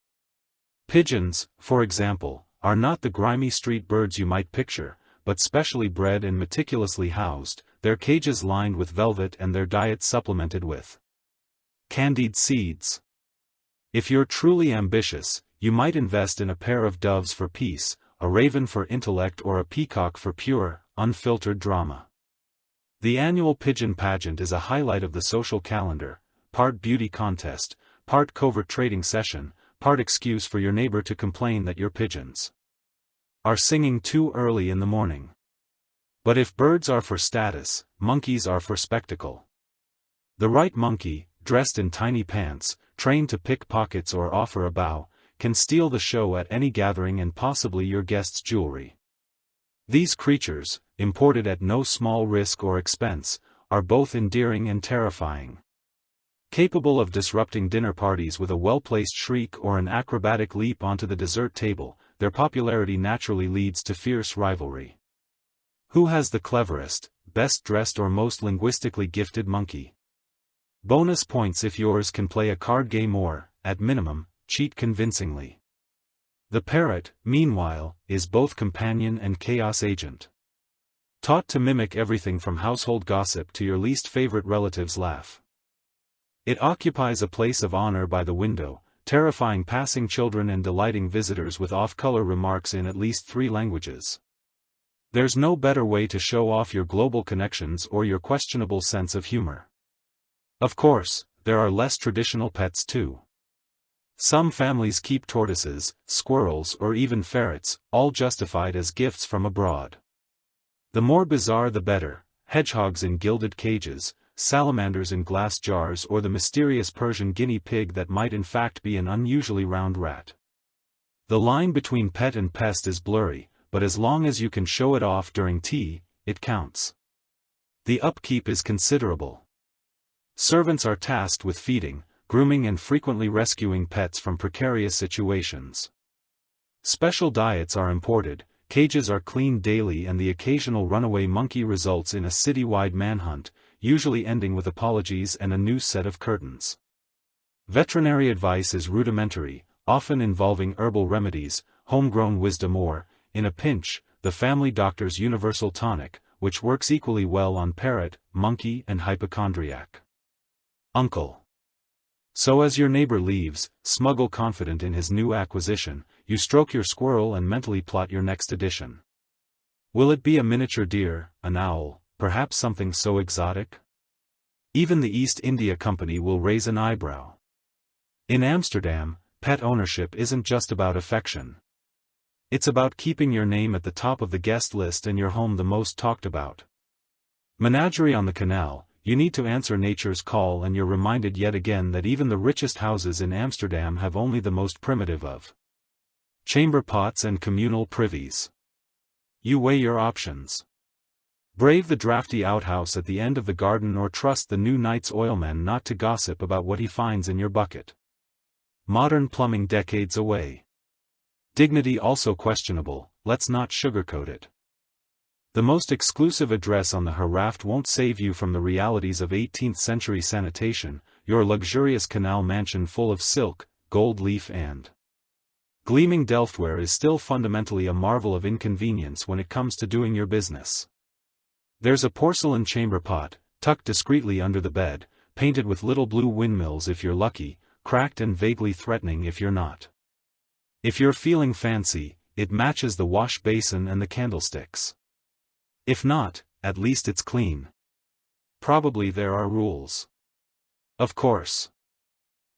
Pigeons, for example, are not the grimy street birds you might picture, but specially bred and meticulously housed, their cages lined with velvet and their diet supplemented with candied seeds. If you're truly ambitious, you might invest in a pair of doves for peace, a raven for intellect, or a peacock for pure, unfiltered drama. The annual pigeon pageant is a highlight of the social calendar, part beauty contest, part covert trading session, part excuse for your neighbor to complain that your pigeons are singing too early in the morning. But if birds are for status, monkeys are for spectacle. The right monkey, dressed in tiny pants, trained to pick pockets or offer a bow, can steal the show at any gathering and possibly your guest's jewelry. These creatures, imported at no small risk or expense, are both endearing and terrifying. Capable of disrupting dinner parties with a well-placed shriek or an acrobatic leap onto the dessert table, their popularity naturally leads to fierce rivalry. Who has the cleverest, best-dressed or most linguistically gifted monkey? Bonus points if yours can play a card game or, at minimum, cheat convincingly. The parrot, meanwhile, is both companion and chaos agent. Taught to mimic everything from household gossip to your least favorite relative's laugh. It occupies a place of honor by the window, terrifying passing children and delighting visitors with off-color remarks in at least 3 languages. There's no better way to show off your global connections or your questionable sense of humor. Of course, there are less traditional pets too. Some families keep tortoises, squirrels, or even ferrets, all justified as gifts from abroad. The more bizarre the better: hedgehogs in gilded cages, salamanders in glass jars, or the mysterious Persian guinea pig that might in fact be an unusually round rat. The line between pet and pest is blurry, but as long as you can show it off during tea, it counts. The upkeep is considerable. Servants are tasked with feeding, grooming, and frequently rescuing pets from precarious situations. Special diets are imported, cages are cleaned daily, and the occasional runaway monkey results in a citywide manhunt, usually ending with apologies and a new set of curtains. Veterinary advice is rudimentary, often involving herbal remedies, homegrown wisdom, or, in a pinch, the family doctor's universal tonic, which works equally well on parrot, monkey, and hypochondriac. Uncle. So as your neighbor leaves, smuggle confident in his new acquisition, you stroke your squirrel and mentally plot your next addition. Will it be a miniature deer, an owl, perhaps something so exotic? Even the East India Company will raise an eyebrow. In Amsterdam, pet ownership isn't just about affection. It's about keeping your name at the top of the guest list and your home the most talked about. Menagerie on the canal, you need to answer nature's call, and you're reminded yet again that even the richest houses in Amsterdam have only the most primitive of chamber pots and communal privies. You weigh your options. Brave the drafty outhouse at the end of the garden, or trust the new night's oilman not to gossip about what he finds in your bucket. Modern plumbing decades away. Dignity also questionable, let's not sugarcoat it. The most exclusive address on the Heraft won't save you from the realities of 18th-century sanitation, your luxurious canal mansion full of silk, gold leaf and gleaming delftware is still fundamentally a marvel of inconvenience when it comes to doing your business. There's a porcelain chamber pot, tucked discreetly under the bed, painted with little blue windmills if you're lucky, cracked and vaguely threatening if you're not. If you're feeling fancy, it matches the wash basin and the candlesticks. If not, at least it's clean. Probably there are rules. Of course.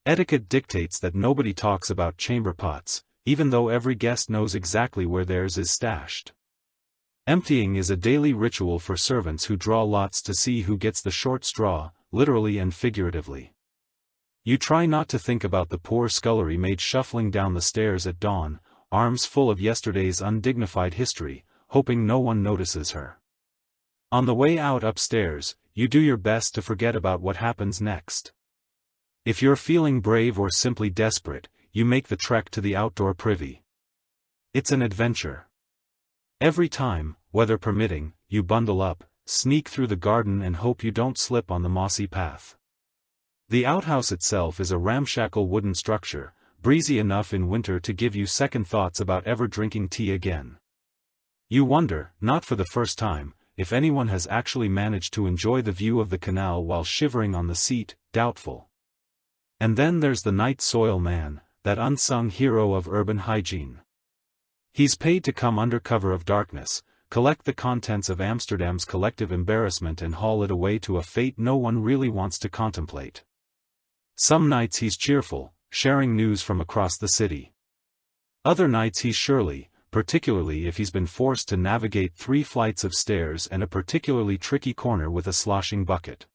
Etiquette dictates that nobody talks about chamber pots, even though every guest knows exactly where theirs is stashed. Emptying is a daily ritual for servants who draw lots to see who gets the short straw, literally and figuratively. You try not to think about the poor scullery maid shuffling down the stairs at dawn, arms full of yesterday's undignified history, hoping no one notices her. On the way out upstairs, you do your best to forget about what happens next. If you're feeling brave or simply desperate, you make the trek to the outdoor privy. It's an adventure. Every time, weather permitting, you bundle up, sneak through the garden and hope you don't slip on the mossy path. The outhouse itself is a ramshackle wooden structure, breezy enough in winter to give you second thoughts about ever drinking tea again. You wonder, not for the first time, if anyone has actually managed to enjoy the view of the canal while shivering on the seat, doubtful. And then there's the night soil man, that unsung hero of urban hygiene. He's paid to come under cover of darkness, collect the contents of Amsterdam's collective embarrassment and haul it away to a fate no one really wants to contemplate. Some nights he's cheerful, sharing news from across the city. Other nights he's surly, particularly if he's been forced to navigate 3 flights of stairs and a particularly tricky corner with a sloshing bucket.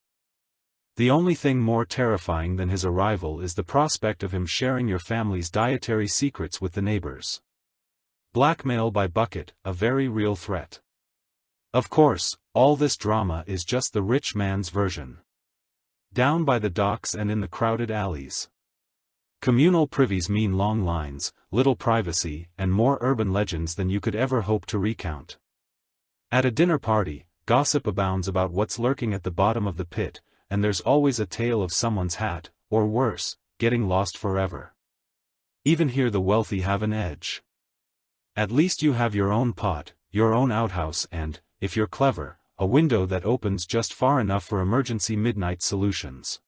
The only thing more terrifying than his arrival is the prospect of him sharing your family's dietary secrets with the neighbors. Blackmail by bucket, a very real threat. Of course, all this drama is just the rich man's version. Down by the docks and in the crowded alleys. Communal privies mean long lines, little privacy, and more urban legends than you could ever hope to recount. At a dinner party, gossip abounds about what's lurking at the bottom of the pit, and there's always a tale of someone's hat, or worse, getting lost forever. Even here the wealthy have an edge. At least you have your own pot, your own outhouse and, if you're clever, a window that opens just far enough for emergency midnight solutions.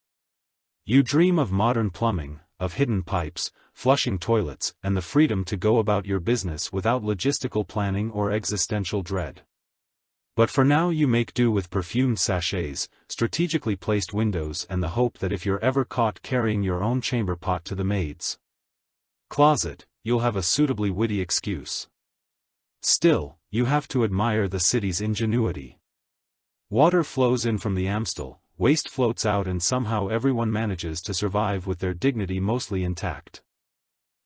You dream of modern plumbing, of hidden pipes, flushing toilets, and the freedom to go about your business without logistical planning or existential dread. But for now you make do with perfumed sachets, strategically placed windows and the hope that if you're ever caught carrying your own chamber pot to the maid's closet, you'll have a suitably witty excuse. Still, you have to admire the city's ingenuity. Water flows in from the Amstel, waste floats out and somehow everyone manages to survive with their dignity mostly intact.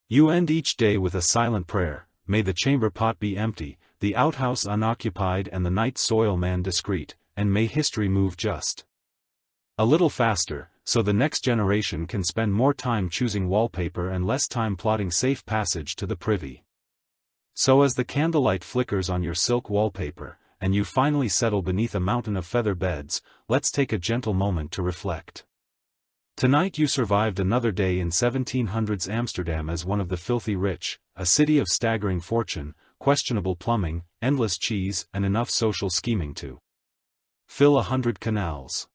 You end each day with a silent prayer, may the chamber pot be empty, the outhouse unoccupied and the night soil man discreet, and may history move just a little faster, so the next generation can spend more time choosing wallpaper and less time plotting safe passage to the privy. So as the candlelight flickers on your silk wallpaper, and you finally settle beneath a mountain of feather beds, let's take a gentle moment to reflect. Tonight you survived another day in 1700s Amsterdam as one of the filthy rich, a city of staggering fortune, questionable plumbing, endless cheese and enough social scheming to fill 100 canals.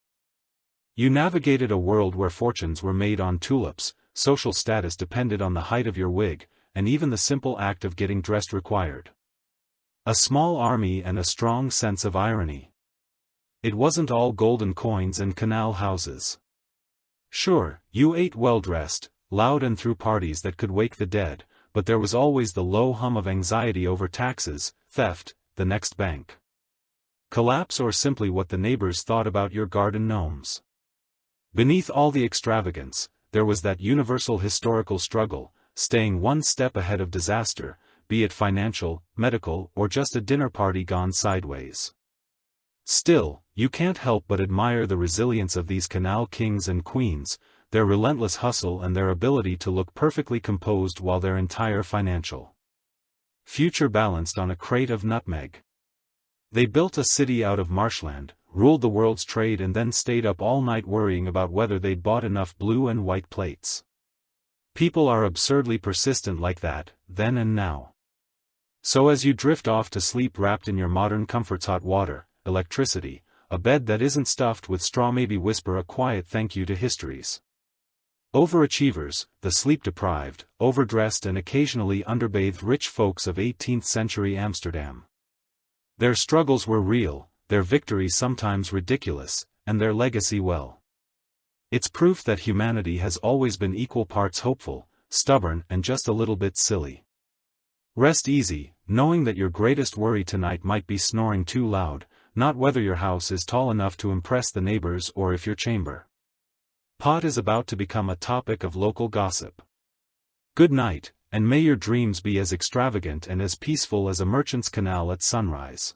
You navigated a world where fortunes were made on tulips, social status depended on the height of your wig, and even the simple act of getting dressed required a small army and a strong sense of irony. It wasn't all golden coins and canal houses. Sure, you ate well-dressed, loud and threw parties that could wake the dead, but there was always the low hum of anxiety over taxes, theft, the next bank collapse or simply what the neighbors thought about your garden gnomes. Beneath all the extravagance, there was that universal historical struggle, staying one step ahead of disaster, be it financial, medical, or just a dinner party gone sideways. Still, you can't help but admire the resilience of these canal kings and queens, their relentless hustle and their ability to look perfectly composed while their entire financial future balanced on a crate of nutmeg. They built a city out of marshland, ruled the world's trade and then stayed up all night worrying about whether they'd bought enough blue and white plates. People are absurdly persistent like that, then and now. So as you drift off to sleep wrapped in your modern comforts, hot water, electricity, a bed that isn't stuffed with straw, maybe whisper a quiet thank you to history's overachievers, the sleep-deprived, overdressed and occasionally underbathed rich folks of 18th century Amsterdam. Their struggles were real, their victories sometimes ridiculous, and their legacy well. It's proof that humanity has always been equal parts hopeful, stubborn and just a little bit silly. Rest easy, knowing that your greatest worry tonight might be snoring too loud, not whether your house is tall enough to impress the neighbors or if your chamber pot is about to become a topic of local gossip. Good night, and may your dreams be as extravagant and as peaceful as a merchant's canal at sunrise.